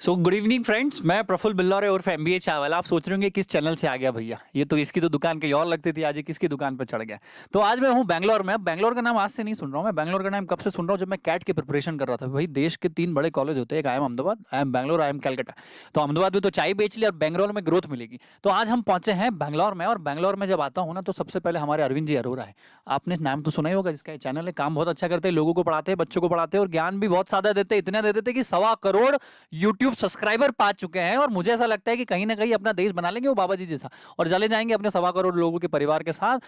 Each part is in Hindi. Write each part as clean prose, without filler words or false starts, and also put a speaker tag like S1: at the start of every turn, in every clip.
S1: सो गुड इवनिंग फ्रेंड्स, मैं प्रफुल्ल बिल्लौरे और MBA चावला। आप सोच रहे होंगे किस चैनल से आ गया भैया, ये तो इसकी तो दुकान कहीं और लगती थी, आज ये किसकी दुकान पर चढ़ गया। तो आज मैं हूँ बैंगलोर में। अब बैंगलोर का नाम आज से नहीं सुन रहा हूँ मैं, बैंगलोर का नाम कब से सुन रहा हूँ, जब मैं कैट की प्रिपरेशन कर रहा था। भाई देश के 3 बड़े कॉलेज होते हैं, एक I am Ahmedabad, I am Bangalore, I am Calcutta. तो अहमदाबाद में तो चाय बेच ली और बैंगलोर में ग्रोथ मिलेगी। तो आज हम पहुंचे हैं बैंगलोर में, और बैंगलोर में जब आता हूँ ना तो सबसे पहले हमारे अरविंद जी अरोरा है। आपने नाम तो सुना ही होगा, जिसका चैनल है, काम बहुत अच्छा करते हैं, लोगों को पढ़ाते हैं, बच्चों को पढ़ाते हैं और ज्ञान भी बहुत ज्यादा देते हैं। इतना दे देते हैं कि 1.25 करोड़ यूट्यूब सब्सक्राइबर पा चुके हैं, और मुझे ऐसा लगता है कि कहीं ना कहीं अपना देश बना लेंगे वो बाबा जी जैसा, और चले जाएंगे अपने 1.25 करोड़ लोगों के परिवार के साथ।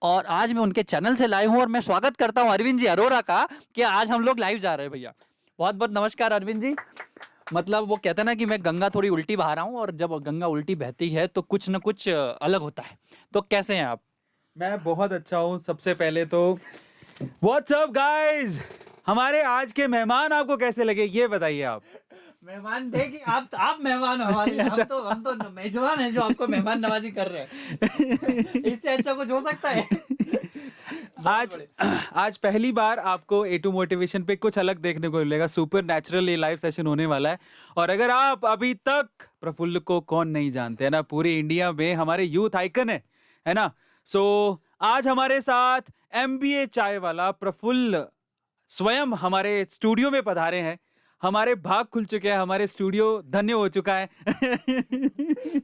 S1: और आज मैं उनके चैनल से लाइव हूं, और मैं स्वागत करता हूं अरविंद जी अरोरा का कि आज हम लोग लाइव जा रहे हैं। भैया बहुत बहुत नमस्कार अरविंद जी। मतलब वो कहते हैं ना कि मैं गंगा थोड़ी उल्टी बहा रहा हूँ, और जब गंगा उल्टी बहती है तो कुछ ना कुछ अलग होता है। तो कैसे हैं आप?
S2: मैं बहुत अच्छा हूँ। सबसे पहले तो व्हाट्स अप गाइस, हमारे आज के मेहमान आपको कैसे लगे ये बताइए आप।
S1: मेहमान थे कि आप मेहमान हो हमारे लिए। हम तो मेजबान हैं जो आपको मेहमान नवाजी कर रहे हैं। इससे अच्छा कुछ हो सकता है?
S2: आज पहली बार आपको A2 मोटिवेशन पे कुछ अलग देखने को मिलेगा। सुपर नेचुरल ये लाइव सेशन होने वाला है। और अगर आप अभी तक प्रफुल्ल को कौन नहीं जानते है ना, पूरे इंडिया में हमारे यूथ आइकन है ना। सो आज हमारे साथ MBA चाय वाला प्रफुल्ल स्वयं हमारे स्टूडियो में पधारे हैं। हमारे भाग खुल चुके हैं, हमारे स्टूडियो धन्य हो चुका है।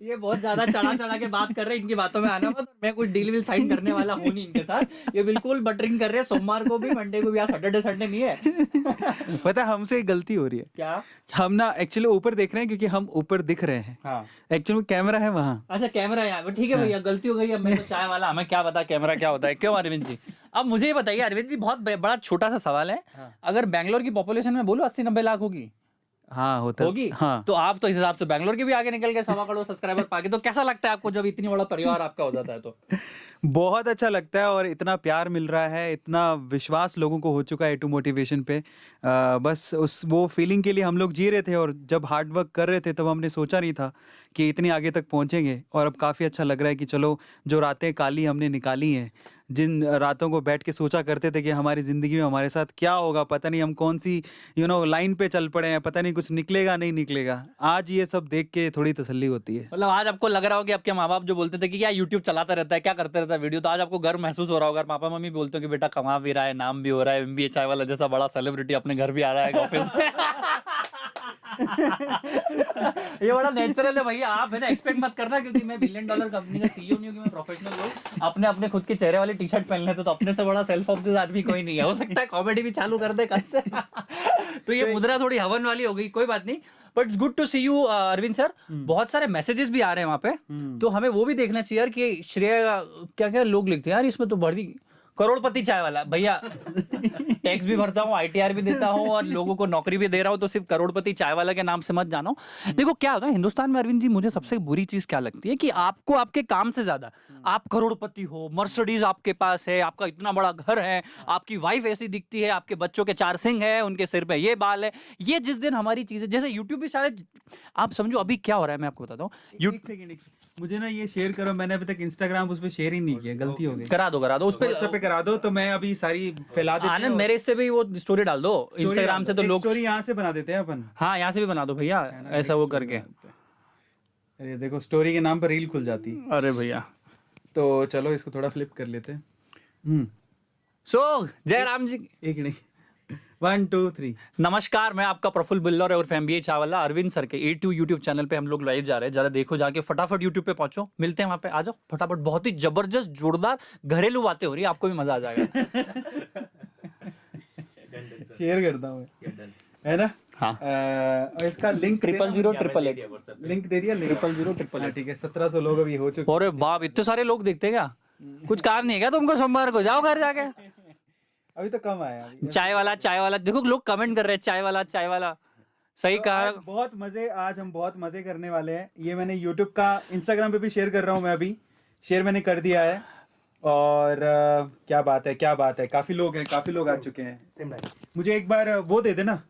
S1: ये बहुत ज्यादा चढ़ा चढ़ा के बात कर रहे हैं, इनकी बातों में आना मत। मैं कुछ डील विल साइन करने वाला हूँ नहीं इनके साथ। ये बिल्कुल बटरिंग कर रहे हैं, सोमवार को भी, मंडे को भी। आज सैटरडे संडे नहीं है।
S2: पता है हमसे एक गलती हो रही है।
S1: क्या?
S2: हम ना एक्चुअली ऊपर देख रहे हैं क्योंकि हम ऊपर दिख रहे हैं।
S1: हाँ,
S2: एक्चुअली कैमरा है वहाँ।
S1: अच्छा कैमरा यहाँ, ठीक है भैया, गलती हो गई। अब मैं तो चाय वाला, हमें क्या पता कैमरा क्या होता है। क्यों अरविंद जी? अब मुझे ये बताइए अरविंद जी, बहुत बड़ा छोटा सा सवाल है।
S2: हाँ।
S1: अगर बैंगलोर की पॉपुलेशन में बोलो 80-90 लाख होगी,
S2: हाँ होता
S1: होगी,
S2: हाँ।
S1: तो आप तो इस हिसाब से बैंगलोर के भी आगे निकल गए 1.25 करोड़ सब्सक्राइबर पाके। तो कैसा लगता है आपको जब इतनी बड़ा परिवार आपका हो जाता है? तो
S2: बहुत अच्छा लगता है, और इतना प्यार मिल रहा है, इतना विश्वास लोगों को हो चुका है A2 मोटिवेशन पे। बस वो फीलिंग के लिए हम लोग जी रहे थे, और जब हार्ड वर्क कर रहे थे तब हमने सोचा नहीं था कि इतनी आगे तक पहुंचेंगे। और अब काफ़ी अच्छा लग रहा है कि चलो, जो रातें काली हमने निकाली हैं, जिन रातों को बैठ के सोचा करते थे कि हमारी ज़िंदगी में हमारे साथ क्या होगा, पता नहीं हम कौन सी लाइन पे चल पड़े हैं, पता नहीं कुछ निकलेगा नहीं निकलेगा, आज ये सब देख के थोड़ी तसल्ली होती है।
S1: मतलब आज आपको लग रहा हो कि आपके माँ बाप जो बोलते थे कि क्या यूट्यूब चलाता रहता है, क्या करते रहता है वीडियो, तो आज आपको गर्व महसूस हो रहा होगा। पापा मम्मी बोलते हो कि बेटा कमा भी रहा है, नाम भी हो रहा है, MBA चाय वाला जैसा बड़ा सेलिब्रिटी अपने घर भी आ रहा है ऑफिस में। ये बड़ा नेचुरल है भैया। आप है ना एक्सपेक्ट मत करना, क्योंकि मैं $1 बिलियन कंपनी का CEO नहीं हूँ कि मैं प्रोफेशनल हूँ। अपने खुद के चेहरे वाली टी-शर्ट पहन लेते, तो अपने से बड़ा सेल्फ ऑब्सेस्ड आदमी कोई नहीं है। हो सकता है कॉमेडी भी चालू कर दे कल से। तो ये मुद्रा थोड़ी हवन वाली हो गई, कोई बात नहीं। But it's good to see you Arvind sir. बहुत सारे मैसेजेस भी आ रहे हैं वहाँ पे, तो हमें वो भी देखना चाहिए यार कि श्रेय क्या क्या लोग लिखते हैं यार, इसमें तो बड़ी करोड़पति चाय वाला भैया। टैक्स भी भरता हूँ, ITR भी देता हूँ, और लोगों को नौकरी भी दे रहा हूँ, तो सिर्फ करोड़पति चाय वाला के नाम से मत जानो। देखो क्या होता है हिंदुस्तान में अरविंद जी, मुझे सबसे बुरी चीज क्या लगती है कि आपको आपके काम से ज्यादा, आप करोड़पति हो, मर्सिडीज आपके पास है, आपका इतना बड़ा घर है, आपकी वाइफ ऐसी दिखती है, आपके बच्चों के 4 सिंह है, उनके सिर पे ये बाल है, ये जिस दिन हमारी चीजें, जैसे यूट्यूब भी शायद, आप समझो अभी क्या हो रहा है, मैं आपको बताता हूँ।
S2: एक सेकंड, मुझे ना ये शेयर करो, मैंने अभी तक इंस्टाग्राम उस पे शेयर ही नहीं किया, गलती हो गई।
S1: करा दो उस
S2: व्हाट्सएप पे करा दो, तो मैं अभी सारी फैला देते हैं।
S1: आनंद मेरे इससे भी वो स्टोरी डाल दो इंस्टाग्राम से, तो लोग
S2: स्टोरी यहाँ से बना देते हैं अपन।
S1: हाँ यहाँ से भी बना दो भैया, ऐसा वो करके।
S2: अरे देखो, स्टोरी के नाम पर रील खुल जाती है।
S1: अरे भैया,
S2: तो चलो इसको थोड़ा फ्लिप कर लेते हैं।
S1: सो जय राम जी।
S2: एक नहीं, 1 2 3।
S1: नमस्कार, मैं आपका प्रफुल्ल बिल्लौरे और MBA चावला। अरविंद सर के A2 यूट्यूब चैनल पे हम लोग लाइव जा रहे हैं, जरा देखो जाके, फटाफट यूट्यूब पे पहुंचो, मिलते हैं वहां पे, आ जाओ फटाफट। बहुत ही जबरदस्त जोरदार घरेलू बातें हो रही है, आपको भी मजा आ जाएगा।
S2: शेयर करता हूँ है ना।
S1: हाँ,
S2: और इसका लिंक
S1: 0008888
S2: लिंक दे दिया,
S1: 0008888।
S2: ठीक है। 1700 लोग अभी हो चुके।
S1: अरे बाप, इतने सारे लोग देखते हैं क्या? कुछ काम नहीं है क्या तुमको सोमवार को? जाओ घर जाके।
S2: अभी तो कम आया अभी।
S1: चाय वाला देखो, लोग कमेंट कर रहे हैं, चाय वाला। सही
S2: तो
S1: कहा।
S2: आज हम बहुत मजे करने वाले हैं। ये मैंने YouTube का, Instagram पे भी शेयर कर रहा हूँ मैं, अभी शेयर मैंने कर दिया है। और क्या बात है, काफी लोग आ चुके हैं। मुझे एक बार वो दे देना,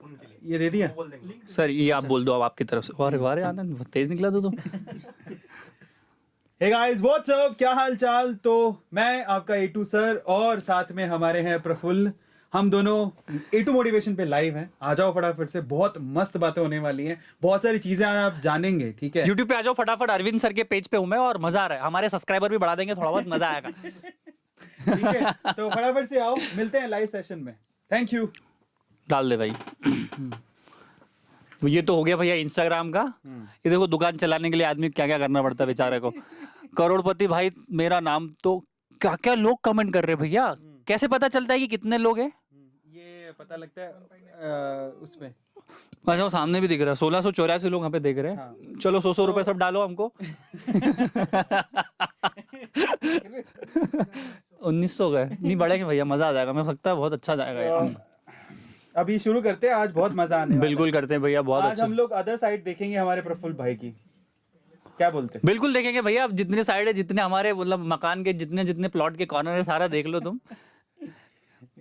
S2: ये दे दिया
S1: सर, ये आप बोल दो अब आपकी तरफ से। अरे वाह आनंद, बहुत तेज निकला तो तुम।
S2: हे गाइस, व्हाट्स अप, क्या हाल चाल। तो मैं आपका A2 सर, और साथ में हमारे हैं प्रफुल्ल, हम दोनों A2 मोटिवेशन पे लाइव हैं। आ जाओ फटाफट से, बहुत मस्त बातें होने वाली हैं, बहुत सारी चीजें आप जानेंगे, ठीक है।
S1: यूट्यूब पे आ जाओ फटाफट, अरविंद सर के पेज पे हूं मैं और मजा आ रहा है, हमारे सब्सक्राइबर भी बढ़ा देंगे, थोड़ा बहुत मजा आएगा।
S2: ठीक है, तो फटाफट से आओ, मिलते हैं लाइव सेशन में। Thank you.
S1: डाल दे भाई। ये तो हो गया भैया इंस्टाग्राम का। ये देखो दुकान चलाने के लिए आदमी क्या क्या करना पड़ता है बेचारे को। करोड़पति भाई मेरा नाम, तो क्या क्या लोग कमेंट कर रहे हैं भैया, कैसे पता चलता है कि कितने लोग हैं?
S2: ये पता लगता है उसमें।
S1: अच्छा वो सामने भी दिख रहा है, 1684 लोग यहाँ पे देख रहे हैं।
S2: हाँ।
S1: चलो 100 रुपए सब डालो हमको। 1900 गए, नहीं बढ़ेंगे भैया, मजा आ जाएगा, मैं सकता है बहुत अच्छा जाएगा ये।
S2: अभी शुरू करते हैं, आज बहुत मजा आने वाला है।
S1: बिल्कुल करते हैं भैया, बहुत
S2: आज
S1: अच्छा।
S2: हम लोग अदर साइड देखेंगे हमारे प्रफुल्ल भाई की, क्या बोलते हैं?
S1: बिल्कुल देखेंगे भैया, अब जितने साइड है, जितने हमारे मतलब मकान के जितने जितने प्लॉट के कॉर्नर है, सारा देख लो तुम।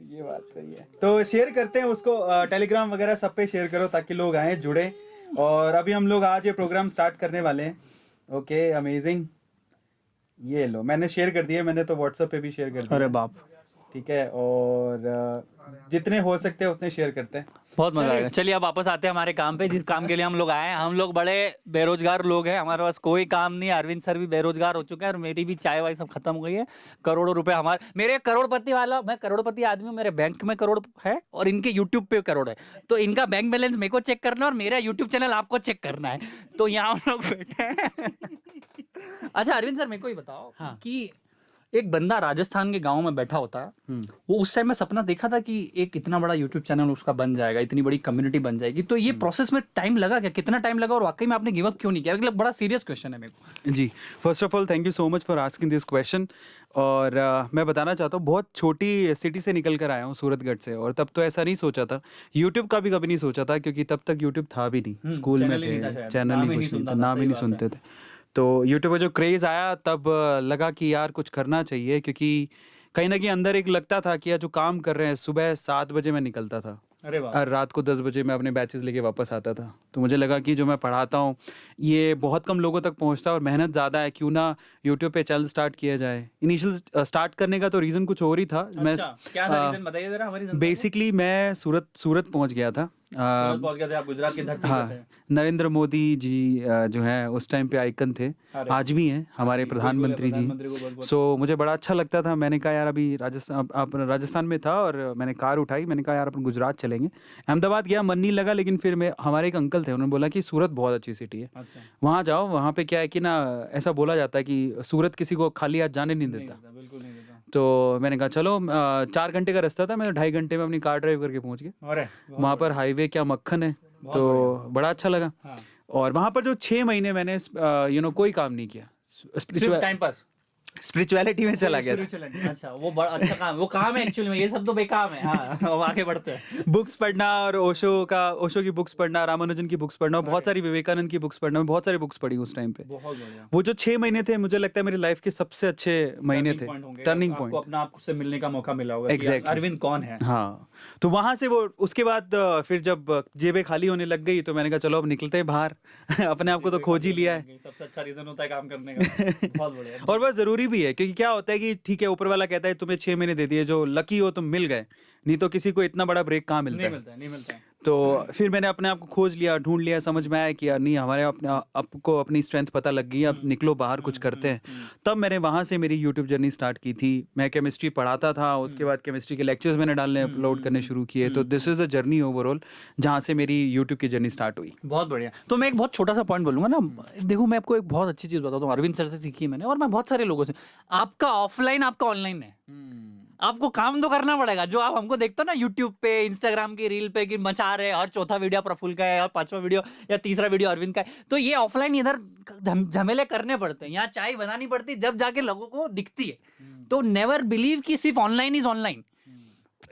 S2: ये बात सही है, तो शेयर करते हैं उसको, टेलीग्राम वगैरह सब पे शेयर करो ताकि लोग आए जुड़े। और अभी हम लोग आज ये प्रोग्राम स्टार्ट करने वाले हैं। Okay, amazing. ये लो, मैंने शेयर कर दिया, मैंने तो व्हाट्सएप पे भी शेयर कर दिया।
S1: अरे बाप,
S2: ठीक है, और जितने हो सकते हैं उतने शेयर करते हैं।
S1: बहुत मजा आएगा। चलिए अब वापस आते हैं हमारे काम पे, जिस काम के लिए हम लोग आए हैं। हम लोग बड़े बेरोजगार लोग हैं, हमारे पास कोई काम नहीं है। अरविंद सर भी बेरोजगार हो चुके हैं और मेरी भी चाय वाय सब खत्म हो गई है। करोड़ों रुपए हमारे, मेरे करोड़पति वाला, मैं करोड़पति आदमी हूँ, मेरे बैंक में करोड़ है और इनके यूट्यूब पे करोड़ है। तो इनका बैंक बैलेंस मेरे को चेक करना है और मेरा यूट्यूब चैनल आपको चेक करना है। तो यहाँ हम लोग बैठे हैं। अच्छा अरविंद सर, मेरे को ही बताओ कि एक बंदा राजस्थान के गांव में बैठा होता है, वो उस टाइम में सपना देखा था कि एक इतना बड़ा यूट्यूब चैनल उसका बन जाएगा, इतनी बड़ी कम्युनिटी बन जाएगी। तो ये प्रोसेस में टाइम लगा क्या, कितना टाइम लगा और वाकई में आपने गिव अप क्यों नहीं किया? मतलब बड़ा सीरियस क्वेश्चन है मेरे को।
S2: जी, first of all thank you so much for asking this question. और मैं बताना चाहता हूँ, बहुत छोटी सिटी से निकल कर आया हूँ, सूरतगढ़ से, और तब तो ऐसा नहीं सोचा था, यूट्यूब का भी कभी नहीं सोचा था, क्योंकि तब तक यूट्यूब था भी नहीं, स्कूल में थे, चैनल ही कुछ नहीं था, नाम ही नहीं सुनते थे। तो यूट्यूब पर जो क्रेज़ आया तब लगा कि यार कुछ करना चाहिए, क्योंकि कहीं ना कहीं अंदर एक लगता था कि यार जो काम कर रहे हैं, सुबह 7 बजे मैं निकलता था
S1: अरे वाह,
S2: और रात को 10 बजे मैं अपने बैचेस लेके वापस आता था। तो मुझे लगा कि जो मैं पढ़ाता हूँ ये बहुत कम लोगों तक पहुँचता है और मेहनत ज़्यादा है, क्यों ना यूट्यूब पे चैनल स्टार्ट किया जाए। इनिशियल स्टार्ट करने का तो रीज़न कुछ और ही था।
S1: अच्छा, क्या था रीजन बताइए जरा हमारी जनता को।
S2: बेसिकली मैं सूरत पहुँच गया था।
S1: सूरत पहुंच गए थे आप, गुजरात की धरती पे
S2: हाँ,
S1: थे।
S2: नरेंद्र मोदी जी जो है उस टाइम पे आइकन थे,
S1: अरे,
S2: आज भी हैं हमारे प्रधानमंत्री जी।
S1: प्रधानमंत्री को बहुत-बहुत
S2: सो मुझे बड़ा अच्छा लगता था। मैंने कहा यार अभी राजस्थान में था और मैंने कार उठाई, मैंने कहा यार अपन गुजरात चलेंगे। अहमदाबाद गया, मन नहीं लगा, लेकिन फिर मैं, हमारे एक अंकल थे, उन्होंने बोला कि सूरत बहुत अच्छी सिटी है,
S1: अच्छा,
S2: वहाँ जाओ। वहाँ पे क्या है कि ना, ऐसा बोला जाता है कि सूरत किसी को खाली हाथ जाने नहीं देता।
S1: बिल्कुल नहीं देता।
S2: तो मैंने कहा चलो, 4 घंटे का रास्ता था, मैं 2.5 घंटे में अपनी कार ड्राइव करके पहुँच गया।
S1: अरे
S2: वहाँ पर हाईवे क्या मक्खन है, तो बड़ा अच्छा लगा।
S1: हाँ।
S2: और वहाँ पर जो 6 महीने मैंने कोई काम नहीं किया,
S1: सिर्फ टाइम पास,
S2: स्पिरिचुअलिटी में चला गया था।
S1: Spirituality, अच्छा वो बड़ा अच्छा काम है, वो काम है एक्चुअली में, ये सब तो बेकाम है। हाँ, अब आगे बढ़ते हैं।
S2: बुक्स पढ़ना और ओशो की बुक्स पढ़ना, रामानुजन की बुक्स पढ़ना, बहुत सारी विवेकानंद की बुक्स पढ़ना, बहुत सारी बुक्स पढ़ी उस टाइम पे।
S1: बहुत बढ़िया।
S2: वो जो 6 महीने थे, मुझे लगता है मेरी लाइफ के सबसे अच्छे महीने थे, टर्निंग
S1: आपको
S2: पॉइंट।
S1: अपना आप से मिलने का मौका मिला होगा कि
S2: Exactly.
S1: अरविंद कौन है।
S2: हाँ, तो वहां से वो, उसके बाद फिर जब जेबें खाली होने लग गई तो मैंने कहा चलो अब निकलते हैं बाहर। अपने आप को तो खोज ही लिया है।
S1: सबसे अच्छा रीजन होता है काम करने का। बहुत बढ़िया।
S2: और वह जरूरी भी है, क्योंकि क्या होता है कि ठीक है, ऊपर वाला कहता है तुम्हें 6 महीने दे दिए, जो लकी हो तुम मिल गए, नहीं तो किसी को इतना बड़ा ब्रेक कहाँ मिलता है।
S1: नहीं मिलता है।
S2: तो फिर मैंने अपने आप को खोज लिया, ढूंढ लिया, समझ में आया कि यार नहीं, हमारे अपने आपको अपनी स्ट्रेंथ पता लग गई, अब निकलो बाहर, कुछ करते हैं। तब मैंने वहाँ से मेरी यूट्यूब जर्नी स्टार्ट की थी। मैं केमिस्ट्री पढ़ाता था, उसके बाद केमिस्ट्री के लेक्चर्स मैंने डालने अपलोड करने शुरू किए। तो this is the journey overall, जहाँ से मेरी यूट्यूब की जर्नी स्टार्ट हुई।
S1: बहुत बढ़िया। तो मैं एक बहुत छोटा सा पॉइंट बोलूंगा ना, देखो मैं आपको एक बहुत अच्छी चीज बताता हूँ, अरविंद सर से सीखी है मैंने, और मैं बहुत सारे लोगों से। आपका ऑफलाइन, आपका ऑनलाइन है। आपको काम तो करना पड़ेगा। जो आप हमको देखते हो ना यूट्यूब पे, इंस्टाग्राम की रील पे कि मचा रहे, हर चौथा वीडियो प्रफुल्ल का है और 5वां वीडियो या 3रा वीडियो अरविंद का है, तो ये ऑफलाइन इधर झमेले करने पड़ते हैं, यहाँ चाय बनानी पड़ती है, जब जाके लोगों को दिखती है। तो नेवर बिलीव कि सिर्फ ऑनलाइन इज ऑनलाइन।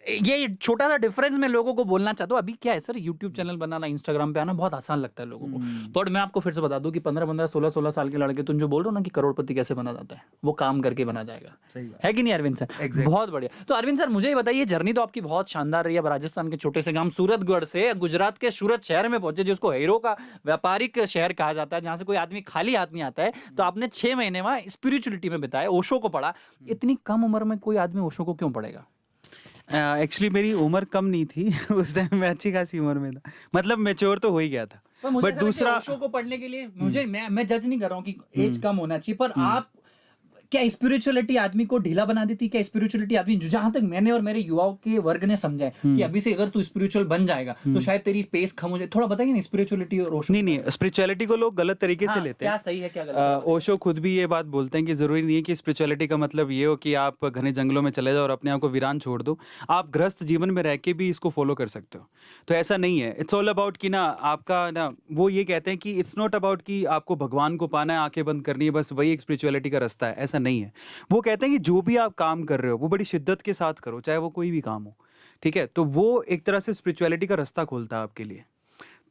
S1: ये छोटा सा डिफरेंस मैं लोगों को बोलना चाहता हूँ। अभी क्या है सर, यूट्यूब चैनल बनाना, इंस्टाग्राम पे आना बहुत आसान लगता है लोगों को, बट मैं आपको फिर से बता दूं कि 15-15, 16-16 साल के लड़के, तुम जो बोल रहे हो ना कि करोड़पति कैसे बना जाता है, वो काम करके बना जाएगा। है कि नहीं अरविंद सर? बहुत बढ़िया। तो अरविंद सर मुझे ये बताइए, जर्नी तो आपकी बहुत शानदार रही है। राजस्थान के छोटे से गांव सूरतगढ़ से गुजरात के सूरत शहर में पहुंचे, जिसको हीरो का व्यापारिक शहर कहा जाता है, जहां से कोई आदमी खाली हाथ नहीं आता है। तो आपने 6 महीने वहां स्पिरिचुअलिटी में बिताए, ओशो को पढ़ा। इतनी कम उम्र में कोई आदमी ओशो को क्यों पढ़ेगा?
S2: एक्चुअली मेरी उम्र कम नहीं थी उस टाइम मैं अच्छी खासी उम्र में था, मतलब मैच्योर तो हो ही गया था।
S1: पर मुझे
S2: बट
S1: ऐसा लगता है
S2: दूसरा
S1: ओशो को पढ़ने के लिए मुझे मैं जज नहीं कर रहा हूँ कि एज कम होना चाहिए, पर आप क्या स्पिरिचुअलिटी आदमी को ढीला बना देती है? क्या स्पिरिचुअलिटी आदमी, जहां तक मैंने और मेरे युवाओं के वर्ग ने समझा है कि अभी से अगर तू स्पिरिचुअल बन जाएगा तो शायद तेरी स्पेस कम हो जाए, थोड़ा बताइए ना स्पिरिचुअलिटी और ओशो।
S2: नहीं, स्पिरिचुअलिटी को लोग गलत तरीके से
S1: हाँ,
S2: लेते हैं।
S1: क्या सही है क्या गलत है?
S2: ओशो खुद भी ये बात बोलते हैं कि ज़रूरी नहीं है कि स्पिरिचुअलिटी का मतलब ये हो कि आप घने जंगलों में चले जाओ और अपने आप को वीरान छोड़ दो। आप गृहस्थ जीवन में रह के भी इसको फॉलो कर सकते हो। तो ऐसा नहीं है। इट्स ऑल अबाउट कि ना आपका ना, वो ये कहते हैं कि इट्स नॉट अबाउट कि आपको भगवान को पाना है, आंखें बंद करनी है, बस वही एक स्पिरिचुअलिटी का रास्ता है। ऐसा नहीं है। वो कहते हैं कि जो भी आप काम कर रहे हो वो बड़ी शिद्दत के साथ करो, चाहे वो कोई भी काम हो। ठीक है? तो वो एक तरह से स्पिरिचुअलिटी का रास्ता खोलता है आपके लिए।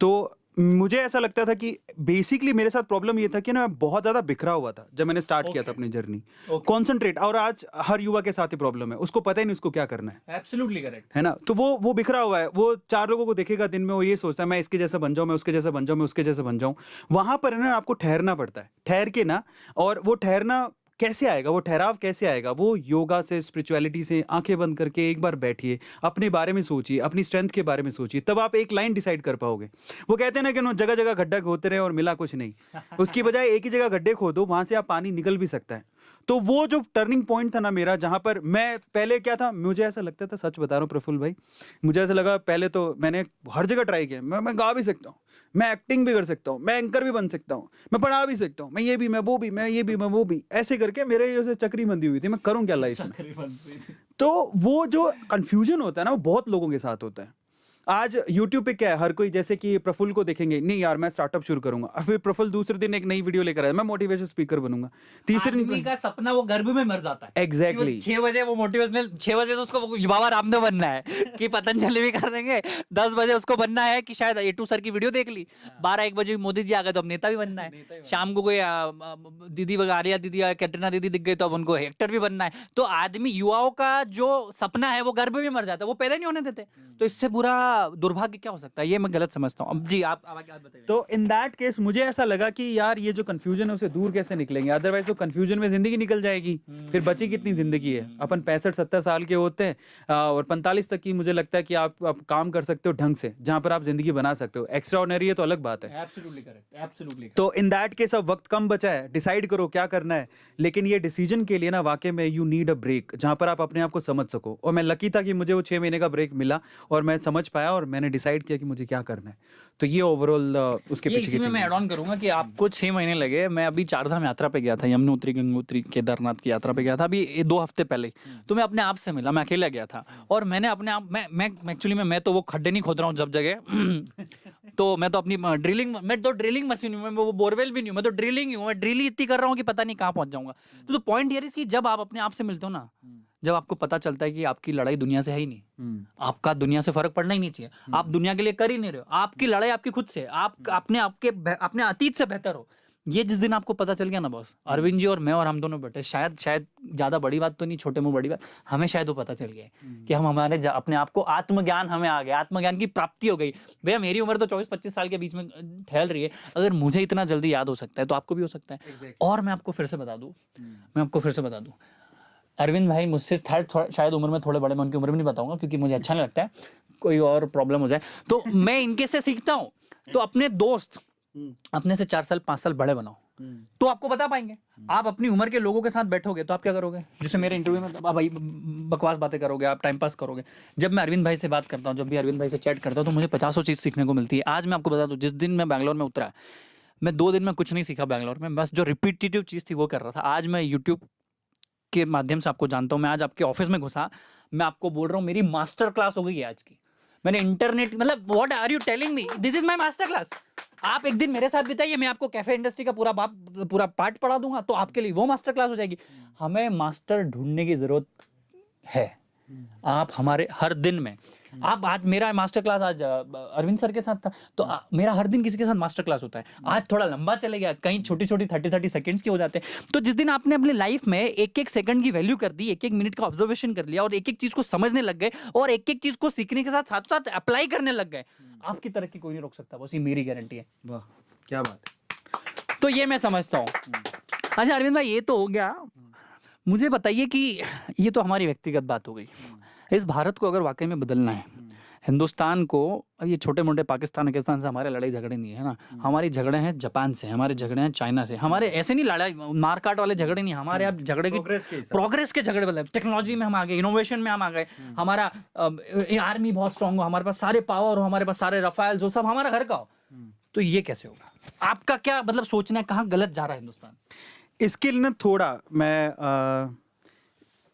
S2: तो मुझे ऐसा लगता था कि बेसिकली मेरे साथ प्रॉब्लम ये था कि ना मैं बहुत ज़्यादा बिखरा हुआ था जब मैंने स्टार्ट किया था अपनी जर्नी। कॉन्सेंट्रेट, और आज हर युवा के साथ ही प्रॉब्लम है, उसको पता ही नहीं उसको क्या करना है।
S1: Absolutely correct.
S2: है ना? तो वो बिखरा हुआ है। वो 4 लोगों को देखेगा दिन में, वो ये सोचता है मैं इसके जैसा बन जाऊँ, मैं उसके जैसा बन जाऊँ, मैं उसके जैसा बन जाऊँ। वहाँ पर है ना आपको ठहरना पड़ता है। ठहर के ना, और वो ठहरना कैसे आएगा, वो ठहराव कैसे आएगा? वो योगा से, स्पिरिचुअलिटी से आंखें बंद करके एक बार बैठिए, अपने बारे में सोचिए, अपनी स्ट्रेंथ के बारे में सोचिए, तब आप एक लाइन डिसाइड कर पाओगे। वो कहते हैं ना कि नो जगह जगह गड्ढा खोदते रहे और मिला कुछ नहीं। उसकी बजाय एक ही जगह गड्ढे खोदो, वहां से आप पानी निकल भी सकता है। तो वो जो टर्निंग पॉइंट था ना मेरा, जहां पर मैं पहले क्या था, मुझे ऐसा लगता था, सच बता रहा हूँ प्रफुल्ल भाई, मुझे ऐसा लगा पहले तो मैंने हर जगह ट्राई किया, मैं गा भी सकता हूँ, मैं एक्टिंग भी कर सकता हूँ, मैं एंकर भी बन सकता हूँ, मैं पढ़ा भी सकता हूँ, मैं ये भी, मैं वो भी, मैं ये भी, मैं वो भी, ऐसे करके मेरे जैसे चक्री बंधी हुई थी, मैं करूँ क्या लाइफ में। तो वो जो कंफ्यूजन होता है ना, वो बहुत लोगों के साथ होता है। आज YouTube पे क्या है, हर कोई जैसे कि प्रफुल्ल को देखेंगे, नहीं यार मैं स्टार्टअप शुरू करूंगा, और फिर प्रफुल्ल दूसरे दिन एक नई वीडियो लेकर आया, मैं मोटिवेशन स्पीकर बनूंगा। तीसरे
S1: आदमी
S2: दिन
S1: का सपना वो गर्भ में मर जाता है।
S2: एग्जैक्टली
S1: 6 बजे वो मोटिवेशनल, 6 बजे तो उसको बाबा रामदेव बनना है कि पतंजलि भी कर देंगे। 10 बजे उसको बनना है कि शायद A2 सर की वीडियो देख ली। 12-1 बजे मोदी जी आ गए तो अब नेता भी बनना है। शाम को कोई दीदी वगैरह, आर्या दीदी या कैटरीना दीदी दिख गई तो अब उनको एक्टर भी बनना है। तो आदमी, युवाओं का जो सपना है वो गर्भ में मर जाता है, वो पैदा नहीं होने देते। तो इससे बुरा दुर्भाग्य क्या हो सकता है? ये मैं गलत समझता हूँ। अब जी आप बताइए।
S2: तो इन दैट केस मुझे ऐसा लगा कि यार ये जो कंफ्यूजन है उसे दूर कैसे निकलेंगे, अदरवाइज तो कंफ्यूजन में जिंदगी निकल जाएगी। फिर बची कितनी जिंदगी है? अपन 65-70 साल के होते हैं, और 45 तक की मुझे लगता है कि आप काम कर सकते हो ढंग से, जहां पर आप जिंदगी बना सकते हो। एक्स्ट्रा ऑर्डिनरी है तो अलग बात है।
S1: Absolutely correct, absolutely.
S2: तो इन दैट केस अब वक्त कम बचा है, डिसाइड करो क्या करना है। लेकिन ये डिसीजन के लिए ना वाकई में यू नीड अ ब्रेक, जहां पर आप अपने आप को समझ सको। और मैं लकी था कि मुझे वो 6 महीने का ब्रेक मिला और मैं समझ पाया और मैंने डिसाइड किया कि मुझे क्या करना है। तो ये ओवरऑल उसके
S1: ये
S2: पीछे
S1: इसी में मैं ऐड ऑन करूंगा कि आपको 6 महीने लगे। मैं अभी 4 धाम यात्रा पे गया था, यमुनोत्री, गंगोत्री, केदारनाथ की यात्रा पे गया था अभी 2 हफ्ते पहले। तो मैं अपने आप से मिला, मैं अकेला गया था और मैंने अपने आप, मैं एक्चुअली मैं तो वो खड्डे नहीं खोद रहा हूँ जब जगह तो मैं तो अपनी ड्रिलिंग मशीन हूँ, मैं वो बोरवेल भी नहीं हूँ, मैं तो ड्रिलिंग हूँ। मैं ड्रिल इतनी कर रहा हूँ कि पता नहीं कहाँ पहुंच जाऊंगा। तो पॉइंट ये है कि जब आप अपने आप से मिलते हो ना, जब आपको पता चलता है कि आपकी लड़ाई दुनिया से है ही नहीं, आपका दुनिया से फर्क पड़ना ही नहीं चाहिए, आप दुनिया के लिए कर ही नहीं रहे हो, आपकी लड़ाई आपकी खुद से, आप अपने अतीत से बेहतर हो। ये जिस दिन आपको पता चल गया ना बॉस, अरविंद जी और मैं और हम दोनों बैठे, शायद ज्यादा बड़ी बात तो नहीं, छोटे मुंह बड़ी बात, हमें शायद वो पता चल गया कि हम अपने आप को आत्मज्ञान हमें आ गया, आत्मज्ञान की प्राप्ति हो गई। भैया मेरी उम्र तो 24-25 साल के बीच में ठहल रही है, अगर मुझे इतना जल्दी याद हो सकता है तो आपको भी हो सकता है। और मैं आपको फिर से बता दूं, अरविंद भाई मुझसे शायद उम्र में थोड़े बड़े, मैं उनकी उम्र भी नहीं बताऊंगा क्योंकि मुझे अच्छा नहीं लगता है कोई और प्रॉब्लम हो जाए। तो मैं इनके से सीखता हूँ। तो अपने दोस्त अपने से 4 साल 5 साल बड़े बनाओ तो आपको बता पाएंगे। आप अपनी उम्र के लोगों के साथ बैठोगे तो आप क्या करोगे? जैसे मेरे इंटरव्यू में आप भाई बकवास बातें करोगे, आप टाइम पास करोगे। जब मैं अरविंद भाई से बात करता हूँ, जब भी अरविंद भाई से चैट करता हूँ तो मुझे 50 चीज़ सीखने को मिलती है। आज मैं आपको बता दूँ, जिस दिन मैं बैंगलोर में उतरा, मैं 2 दिन में कुछ नहीं सीखा बैंगलोर में, बस जो रिपीटेटिव चीज़ थी वो कर रहा था। आज मैं यूट्यूब के माध्यम से आपको जानता हूँ, मैं आज आपके ऑफिस में घुसा, मैं आपको बोल रहा हूँ मेरी मास्टर क्लास हो गई है आज की। मैंने इंटरनेट, मतलब what are you telling me, this is my master class. आप एक दिन मेरे साथ बिताइए, मैं आपको कैफे इंडस्ट्री का पूरा पार्ट पढ़ा दूंगा, तो आपके लिए वो मास्टर क्लास हो जाएगी। हमें मास्टर ढूंढने की जरूरत है। आप हमारे हर दिन में, आप आज मेरा मास्टर क्लास आज अरविंद सर के साथ था, तो मेरा हर दिन किसी के साथ मास्टर क्लास होता है। आज थोड़ा लंबा चले गया, कहीं छोटी 30 सेकंड्स के हो जाते हैं। तो जिस दिन आपने अपने लाइफ में एक सेकंड की वैल्यू कर दी, एक मिनट का ऑब्जर्वेशन कर लिया और एक चीज को समझने लग गए और एक चीज को सीखने के साथ साथ अप्लाई करने लग गए, आपकी तरक्की कोई नहीं रोक सकता, बस ये मेरी गारंटी है।
S2: वाह क्या बात है।
S1: तो ये मैं समझता हूँ। अच्छा अरविंद भाई, ये तो हो गया, मुझे बताइए कि ये तो हमारी व्यक्तिगत बात हो गई, इस भारत को अगर वाकई में बदलना है, हिंदुस्तान को, ये छोटे मोटे पाकिस्तान पाकिस्तान से हमारे लड़ाई झगड़े नहीं है ना, हमारे झगड़े हैं जापान से, हमारे झगड़े हैं चाइना से, हमारे ऐसे नहीं लड़ाई मारकाट वाले झगड़े नहीं, हमारे अब झगड़े की प्रोग्रेस के झगड़े मतलब टेक्नोलॉजी में हम आ गए, इनोवेशन में हम आ गए, हमारा आर्मी बहुत स्ट्रांग हो, हमारे पास सारे पावर हो, हमारे पास सारे रफाइल हो, सब हमारा घर का हो, तो ये कैसे होगा? आपका क्या मतलब सोचना है, कहाँ गलत जा रहा है हिंदुस्तान?
S2: इसके लिए ना थोड़ा मैं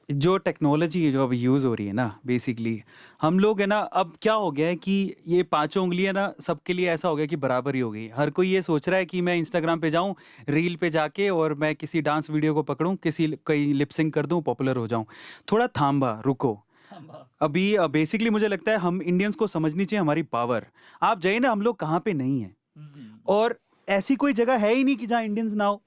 S2: जो टेक्नोलॉजी जो अब यूज़ हो रही है ना, बेसिकली हम लोग है ना, अब क्या हो गया है कि ये पांचों उंगलियां ना सबके लिए ऐसा हो गया कि बराबर ही हो गई। हर कोई ये सोच रहा है कि मैं इंस्टाग्राम पे जाऊं, रील पे जाके और मैं किसी डांस वीडियो को पकड़ूं, किसी कहीं लिपसिंग कर दूं, पॉपुलर हो जाऊं। थोड़ा थांबा, रुको। अभी बेसिकली मुझे लगता है हम इंडियंस को समझनी चाहिए हमारी पावर। आप जाइए ना, हम लोग कहाँ पे नहीं है, और ऐसी कोई जगह है ही नहीं कि जहाँ इंडियंस ना हो।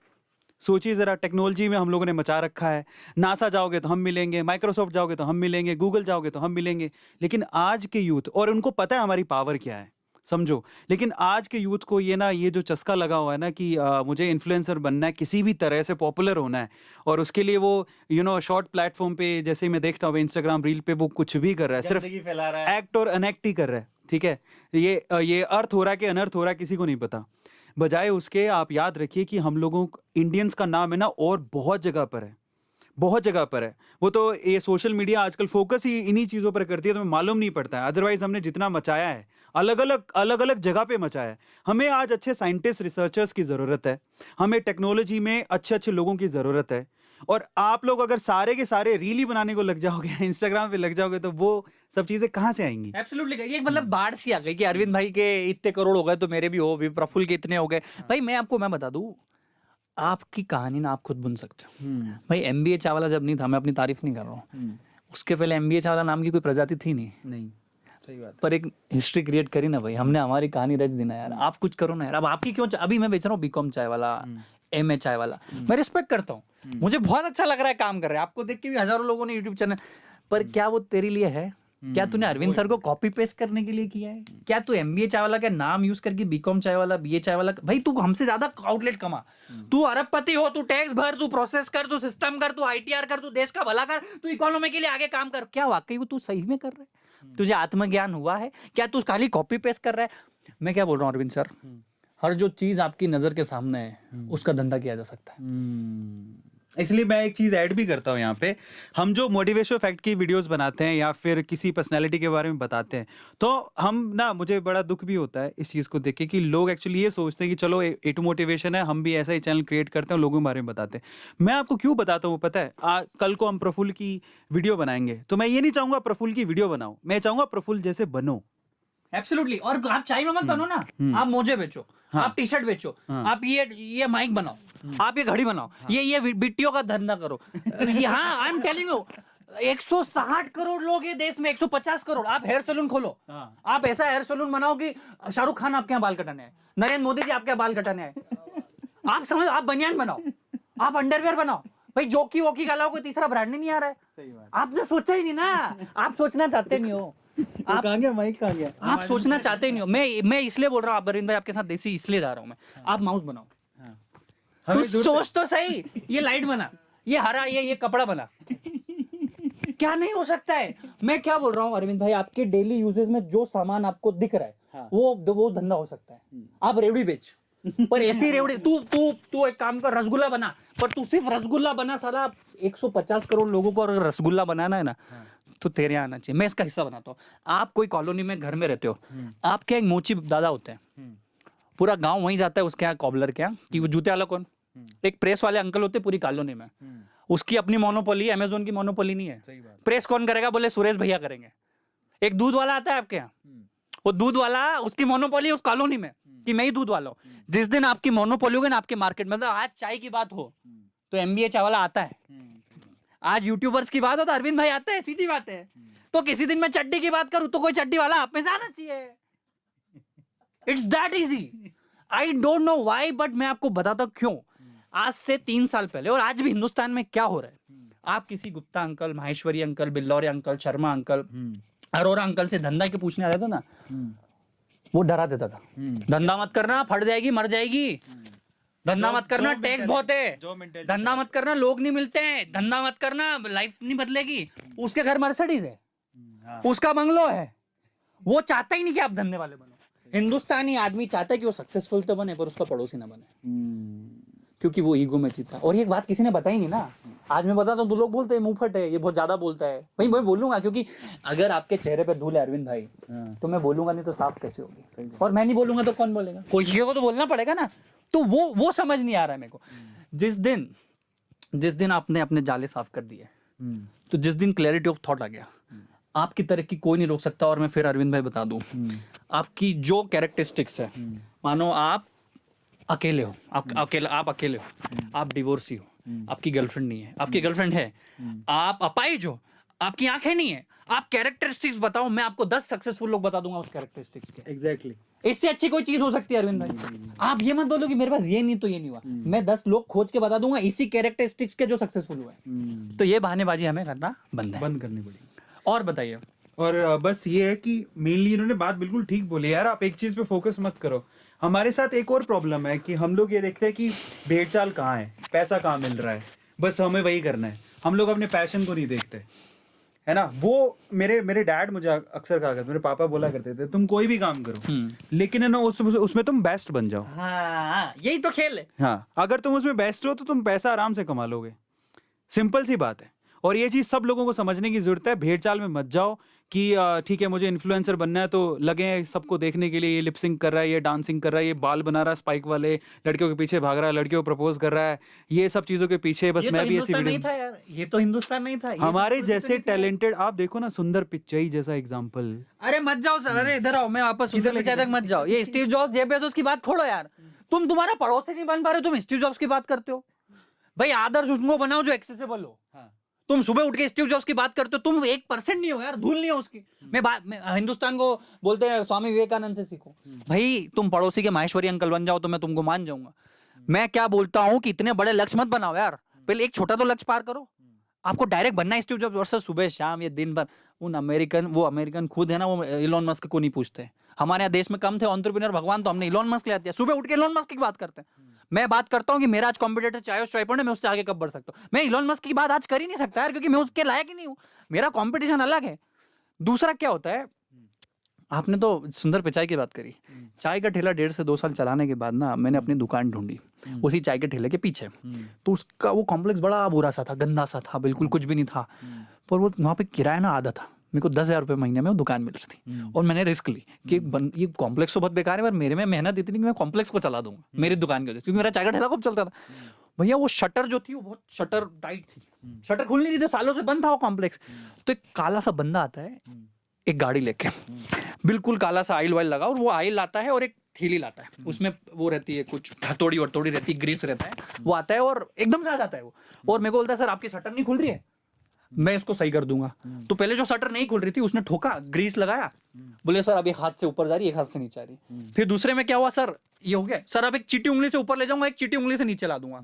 S2: सोचिए ज़रा, टेक्नोलॉजी में हम लोगों ने मचा रखा है। नासा जाओगे तो हम मिलेंगे, माइक्रोसॉफ्ट जाओगे तो हम मिलेंगे, गूगल जाओगे तो हम मिलेंगे। लेकिन आज के यूथ, और उनको पता है हमारी पावर क्या है, समझो, लेकिन आज के यूथ को ये जो चस्का लगा हुआ है ना कि मुझे इन्फ्लुएंसर बनना है, किसी भी तरह से पॉपुलर होना है, और उसके लिए वो शॉर्ट प्लेटफॉर्म पे, जैसे मैं देखता हूँ इंस्टाग्राम रील पे, वो कुछ भी कर रहा है, सिर्फ
S1: फैला रहा है,
S2: एक्ट और अनएक्ट ही कर रहा है। ठीक है, ये अर्थ हो रहा है कि अनर्थ हो रहा है, किसी को नहीं पता। बजाय उसके आप याद रखिए कि हम लोगों इंडियंस का नाम है ना, और बहुत जगह पर है, बहुत जगह पर है। वो तो ये सोशल मीडिया आजकल फोकस ही इन्हीं चीज़ों पर करती है, तो हमें मालूम नहीं पड़ता है। अदरवाइज हमने जितना मचाया है, अलग अलग जगह पे मचाया है। हमें आज अच्छे साइंटिस्ट, रिसर्चर्स की ज़रूरत है, हमें टेक्नोलॉजी में अच्छे लोगों की ज़रूरत है। और आप लोग अगर सारे के सारे रील ही बनाने को लग जाओगे, इंस्टाग्राम पे लग जाओगे, तो वो सब चीजें कहाँ से आएंगी?
S1: एब्सोल्युटली, ये मतलब बाढ़ सी आ गई कि अरविंद भाई के इतने करोड़ हो गए तो मेरे भी हो, प्रफुल्ल के इतने हो गए। भाई मैं बता दूं, आपकी कहानी ना आप खुद बुन सकते हो। भाई एमबीए चावला जब नहीं था, मैं अपनी तारीफ नहीं कर रहा हूँ, उसके पहले एमबीए चावला नाम की कोई प्रजाति थी नहीं।
S2: सही बात।
S1: पर एक हिस्ट्री क्रिएट करी ना भाई, हमने हमारी कहानी रच दी ना यार। आप कुछ करो ना यार। अब आपकी क्यों, अभी मैं बेच रहा हूँ बीकॉम चाय वाला, एमए चाय वाला, मैं रिस्पेक्ट करता हूँ, मुझे बहुत अच्छा लग रहा है काम कर रहे हैं, आपको देख के भी हजारों लोगों ने यूट्यूब चैनल, पर क्या वो तेरे लिए है? क्या तूने अरविंद सर को कॉपी पेस्ट करने के लिए किया है? क्या तू एमबीए चाय वाला का नाम यूज करके बीकॉम चाय वाला, बीए चाय वाला? भाई तू हमसे ज्यादा आउटलेट कमा, तू अरबपति हो, तू टैक्स भर, तू प्रोसेस कर, तू सिस्टम कर, तू आईटीआर कर, तू देश का भला कर, तू इकोनॉमी के लिए आगे काम कर। क्या वाकई वो तू सही में कर रहा है? तुझे आत्मज्ञान हुआ है क्या? तू खाली कॉपी पेस्ट कर रहा है? मैं क्या बोल रहा हूँ अरविंद सर, हर जो चीज आपकी नजर के सामने है उसका धंधा किया जा सकता है।
S2: इसलिए मैं एक चीज़ ऐड भी करता हूँ यहाँ पे। हम जो मोटिवेशनल फैक्ट की वीडियोस बनाते हैं या फिर किसी पर्सनैलिटी के बारे में बताते हैं, तो हम ना, मुझे बड़ा दुख भी होता है इस चीज़ को देख के कि लोग एक्चुअली ये सोचते हैं कि चलो ए टू मोटिवेशन है, हम भी ऐसा ही चैनल क्रिएट करते हैं, लोगों के बारे में बताते हैं। मैं आपको क्यों बताता हूँ पता है? कल को हम प्रफुल्ल की वीडियो बनाएंगे, तो मैं ये नहीं चाहूँगा प्रफुल्ल की वीडियो बनाओ, मैं चाहूँगा प्रफुल्ल जैसे बनो।
S1: एब्सोल्युटली। और आप चाय में मत बनो ना, आप मोजे बेचो, आप टी शर्ट बेचो, आप ये माइक बनाओ, आप ये घड़ी बनाओ, ये बिट्टियों का धंधा करो। यहाँ I am telling you, 160 crore लोग ये देश में, 150 करोड़। आप हेयर सैलून खोलो, आप ऐसा हेयर सैलून बनाओ कि शाहरुख खान आपके यहाँ बाल कटाने आए, नरेंद्र मोदी जी आपके यहाँ बाल कटाने आए। आप समझ, आप बनियान बनाओ, आप अंडरवेयर बनाओ। भाई जोकी वोकी का अलावा कोई तीसरा ब्रांड नहीं आ रहा है। सही बात। आपने सोचा ही नहीं ना, आप सोचना चाहते नहीं हो। आप कहाँ गया माइक, कहाँ गया? आप सोचना चाहते ही नहीं हो। मैं इसलिए बोल रहा हूँ अरविंद भाई आपके साथ देसी इसलिए जा रहा हूँ मैं। आप माउस बनाओ, तू सोच तो सही, ये लाइट बना, ये हरा, ये कपड़ा बना, क्या नहीं हो सकता है? मैं क्या बोल रहा हूँ अरविंद भाई, आपके डेली यूजेस में जो सामान आपको दिख रहा है वो धंधा हो सकता है। आप रेवड़ी बेच, पर ऐसी रेवड़ी, तू एक काम कर, रसगुल्ला बना, पर तू सिर्फ रसगुल्ला बना। साला 150 करोड़ लोगों को अगर रसगुल्ला बनाना है ना, तो तेरे यहाँ आना चाहिए। मैं इसका हिस्सा बनाता हूँ। आप कोई कॉलोनी में घर में रहते हो, आपके एक मोची दादा होते हैं, पूरा गांव वहीं जाता है उसके यहाँ, कॉबलर के यहाँ, कि वो जूते वाला कौन, एक प्रेस वाले अंकल होते पूरी कॉलोनी में, उसकी अपनी मोनोपोली, अमेजोन की मोनोपोली नहीं है। प्रेस कौन करेगा? बोले सुरेश भैया करेंगे। एक दूध वाला आता है आपके यहाँ, वो दूध वाला, उसकी मोनोपोली उस कॉलोनी में कि मैं ही दूध वाला हूँ। जिस दिन आपकी मोनोपोली होगी ना आपके मार्केट में, मतलब आज चाय की बात हो तो एमबीए चाय वाला आता है, आज यूट्यूबर्स की बात हो तो अरविंद भाई आते हैं, सीधी बात है। तो किसी दिन मैं चड्डी की बात करूं तो कोई चड्डी वाला आप में से आना चाहिए। It's that easy. I don't know why, but मैं आपको बताता हूं क्यों। आज से 3 साल पहले और आज भी हिंदुस्तान में क्या हो रहा है, आप किसी Gupta uncle, Maheshwari uncle, Billore uncle, Sharma uncle, Arora uncle से धंधा के पूछने आ रहा था ना, वो डरा देता था, धंधा मत करना, फट जाएगी, मर जाएगी, धंधा मत करना, टैक्स बहुत है, धंधा मत करना, लोग नहीं मिलते हैं, धंधा मत करना, लाइफ नहीं बदलेगी। उसके घर मर्सिडीज है,
S2: हाँ।
S1: उसका बंगलो है, वो चाहता ही नहीं कि आप धंधे वाले बनो। हिंदुस्तानी आदमी चाहता है कि वो सक्सेसफुल तो बने पर उसका पड़ोसी ना बने, क्योंकि वो ईगो में जीता। और ये बात किसी ने बताई नहीं ना, आज मैं बताता हूँ तो लोग बोलते हैं मुंहफट है, ये बहुत ज्यादा बोलता है। भाई मैं बोलूंगा, क्योंकि अगर आपके चेहरे पे धूल है अरविंद भाई, तो मैं बोलूंगा नहीं तो साफ कैसे होगी, और मैं नहीं बोलूंगा तो कौन बोलेगा? कोई को तो बोलना पड़ेगा ना। तो वो समझ नहीं आ रहा है मेरे को। जिस दिन आपने अपने जाले साफ कर दिए, तो जिस दिन क्लैरिटी ऑफ थॉट आ गया, आपकी तरक्की कोई नहीं रोक सकता। और मैं फिर अरविंद भाई बता दूं, आपकी जो कैरेक्टरिस्टिक्स है, मानो आप अकेले हो, आप अकेले हो, आप डिवोर्सी हो, आपकी गर्लफ्रेंड नहीं है, आपकी गर्लफ्रेंड है, आप अपाहिज हो, आपकी आंखें नहीं है, आप कैरेक्टरिस्टिक्स बताओ, मैं आपको 10 सक्सेसफुल लोग बता दूंगा उस कैरेक्टरिस्टिक्स के।
S2: एग्जैक्टली।
S1: इससे अच्छी कोई चीज हो सकती है अरविंद भाई? आप ये मत बोलो कि मेरे पास ये नहीं तो ये नहीं हुआ, मैं 10 लोग खोज के बता दूंगा इसी कैरेक्टरिस्टिक्स के जो सक्सेसफुल हुए। तो ये बहानेबाजी हमें करना
S2: बंद करनी पड़ेगी।
S1: और बताइए।
S2: और बस ये है कि मेनली इन्होंने बात बिल्कुल ठीक बोली यार, आप एक चीज पे फोकस मत करो। हमारे साथ एक और प्रॉब्लम है कि हम लोग ये देखते हैं कि भेड़ चाल कहाँ है, पैसा कहाँ मिल रहा है, बस हमें वही करना है। हम लोग अपने पैशन को नहीं देखते, है ना। वो मेरे डैड मुझे अक्सर कहा करते, मेरे पापा बोला करते थे, तुम कोई भी काम करो लेकिन है ना उसमें तुम बेस्ट बन जाओ।
S1: हाँ, यही तो खेल है।
S2: हाँ, अगर तुम उसमें बेस्ट हो तो तुम पैसा आराम से कमा लोगे, सिंपल सी बात है। और ये चीज सब लोगों को समझने की जरूरत है। भेड़ चाल में मत जाओ कि ठीक है मुझे इन्फ्लुएंसर बनना है तो लगे सबको देखने के लिए, ये लिपसिंग कर रहा है, ये डांसिंग कर रहा है, ये बाल बना रहा है स्पाइक वाले, लड़कियों के पीछे भाग रहा है, लड़कियों को प्रपोज कर रहा है, ये सब चीजों के पीछे बस मैं भी ऐसी वीडियो
S1: नहीं था यार, ये तो हिंदुस्तान नहीं था।
S2: हमारे जैसे टैलेंटेड आप देखो ना, सुंदर पिचाई जैसा एग्जांपल।
S1: अरे मत जाओ सर, अरे इधर आओ, मैं वापस सुंदर पिचाई तक मत जाओ। ये स्टीव जॉब्स, जेफ बेजोस की बात छोड़ो यार। तुम्हारा पड़ोसी नहीं बन पा रहे, तुम स्टीव जॉब्स की बात करते हो। भाई आदर्श उनको बनाओ जो एक्सेसिबल हो। तुम सुबह उठ के स्टीव जॉब्स की बात करते हो, तुम 1% नहीं हो यार, धूल नहीं हो उसकी। मैं हिंदुस्तान को बोलते हैं स्वामी विवेकानंद से सीखो। भाई तुम पड़ोसी के माहेश्वरी अंकल बन जाओ तो मैं तुमको मान जाऊंगा। मैं क्या बोलता हूँ कि इतने बड़े लक्ष्य मत बनाओ यार, पहले एक छोटा तो लक्ष्य पार करो। आपको डायरेक्ट बनना है स्टीव जॉब्स, और सर सुबह शाम ये दिन भर वो अमेरिकन खुद है ना, वो इलॉन मस्क को नहीं पूछते। हमारे यहाँ देश में कम थे एंटरप्रेन्योर भगवान, तो हमने इलॉन मस्क ले आते हैं। सुबह उठ के इलॉन मस्क की बात करते हैं। मैं बात करता हूँ कि मेरा आज कॉम्पिटिटर चाहे स्ट्राइपर है, मैं उससे आगे कब बढ़ सकता हूँ। मैं इलॉन मस्क की बात आज कर ही नहीं सकता यार, क्योंकि मैं उसके लायक ही नहीं हूँ। मेरा कॉम्पिटिशन अलग है। दूसरा क्या होता है, आपने तो सुंदर पिचाई की बात करी। चाय का ठेला 1.5 से 2 साल चलाने के बाद ना मैंने अपनी दुकान ढूंढी उसी चाय के ठेले के पीछे। तो उसका वो कॉम्प्लेक्स बड़ा बुरा सा था, गंदा सा था, बिल्कुल कुछ भी नहीं था। पर वो वहाँ पे किराया ना आधा था, मेरे को 10,000 रुपये महीने में वो दुकान मिल रही थी। और मैंने रिस्क ली कि ये कॉम्प्लेक्स तो बहुत बेकार है, पर मेरे में मेहनत इतनी कि मैं कॉम्प्लेक्स को चला दूंगा मेरी दुकान की वजह से, क्योंकि मेरा चाय का ठेला खूब चलता था। भैया वो शटर जो थी वो बहुत शटर टाइट थी, शटर खुल नहीं रही थी, सालों से बंद था वो कॉम्प्लेक्स। तो एक काला सा बंदा आता है एक गाड़ी लेके, बिल्कुल काला सा आइल वाइल लगा, और वो आइल लाता है और एक थैली लाता है, उसमें वो रहती है कुछ हथौड़ी वथौड़ी रहती है, ग्रीस रहता है। वो आता है और एकदम से आ जाता है वो, और मेरे को बोलता है सर आपकी शटर नहीं खुल रही है, मैं इसको सही कर दूंगा। तो पहले जो शटर नहीं खुल रही थी उसने ठोका, ग्रीस लगाया, बोले सर अब एक हाथ से ऊपर जा रही है, एक हाथ से नीचे आ रही है। फिर दूसरे में क्या हुआ, सर ये हो गया, सर अब एक चिटी उंगली से ऊपर ले जाऊंगा, एक चिटी उंगली से नीचे ला दूंगा।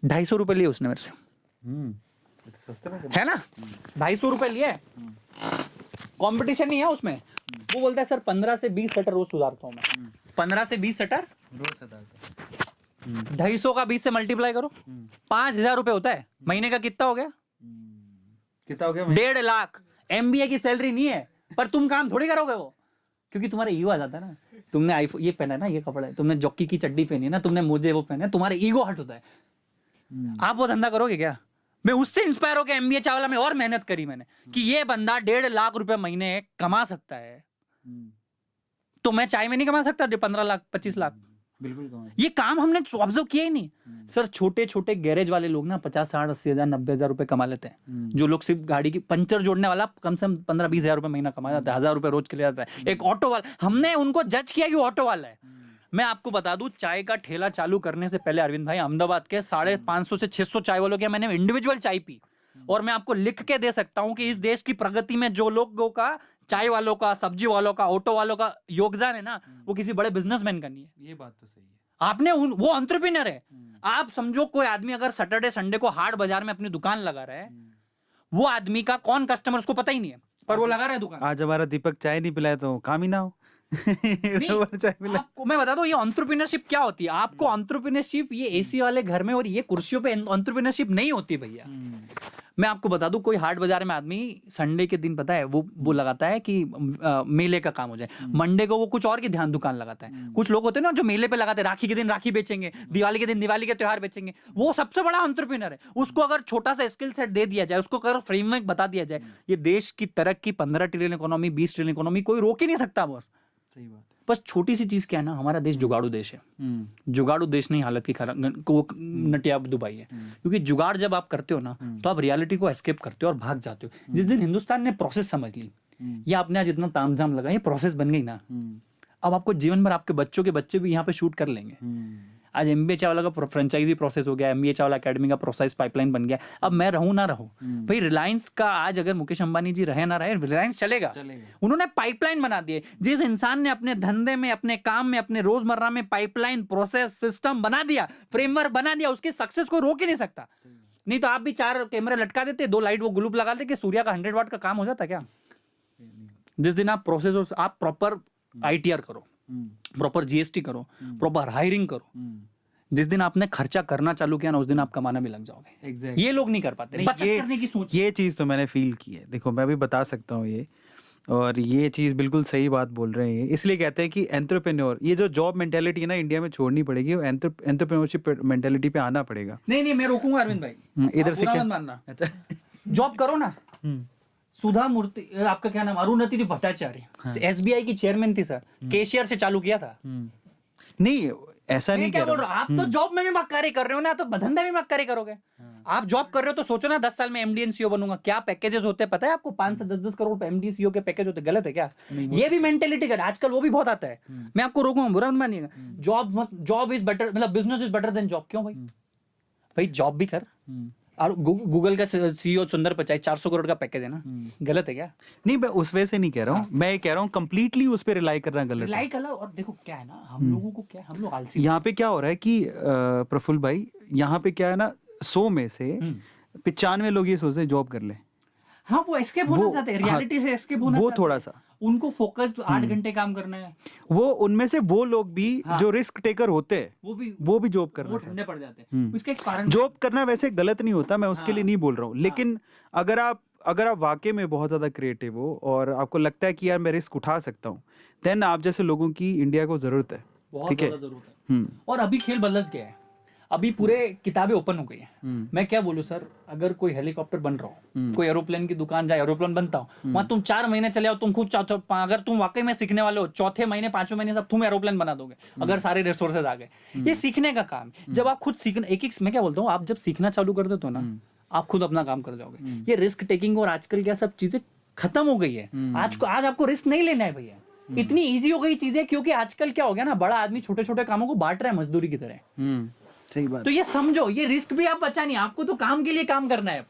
S1: 250 रुपए लिए उसने मेरे से, है ना, 250 रुपए लिए। कंपटीशन नहीं है उसमें। वो बोलता है सर 15 से 20 शटर रोज सुधारता हूँ मैं। 15 से 20 शटर
S2: रोज सुधारता।
S1: 250 का 20 से मल्टीप्लाई करो, 5,000 रुपए होता है महीने का। कितना हो गया?
S2: कितना हो गया?
S1: 1.5 लाख। MBA की सैलरी नहीं है, पर तुम काम थोड़ी करोगे वो, क्योंकि तुम्हारा ईगो आ जाता है ना। तुमने आईफोन ये पहना है ना, ये कपड़ा है, तुमने जॉकी की चड्डी पहनी है ना, तुमने मुझे वो पहना है, तुम्हारा ईगो हट होता है। आप वो धंधा करोगे क्या? मैं उससे इंस्पायर होकर MBA चावला में और मेहनत करी मैंने कि ये बंदा 1.5 लाख रुपए महीने कमा सकता है, तो मैं चाय में नहीं कमा सकता 15 लाख 25 लाख?
S2: बिल्कुल।
S1: ये काम हमने ऑब्जर्व किया ही नहीं। सर छोटे छोटे गैरेज वाले लोग ना 50, 60, 80 हजार 90 हजार रुपए कमा लेते हैं। जो लोग सिर्फ गाड़ी की पंचर जोड़ने वाला कम से कम 15, 20 हजार रुपए महीना कमा जाता है, 1,000 रुपए रोज के लिए जाता है। एक ऑटो वाला, हमने उनको जज किया कि ऑटो वाला है। मैं आपको बता दूं, चाय का ठेला चालू करने से पहले अरविंद भाई अहमदाबाद के 550 से 600 चाय वालों के मैंने इंडिविजुअल चाय पी, और मैं आपको लिख के दे सकता हूं कि इस देश की प्रगति में जो लोगों का, चाय वालों का, सब्जी वालों का, ऑटो वालों का योगदान है ना, वो किसी बड़े बिजनेसमैन का नहीं है।
S2: ये बात तो सही है।
S1: आपने वो एंटरप्रेन्योर है। आप समझो कोई आदमी अगर सैटरडे संडे को हाट बाजार में अपनी दुकान लगा रहा है, वो आदमी का कौन कस्टमर उसको पता ही नहीं है, पर वो लगा रहा है दुकान।
S2: आज हमारा दीपक चाय नहीं पिलाया तो काम ही ना हो।
S1: आपको मैं बता दूं ये एंटरप्रेन्योरशिप क्या होती है। आपको एंटरप्रेन्योरशिप ये AC वाले घर में और ये कुर्सियों पे एंटरप्रेन्योरशिप नहीं होती भैया। मैं आपको बता दूं, कोई हाट बाजार में आदमी संडे के दिन पता है वो लगाता है कि मेले का काम हो जाए, मंडे को वो कुछ और की ध्यान दुकान लगाता है। कुछ लोग होते हैं ना जो मेले पे लगाते हैं, राखी के दिन राखी बेचेंगे, दिवाली के दिन दिवाली के त्योहार बेचेंगे, वो सबसे बड़ा एंटरप्रेन्योर है। उसको अगर छोटा सा स्किल सेट दे दिया जाए, उसको अगर फ्रेमवर्क बता दिया जाए, ये देश की तरक्की 15 ट्रिलियन इकोनॉमी 20 ट्रिलियन इकोनॉमी कोई रोक ही नहीं सकता बॉस।
S2: सही बात
S1: बस छोटी सी चीज क्या है ना, हमारा देश जुगाड़ू देश है।
S2: है।
S1: जुगाड़ू देश नहीं हालत की खराब वो नटिया दुबई है। क्योंकि जुगाड़ जब आप करते हो ना तो आप रियलिटी को एस्केप करते हो और भाग जाते हो। जिस दिन हिंदुस्तान ने प्रोसेस समझ ली, या आपने आज इतना तामझाम लगा, ये प्रोसेस बन गई ना, अब आपको जीवन भर आपके बच्चों के बच्चे भी यहाँ पे शूट कर लेंगे। आज MBA चावला का फ्रेंचाइजी प्रोसेस हो गया, MBA चावला एकेडमी का प्रोसेस पाइपलाइन बन गया। अब मैं रहूं ना रहूं, भाई रिलायंस का आज अगर मुकेश अंबानी जी रहे ना रहे, रिलायंस चलेगा। उन्होंने पाइपलाइन बना दिए। जिस इंसान ने अपने धंधे में, अपने काम में, अपने रोजमर्रा में पाइपलाइन प्रोसेस सिस्टम बना दिया, फ्रेमवर्क बना दिया, उसकी सक्सेस को रोक ही नहीं सकता। नहीं तो आप भी 4 कैमरे लटका देते, 2 लाइट वो ग्लूप लगा देते कि सूर्या का 100 वाट का काम हो जाता क्या? जिस दिन आप प्रोसेस, आप प्रॉपर ITR करो, प्रॉपर GST करो, प्रॉपर हायरिंग करो, जिस दिन आपने खर्चा करना चालू किया ना, उस दिन आप कमाना भी लग जाओगे।
S2: Exactly.
S1: ये लोग नहीं कर पाते,
S2: नहीं,
S1: बचत करने की सोच।
S2: ये चीज़ तो मैंने फील की है। देखो मैं भी बता सकता हूँ ये, और ये चीज़ बिल्कुल सही बात बोल रहे हैं। इसलिए कहते हैं कि एंटरप्रेन्योर, ये जो जॉब मेंटेलिटी है ना इंडिया में छोड़नी पड़ेगी, एंटरप्रेन्योरशिप मेंटेलिटी पे आना पड़ेगा।
S1: नहीं मैं रोकूंगा अरविंद भाई,
S2: इधर से क्या
S1: मानना, जॉब करो ना। सुधा मूर्ति, आपका क्या नाम, अरुणति भट्टाचार्य, SBI की चेयरमैन थी सर, कैशियर से चालू किया था।
S2: नहीं ऐसा नहीं
S1: क्या
S2: कह
S1: बोल
S2: रहा
S1: रहा हूं, आप तो जॉब में भी मक्कारी कर रहे हो ना, तो धंधे में मक्कारी करोगे। आप जॉब कर रहे हो तो सोचो ना 10 साल में MD and CEO बनूंगा, क्या पैकेजेस होते हैं पता है आपको? 5 से 10 करोड़ MD CEO के पैकेज होते, गलत है क्या? ये भी मेंटेलिटी कर, आजकल वो भी बहुत आता है। मैं आपको रोकूंगा, बुरा मत मानिएगा। जॉब इज बेटर, मतलब business is better than job. क्यों भाई? भाई जॉब भी कर, और गूगल का CEO सुंदर पिचाई 400 करोड़ का पैकेज है ना, गलत है क्या?
S2: नहीं मैं उस वजह से नहीं कह रहा हूँ, मैं ये कह रहा हूँ कंप्लीटली उस पे रिलाई करना गलत है।
S1: रिलाई कर। और देखो क्या है ना, हम लोगों को क्या है, हम लोग आलसी।
S2: यहाँ पे क्या हो रहा है कि प्रफुल्ल भाई, यहाँ पे क्या है ना, 100 में से 95 लोग ये सोचते हैं जॉब कर ले।
S1: हाँ, वो एस्केप होना चाहते हैं, रियलिटी से एस्केप होना
S2: वो
S1: चाहते हैं।
S2: थोड़ा सा
S1: उनको फोकस्ड 8 घंटे काम करना है।
S2: वो उनमें से वो लोग भी जो रिस्क टेकर होते हैं, वो भी जॉब करना
S1: वो ठंडे पड़ जाते हैं। इसका एक कारण,
S2: जॉब करना वैसे गलत नहीं होता, मैं उसके लिए नहीं बोल रहा हूँ, लेकिन अगर आप वाकई में बहुत ज्यादा क्रिएटिव हो और आपको लगता है कि यार मैं रिस्क उठा सकता हूँ, देन आप जैसे लोगों की इंडिया को जरूरत है।
S1: बहुत ज्यादा जरूरत है। और अभी खेल बदल गया है, अभी पूरे किताबें ओपन हो गई हैं। मैं क्या बोलूं सर, अगर कोई हेलीकॉप्टर बन रहा हो, कोई एरोप्लेन की दुकान जाए, एरोप्लेन बनता हो, वहां तुम 4 महीने चले आओ, तुम खुद अगर तुम वाकई में सीखने वाले हो, 4थे महीने 5वें महीने सब तुम एरोप्लेन बना दोगे, अगर सारे रिसोर्सेज आ गए। ये सीखने का काम है। जब आप खुद सीखना, मैं क्या बोलता हूँ, आप जब सीखना चालू कर देते हो ना, आप खुद अपना काम कर जाओगे। ये रिस्क टेकिंग और आजकल क्या सब चीजें खत्म हो गई है। आज आपको रिस्क नहीं लेना है भैया, इतनी ईजी हो गई चीजें, क्योंकि आजकल क्या हो गया ना, बड़ा आदमी छोटे छोटे कामों को बांट रहा है मजदूरी की तरह।
S2: सही बात।
S1: तो ये समझो, ये रिस्क भी आप बचा नहीं, आपको तो काम के लिए काम करना है।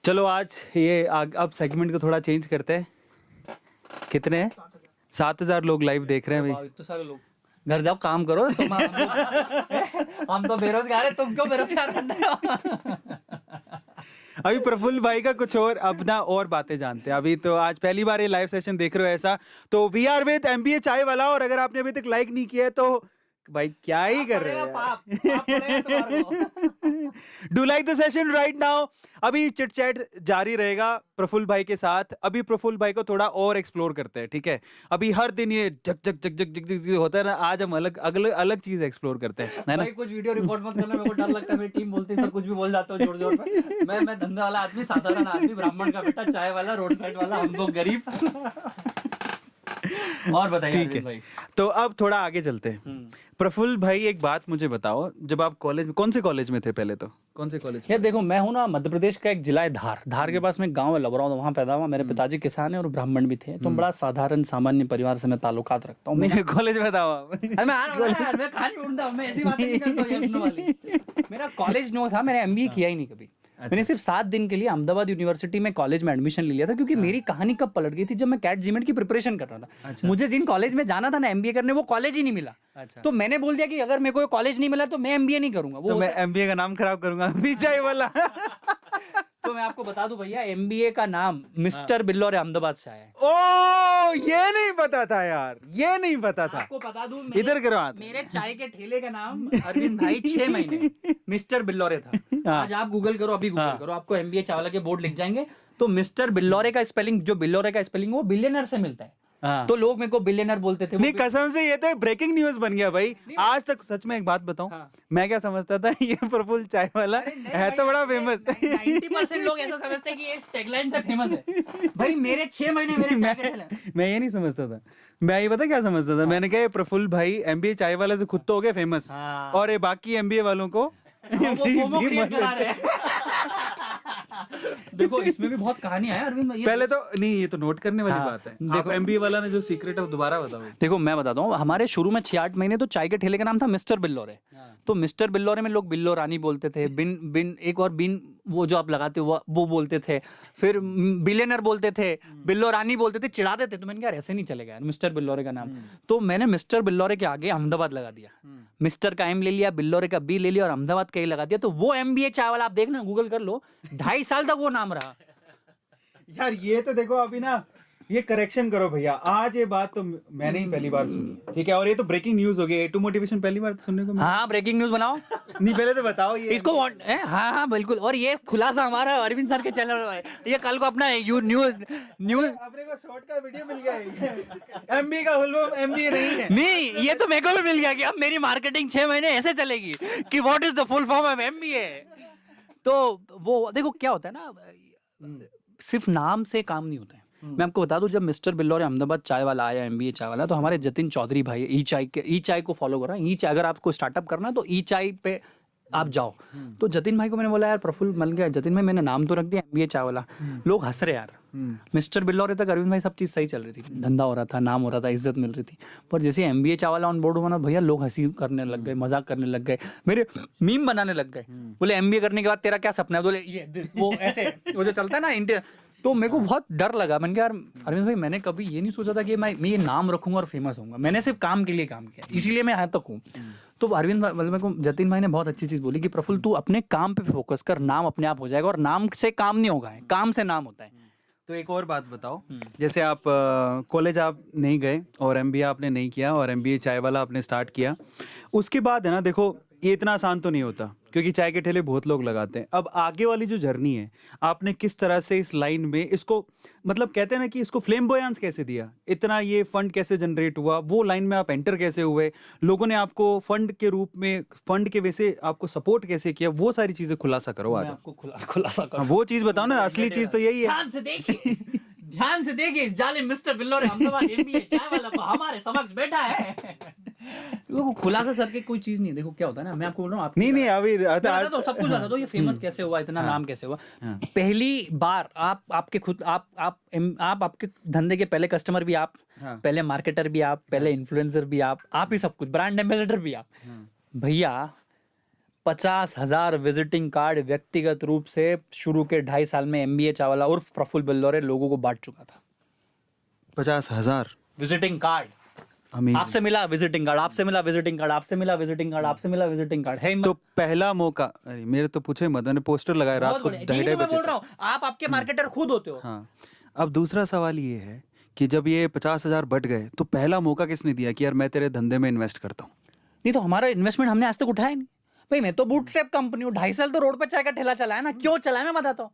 S2: चलो आज ये अब सेगमेंट को थोड़ा चेंज करते हैं। कितने हैं? 7000 लोग लाइव देख रहे हैं भाई।
S1: इतने सारे लोग, घर जाओ काम करो। हम तो बेरोजगार है, तुम क्यों बेरोजगार बन रहे हो?
S2: अभी प्रफुल्ल भाई का कुछ और अपना और बातें जानते हैं। अभी तो आज पहली बार ये लाइव सेशन देख रहे हो ऐसा, तो वी आर विद MBA चाय वाला, और अगर आपने अभी तक लाइक नहीं किया है तो भाई क्या ही कर रहे हैं। Do like the session right now. अभी चिट चैट जारी रहेगा प्रफुल्ल भाई के साथ। अभी प्रफुल्ल भाई को थोड़ा और एक्सप्लोर करते हैं, ठीक है? अभी हर दिन ये जग जग जग जग जग जग होता है ना, आज हम अलग चीज एक्सप्लोर करते हैं, है ना?
S1: भाई कुछ वीडियो रिकॉर्ड मत करना, मेरे को डर लगता है, मेरी टीम बोलती है सर कुछ भी बोल जाते हो जोर जोर पे। मैं धंधा वाला आदमी, साधारण आदमी, ब्राह्मण का बेटा, चाय वाला, रोड साइड वाला, हम लोग गरीब। और बताइए
S2: ठीक है
S1: भाई।
S2: तो अब थोड़ा आगे चलते हैं। प्रफुल्ल भाई एक बात मुझे बताओ, जब आप कॉलेज में, कौन से कॉलेज में थे पहले? तो कौन से कॉलेज?
S1: यार देखो, मैं हूँ ना मध्य प्रदेश का एक जिला है धार के पास में गांव है लबराव, वहाँ पैदा हुआ। मेरे पिताजी किसान है और ब्राह्मण भी थे, तो बड़ा साधारण सामान्य परिवार से मैं ताल्लुकात रखता हूँ।
S2: नहीं कॉलेज बताओ आप।
S1: मैं कहानी ढूंढता हूँ, मैं ऐसी बातें नहीं करता हूँ ये सुनने वाली। मेरा कॉलेज नो था, मैंने MBA किया ही नहीं कभी। मैंने सिर्फ 7 दिन के लिए अहमदाबाद यूनिवर्सिटी में कॉलेज में एडमिशन ले लिया था, क्योंकि मेरी कहानी कब पलट गई थी, जब मैं कैट जीमेट की प्रिपरेशन कर रहा था। मुझे जिन कॉलेज में जाना था ना MBA करने, वो कॉलेज ही नहीं मिला। तो मैंने बोल दिया कि अगर मेरे को कॉलेज नहीं मिला तो मैं MBA नहीं करूंगा।
S2: तो मैं MBA का नाम खराब करूंगा, विजय वाला।
S1: तो मैं आपको बता दूं भैया, एमबीए का नाम मिस्टर बिल्लौर अहमदाबाद से आया है।
S2: ओ, ये नहीं पता था यार, ये नहीं पता था।
S1: आपको बता दूं,
S2: इधर करो हाथ।
S1: मेरे चाय के ठेले का नाम अरविंद भाई 6 महीने मिस्टर बिल्लौरे था।
S2: हाँ।
S1: आज आप गूगल करो, अभी गूगल
S2: हाँ।
S1: करो, आपको एमबीए चावला के बोर्ड लिख जाएंगे। तो मिस्टर बिल्लौरे का स्पेलिंग, जो बिल्लौरे का स्पेलिंग वो बिलियनर से मिलता है।
S2: हाँ।
S1: तो लोग मेरे को बिलियनर बोलते थे।
S2: नहीं, कसम से ये तो ब्रेकिंग न्यूज बन गया भाई। आज तक सच में एक बात बताऊं,
S1: हाँ।
S2: मैं क्या समझता था, ये प्रफुल्ल चाय वाला है तो बड़ा फेमस।
S1: 90% लोग ऐसा समझते हैं कि ये इस टैगलाइन से फेमस है। भाई मेरे 6 महीने मेरे चाय के ठेले।
S2: मैं ये नहीं समझता था, मैं ये पता क्या समझता था, मैंने कहा ये प्रफुल्ल भाई एमबीए चाय वाला से खुद तो हो गए फेमस,
S1: हाँ।
S2: और ये बाकी एमबीए वालों को
S1: वो फोमो क्रिएट करा रहे हैं। देखो इसमें भी बहुत कहानी है अरविंद भाई।
S2: पहले तो नहीं, ये तो नोट करने वाली
S1: हाँ,
S2: बात है।
S1: देखो
S2: देखो एमबीए वाला ने जो सीक्रेट है वो दोबारा बताओ।
S1: देखो मैं बताता हूँ, हमारे शुरू में 6-8 महीने तो चाय के ठेले का नाम था मिस्टर बिल्लौरे। तो मिस्टर बिल्लौरे में लोग बिल्लो रानी बोलते थे, बिन बिन एक और बिन वो जो आप लगाते हो वो बोलते थे, फिर बिलियनर बोलते थे, बिल्लो रानी बोलते थे, चिढ़ाते थे। तो मैंने कहा ऐसे नहीं चलेगा यार, मिस्टर बिल्लौरे का नाम। तो मैंने मिस्टर बिल्लौरे के आगे अहमदाबाद लगा दिया, मिस्टर का एम ले लिया, बिल्लौरे का बी ले लिया और अहमदाबाद का ए लगा दिया। तो वो एमबीए चाय वाला आप देखना, गूगल कर लो, 2.5 साल तक वो नाम रहा।
S2: यार ये तो देखो अभी ना, ये करेक्शन करो भैया, आज ये बात तो मैंने ही पहली बार सुनी, ठीक है, और ये तो ब्रेकिंग न्यूज हो गई। ए टू मोटिवेशन पहली बार सुनने को मिला।
S1: हाँ ब्रेकिंग न्यूज बनाओ।
S2: नहीं, पहले तो बताओ ये
S1: इसको हाँ हाँ बिल्कुल। और ये खुलासा हमारा अरविंद सर के चैनल में है। ये कल को अपना न्यूज
S2: अपने को शॉर्ट का वीडियो मिल गया है। एमबीए का फुल फॉर्म एमबीए नहीं है।
S1: नहीं, ये तो मेरे को भी मिल गया कि अब मेरी मार्केटिंग 6 महीने ऐसे चलेगी कि what is the full form of MBA. तो वो देखो क्या होता है ना, सिर्फ नाम से काम नहीं होता है। मैं आपको बता दूं, जब मिस्टर बिल्लौरे अहमदाबाद चाय वाला आया, एमबीए चाय वाला, तो हमारे जतिन चौधरी भाई ई चाय को फॉलो कर रहा है। ई चाय, अगर आपको स्टार्टअप करना है तो ई चाय पे आप जाओ। तो जतिन भाई को मैंने बोला यार प्रफुल्ल मिल गया, जतिन भाई मैंने नाम तो रख दिया एमबीए चाय वाला। लोग हंस रहे यार। मिस्टर बिल्लौरे तक अरविंद भाई सब चीज़ सही चल रही थी, धंधा हो रहा था, नाम हो रहा था, इज्जत मिल रही थी। पर जैसे एमबीए चाय वाला ऑन बोर्ड हुआ ना भैया, लोग हंसी करने लग गए, मजाक करने लग गए, मेरे मीम बनाने लग गए। बोले एमबीए करने के बाद तेरा क्या सपना है? बोले ये वो ऐसे वो जो चलता है ना इंडिया। तो मेरे को बहुत डर लगा। मैंने कहा यार अरविंद भाई, मैंने कभी ये नहीं सोचा था कि मैं ये नाम रखूंगा और फेमस होऊंगा। मैंने सिर्फ काम के लिए काम किया, इसीलिए मैं यहाँ तक हूँ। तो अरविंद भाई, मेरे को जतिन भाई ने बहुत अच्छी चीज़ बोली कि प्रफुल्ल तू अपने काम पे फोकस कर, नाम अपने आप हो जाएगा। और नाम से काम नहीं होगा, काम से नाम होता है।
S2: तो एक और बात बताओ, जैसे आप कॉलेज आप नहीं गए और एमबीए आपने नहीं किया और एमबीए चाय वाला आपने स्टार्ट किया, उसके बाद है ना, देखो ये इतना आसान तो नहीं होता क्योंकि चाय के ठेले बहुत लोग लगाते हैं। अब आगे वाली जो जर्नी है, आपने किस तरह से इस लाइन में इसको, मतलब कहते हैं ना कि इसको फ्लेम्बोयांस कैसे दिया, इतना ये फंड कैसे जनरेट हुआ, वो लाइन में आप एंटर कैसे हुए, लोगों ने आपको फंड के रूप में, फंड के वैसे आपको सपोर्ट कैसे किया, वो सारी चीजें खुलासा करो आज।
S1: आपको खुलासा करो,
S2: वो चीज बताओ ना, असली चीज तो यही है।
S1: ध्यान से देखिए, ध्यान से देखिए, इस जालिम मिस्टर बिल्लौरे अहमदाबाद एमबीए चाय वाला को हमारे समक्ष बैठा है। वो खुलासा सर के कोई चीज नहीं। देखो क्या होता है ना, मैं आपको बोल रहा हूँ,
S2: नहीं अभी
S1: बता दो, सब कुछ बता दो, ये फेमस कैसे हुआ, इतना नाम कैसे हुआ। पहली बार आप आपके खुद आप आपके धंधे के पहले कस्टमर भी आप, पहले मार्केटर भी आप, पहले इन्फ्लुएंसर भी आप ही सब कुछ, ब्रांड एम्बेसडर भी आप। भैया 50,000 विजिटिंग कार्ड व्यक्तिगत रूप से शुरू के 2.5 साल में एमबीए चावला उर्फ प्रफुल्ल बिल्लौरे लोगों को बांट चुका था।
S2: 50,000
S1: विजिटिंग कार्ड। आपसे मिला विजिटिंग कार्ड, आपसे मिला विजिटिंग कार्ड, आपसे मिला विजिटिंग कार्ड, आपसे मिला विजिटिंग कार्ड है।
S2: तो पहला मौका, अरे मेरे तो पूछे मत, मैंने पोस्टर लगाया रात को 2:30 बजे।
S1: बोल रहा हूँ, आप आपके मार्केटर खुद होते हो।
S2: हाँ, अब दूसरा सवाल ये है कि जब ये 50,000 बढ़ गए तो पहला मौका किसने दिया कि यार मैं तेरे धंधे में इन्वेस्ट करता हूँ?
S1: नहीं तो हमारा इन्वेस्टमेंट हमने आज तक उठाया नहीं भाई। मैं तो बूटस्ट्रैप कंपनी हूँ, 2.5 साल तो रोड पे चाय का ठेला चलाया ना। क्यों चलाया मैं बताता हूँ।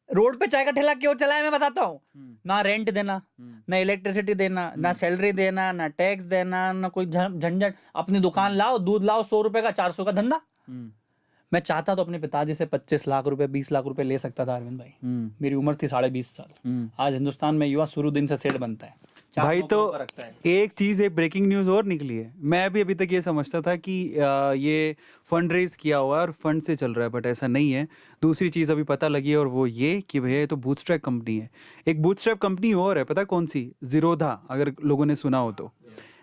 S1: रोड पे चाय का ठेला क्यों चलाया मैं बताता हूँ। ना रेंट देना, ना इलेक्ट्रिसिटी देना, ना सैलरी देना, ना टैक्स देना, ना कोई झंझट। अपनी दुकान लाओ, दूध लाओ, 100 रुपए का 400 का धंधा। मैं चाहता तो अपने पिताजी से 25 लाख रुपए 20 लाख रुपए ले सकता था अरविंद भाई। मेरी उम्र थी 20.5 साल। आज हिंदुस्तान में युवा शुरू दिन से सेठ बनता है
S2: भाई। तो एक चीज, एक ब्रेकिंग न्यूज और निकली है। मैं भी अभी तक ये समझता था कि ये फंड रेज किया हुआ है और फंड से चल रहा है, बट ऐसा नहीं है। दूसरी चीज अभी पता लगी है और वो ये कि भैया ये तो बूटस्ट्रैप कंपनी है। एक बूटस्ट्रैप कंपनी और है, पता कौन सी? जीरोधा, अगर लोगों ने सुना हो तो।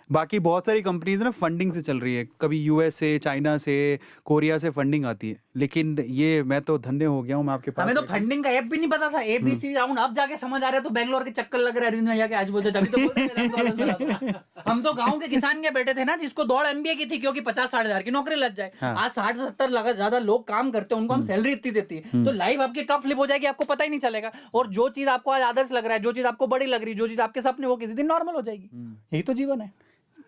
S2: बाकी बहुत सारी कंपनीज ना फंडिंग से चल रही है, कभी यूएस से, चाइना से, कोरिया से फंडिंग आती है, लेकिन ये मैं तो धन्य हो गया हूँ, मैं आपके पास
S1: हमें तो
S2: बैठा हूँ।
S1: फंडिंग का ऐप भी नहीं पता था, ABC राउंड अब जाके समझ आ रहा है, तो बैंगलोर के चक्कर लग रहा है अरविंद भैया के आज बोलते, तभी तो बोलते हैं वेदांत कॉलेज में लगा। हम तो गांव के किसान के बेटे थे ना, जिसको दौड़ MBA की थी क्योंकि 50-60 हजार की नौकरी लग जाए।
S2: हाँ।
S1: आज 60-70 लगा ज्यादा लोग काम करते हैं, उनको हम सैलरी इतनी देती है, तो लाइफ आपकी कब फ्लिप हो जाएगी आपको पता ही नहीं चलेगा। और जो चीज आपको आज आदर्श लग रहा है, जो चीज आपको बड़ी लग रही है, जो चीज आपके सपने, वो किसी दिन नॉर्मल हो जाएगी। यही तो जीवन है।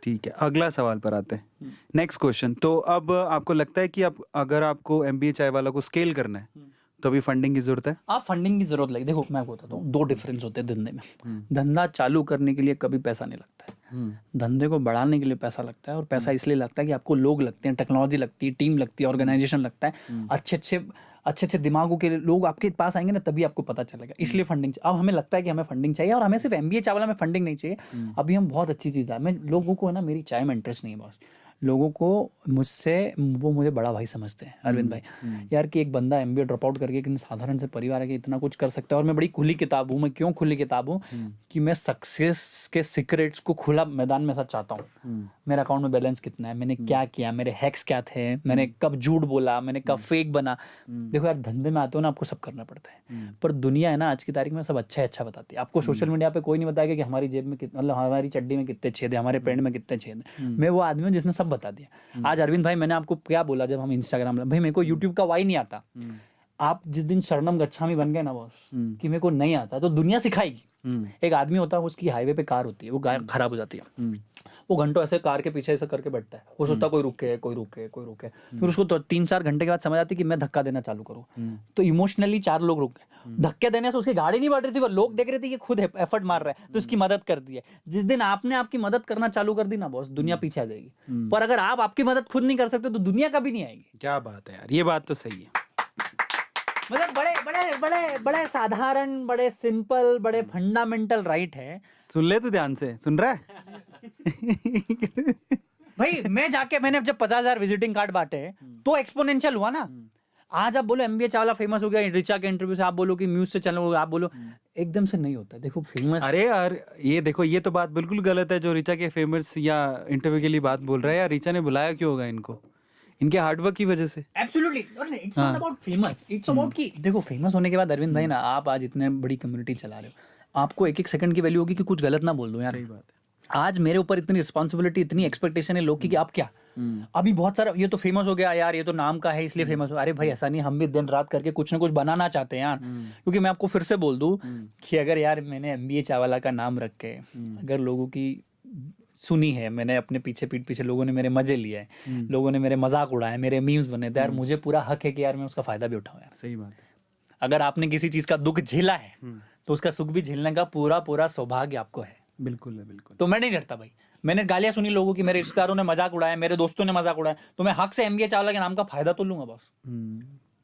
S2: ठीक है, अगला सवाल पर आते हैं। Next question. तो अब आपको लगता है कि अब अगर आपको MBA चाय वाला को स्केल करना है तो अभी फंडिंग की जरूरत है?
S1: आप फंडिंग की जरूरत लगी। देखो मैं बताता हूँ, दो डिफरेंस होते हैं धंधे में। धंधा चालू करने के लिए कभी पैसा नहीं लगता है, धंधे को बढ़ाने के लिए पैसा लगता है। और पैसा इसलिए लगता है कि आपको लोग लगते हैं, टेक्नोलॉजी लगती है, टीम लगती है, ऑर्गेनाइजेशन लगता है, अच्छे दिमागों के लोग आपके पास आएंगे ना, तभी आपको पता चलेगा। इसलिए फंडिंग। अब हमें लगता है कि हमें फंडिंग चाहिए, और हमें सिर्फ MBA चावला में फंडिंग नहीं चाहिए। अभी हम बहुत अच्छी चीज़ है, मैं लोगों को है ना, मेरी चाय में इंटरेस्ट नहीं है बॉस। लोगों को मुझे बड़ा भाई समझते हैं अरविंद भाई, यार कि एक बंदा MBA ड्रॉप आउट करके एक साधारण से परिवार है कि इतना कुछ कर सकता है। और मैं बड़ी खुली किताब हूँ। मैं क्यों खुली किताब हूँ? कि मैं सक्सेस के सीक्रेट्स को खुला मैदान में साथ चाहता हूँ। मेरे अकाउंट में बैलेंस कितना है, मैंने क्या किया, मेरे हैक्स क्या थे, मैंने कब झूठ बोला, मैंने कब फेक बना। देखो यार, धंधे में आते हो ना, आपको सब करना पड़ता है, पर दुनिया है ना आज की तारीख में सब अच्छा बताती है। आपको सोशल मीडिया पे कोई नहीं बताएगा कि हमारी जेब में मतलब हमारी चड्डी में कितने छेद है, हमारे पेंट में कितने छेद है। मैं वो आदमी हूँ जिसने सब बता दिया। आज अरविंद भाई, मैंने आपको क्या बोला जब हम इंस्टाग्राम, भाई मेरे को यूट्यूब का वाई नहीं आता। आप जिस दिन शरणम गच्छामी बन गए ना बॉस, कि मेरे को नहीं आता, तो दुनिया सिखाएगी। एक आदमी होता है, उसकी हाईवे पे कार होती है, वो खराब हो जाती है, वो घंटों ऐसे कार के पीछे ऐसे करके बैठता है। वो सोचता कोई रुके। फिर उसको 3-4 घंटे के बाद समझ आती कि मैं धक्का देना चालू करूँ। तो इमोशनली 4 लोग रुक गए, धक्के देने से उसकी गाड़ी नहीं बढ़ रही थी, वो लोग देख रहे थे कि खुद एफर्ट मार रहा है, तो इसकी मदद कर दी है। जिस दिन आपने आपकी मदद करना चालू कर दी ना बॉस, दुनिया पीछे आ जाएगी। पर अगर आप आपकी मदद खुद नहीं कर सकते तो दुनिया कभी नहीं आएगी।
S2: क्या बात है यार, ये बात तो सही है।
S1: मतलब बड़े साधारण, बड़े सिंपल, बड़े फंडामेंटल राइट है।
S2: सुन ले तू ध्यान से, सुन रहा है?
S1: भाई मैंने जब 50,000 विजिटिंग कार्ड बांटे तो एक्सपोनेंशियल हुआ ना। आज आप बोलो MBA चावला फेमस हो गया, रिचा के इंटरव्यू से, आप बोलो कि न्यूज से चैनल, आप बोलो, एकदम से नहीं होता। देखो फेमस,
S2: अरे यार ये देखो, ये तो बात बिल्कुल गलत है जो रिचा के फेमस या इंटरव्यू के लिए बात बोल रहा है। यार रिचा ने बुलाया क्यों होगा इनको? इनके हार्डवर्क की वजह से।
S1: Absolutely. It's not about famous, it's about कि देखो फेमस होने के बाद अरविंद भाई ना, आप आज इतने बड़ी कम्युनिटी चला रहे हो, आपको एक सेकंड की वैल्यू होगी कि कुछ गलत ना बोल दो यार।
S2: सही बात है।
S1: आज मेरे ऊपर इतनी रिस्पॉन्सिबिलिटी, इतनी एक्सपेक्टेशन है लोग की कि आप क्या, अभी बहुत सारा ये तो फेमस हो गया यार, ये तो नाम का है इसलिए फेमस हो। अरे भाई ऐसा नहीं, हम भी दिन रात करके कुछ ना कुछ बनाना चाहते हैं यार। क्योंकि मैं आपको फिर से बोल दूं कि अगर यार मैंने MBA चावला का नाम रख के अगर लोगों की सुनी है, मैंने अपने पीठ पीछे लोगों ने मेरे मजे लिए हैं, लोगों ने मेरे मजाक उड़ाए, मेरे मीम्स बने, तो यार मुझे पूरा हक है कि यार मैं उसका फायदा भी उठाऊं यार।
S2: सही बात है।
S1: अगर आपने किसी चीज का दुख झेला है तो उसका सुख भी झेलने का पूरा सौभाग्य आपको है।
S2: बिल्कुल है, बिल्कुल।
S1: तो मैं नहीं डरता भाई। मैंने गालियां सुनी लोगों की, मेरे रिश्तेदारों ने मजाक उड़ाया, मेरे दोस्तों ने मजाक उड़ाया, तो मैं हक से MBA चावला के नाम का फायदा तो लूंगा बॉस।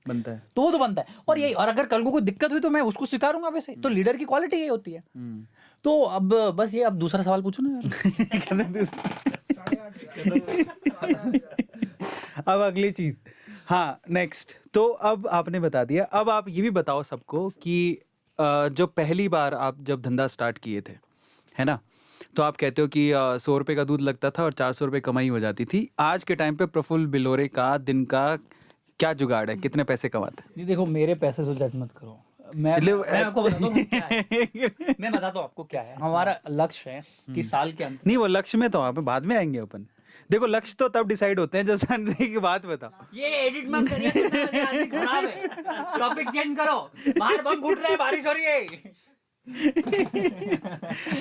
S2: बनता है।
S1: तो वो तो बनता है। और यही, और अगर कल को कोई दिक्कत हुई तो मैं उसको स्वीकारूंगा। वैसे तो लीडर की क्वालिटी यही होती है। तो अब बस ये, अब दूसरा सवाल पूछो ना
S2: अब अगली चीज, हाँ नेक्स्ट। तो अब आपने बता दिया, अब आप ये भी बताओ सबको कि जो पहली बार आप जब धंधा स्टार्ट किए थे, है ना, तो आप कहते हो कि 100 रुपये का दूध लगता था और 400 रुपये कमाई हो जाती थी। आज के टाइम पे प्रफुल्ल बिलोरे का दिन का क्या जुगाड़ है, कितने पैसे कमाते हैं?
S1: नहीं देखो, मेरे पैसे से जज मत करो। मैं आपको बताता हूँ क्या है। मैं बताता हूँ आपको क्या है। हमारा लक्ष्य है कि साल के अंत,
S2: नहीं वो लक्ष्य में तो आप बाद में आएंगे अपन। देखो लक्ष्य तो तब डिसाइड होते हैं जब शादी की बात बताओ।
S1: ये एडिट मत करिए, आदमी खराब है। टॉपिक चेंज करो, बाहर बम फूट रहा है, बारिश हो रही है।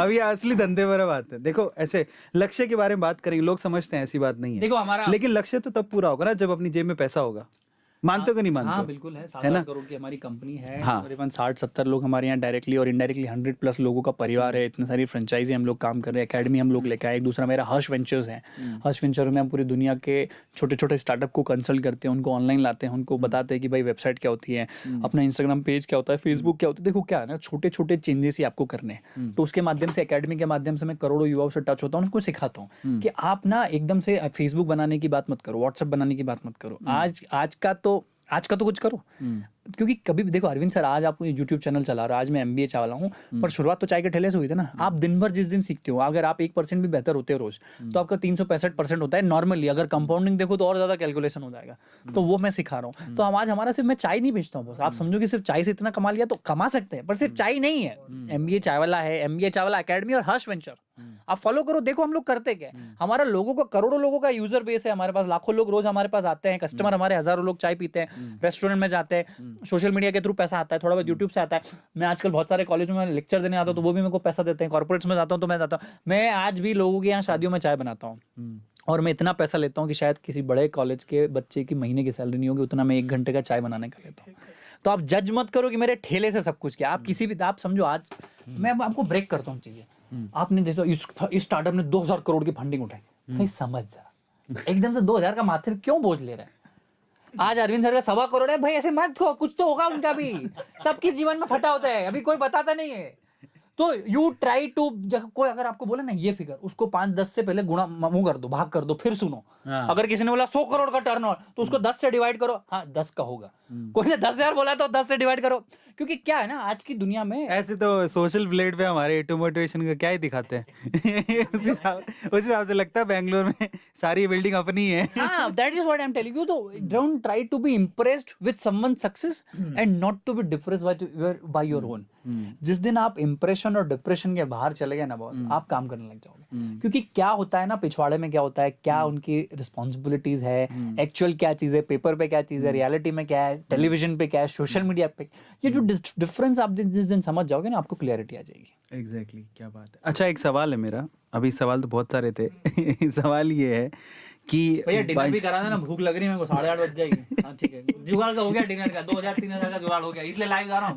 S2: अब ये असली धंधे पर बात है। देखो ऐसे लक्ष्य के बारे में बात करेंगे, लोग समझते हैं ऐसी बात नहीं है।
S1: देखो हमारा,
S2: लेकिन लक्ष्य तो तब पूरा होगा ना जब अपनी जेब में पैसा होगा। मानते हो कि नहीं मानते?
S1: हाँ बिल्कुल है। 7 करोड़ की हमारी कंपनी है,
S2: हाँ।
S1: तकरीबन 60-70 लोग हमारे यहाँ डायरेक्टली और इनडायरेक्टली 100+ लोगों का परिवार है। इतनी सारी फ्रेंचाइजी हम लोग काम कर रहे हैं, एकेडमी हम लोग लेकर आए। एक दूसरा मेरा हर्ष वेंचर्स है। हर्ष वेंचर में हम पूरी दुनिया के छोटे छोटे स्टार्टअप को कंसल्ट करते हैं, उनको ऑनलाइन लाते हैं, उनको बताते हैं कि भाई वेबसाइट क्या होती है, अपना इंस्टाग्राम पेज क्या होता है, फेसबुक क्या होता है। देखो क्या है ना, छोटे छोटे चेंजेस ही आपको करने हैं। तो उसके माध्यम से, एकेडमी के माध्यम से मैं करोड़ों युवाओं से टच होता हूँ, उनको सिखाता हूँ कि आप ना एकदम से फेसबुक बनाने की बात मत करो, व्हाट्सएप बनाने की बात मत करो। आज का तो आज का तो कुछ करो। क्योंकि कभी भी देखो अरविंद सर, आज आप यूट्यूब चैनल चला रहे हो, आज मैं MBA चाय वाला हूँ, पर शुरुआत तो चाय के ठेले से हुई थी ना। आप दिन भर जिस दिन सीखते हो, अगर आप 1% भी बेहतर होते हो रोज, तो आपका 365% होता है नॉर्मली। अगर कंपाउंडिंग देखो तो और ज्यादा कैलकुलेशन हो जाएगा। तो वो मैं सिखा रहा हूँ। तो हम आज हमारा सिर्फ, मैं चाय नहीं बेचता हूँ बस, आप समझो कि सिर्फ चाय से इतना कमा लिया तो कमा सकते हैं, पर सिर्फ चाय नहीं है। MBA चाय वाला है, MBA चाय वाला अकेडमी और हर्ष वेंचर, आप फॉलो करो, देखो हम लोग करते क्या है। हमारा लोगों का, करोड़ों लोगों का यूजर बेस है हमारे पास, लाखों लोग रोज हमारे पास आते हैं, कस्टमर हमारे हजारों लोग चाय पीते हैं, रेस्टोरेंट में जाते हैं, सोशल मीडिया के थ्रू पैसा आता है, थोड़ा बहुत यूट्यूब से आता है। मैं आजकल बहुत सारे कॉलेजों में लेक्चर देने आता हूँ तो वो भी मेरे को पैसा देते हैं, कॉर्पोरेट्स में जाता हूँ तो मैं जाता हूँ। मैं आज भी लोगों के यहाँ शादियों में चाय बनाता हूँ और मैं इतना पैसा लेता हूँ कि शायद किसी बड़े कॉलेज के बच्चे की महीने की सैलरी नहीं होगी, उतना मैं 1 घंटे का चाय बनाने का लेता हूँ। तो आप जज मत करो कि मेरे ठेले से सब कुछ किया। आप किसी भी, आप समझो आज मैं आपको ब्रेक करता हूँ चीजें। आपने देखो इस स्टार्टअप ने 2000 करोड़ की फंडिंग उठाई, भाई समझ जरा, एकदम से 2000 का माथे पे क्यों बोझ ले रहा है। आज अरविंद सर का 1.25 करोड़ है, भाई ऐसे मत कहो, कुछ तो होगा उनका भी। सबके जीवन में फटा होता है, अभी कोई बताता नहीं है। तो यू ट्राई टू, कोई अगर आपको बोले ना ये फिगर, उसको 5-10 से पहले गुणा मुंह कर दो, भाग कर दो, फिर सुनो। अगर किसी ने बोला 100 करोड़ का टर्नओवर, तो उसको 10 से डिवाइड करो, हाँ 10 का होगा। कोई ने 10,000 बोला तो 10 से डिवाइड करो। क्योंकि क्या है ना, आज की दुनिया में
S2: ऐसे तो सोशल ब्लेड पे हमारे एटू मोटिवेशन का क्या ही दिखाते हैं। उस हिसाब से लगता है बेंगलोर में सारी बिल्डिंग अपनी है।
S1: हाँ, that is what I'm telling you. तो don't try to be impressed with someone's success and not to be depressed by your own. जिस दिन आप इम्प्रेशन और डिप्रेशन के बाहर चले गए ना बॉस, आप काम करने लग जाओगे। क्योंकि क्या होता है ना, पिछवाड़े में क्या होता है, क्या उनकी रिस्पॉन्सिबिलिटीज है, एक्चुअल क्या चीज़ है, पेपर पे क्या चीज़ है, रियलिटी में क्या है, टेलीविजन पे क्या है, सोशल मीडिया पे, ये जो डिफरेंस आप जिस दिन समझ जाओगे ना, आपको क्लियरिटी आ जाएगी।
S2: एग्जैक्टली, क्या बात है। अच्छा, एक सवाल है मेरा, अभी सवाल तो बहुत सारे थे। सवाल ये है कि
S1: भैया डिनर भी करा देना, भूख लग रही है मेरे को, 8:30 बज जाएगी। हाँ ठीक है, जुगाड़ का हो गया डिनर का, 2000-3000 का जुगाड़ हो गया, इसलिए लाइव गा रहा हूँ।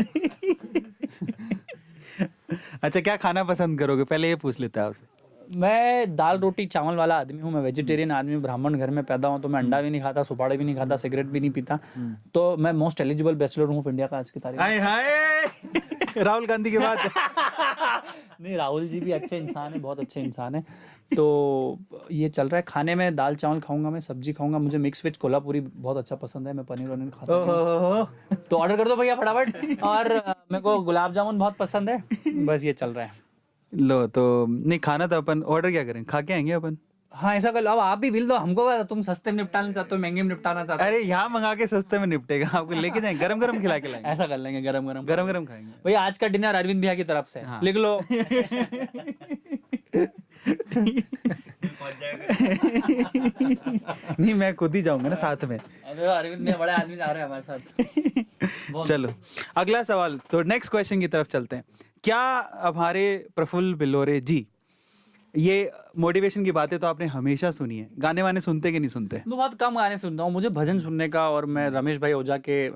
S2: अच्छा, क्या खाना पसंद करोगे, पहले ये पूछ लेता है आपसे।
S1: मैं दाल रोटी चावल वाला आदमी हूँ, मैं वेजिटेरियन आदमी हूँ, ब्राह्मण घर में पैदा हूँ, तो मैं अंडा भी नहीं खाता, सुपाड़ी भी नहीं खाता, सिगरेट भी नहीं पीता। तो मैं मोस्ट एलिजिबल बैचलर हूँ इंडिया का आज की तारीख में।
S2: हाय हाय, राहुल गांधी के बाद।
S1: नहीं, राहुल जी भी अच्छे इंसान है, बहुत अच्छे इंसान है। तो ये चल रहा है। खाने में दाल चावल खाऊंगा, मैं सब्जी खाऊंगा, मुझे मिक्स वेज कोल्हापुरी बहुत अच्छा पसंद है, मैं पनीर वनीर खाता हूँ। तो ऑर्डर कर दो भैया फटाफट। और मेरे को गुलाब जामुन बहुत पसंद है। बस ये चल रहा है।
S2: लो, तो नहीं खाना, तो अपन ऑर्डर क्या करें, खा के आएंगे अपन।
S1: हाँ ऐसा कर लो, अब आप भी बिल दो हमको, तुम सस्ते में निपटाना चाहते हो, महंगे में निपटाना चाहते हो।
S2: अरे यहाँ मंगा के सस्ते में निपटेगा, आपको लेके जाएंगे, गरम गरम खिला के लाएंगे।
S1: ऐसा कर लेंगे, गरम गरम
S2: गरम गरम खाएंगे।
S1: भैया आज का डिनर अरविंद भैया की तरफ से।
S2: हाँ।
S1: लिख लो।
S2: नहीं, मैं खुद ही जाऊंगा ना साथ में।
S1: अरे अरविंद भैया बड़े आदमी जा रहे हैं हमारे साथ।
S2: चलो अगला सवाल, तो नेक्स्ट क्वेश्चन की तरफ चलते हैं। क्या हमारे प्रफुल्ल बिल्लोरे जी, ये मोटिवेशन की बातें तो आपने हमेशा सुनी है, गाने वाने सुनते कि नहीं सुनते?
S1: मैं बहुत कम गाने सुनता हूँ, मुझे भजन सुनने का, और मैं रमेश भाई ओझा के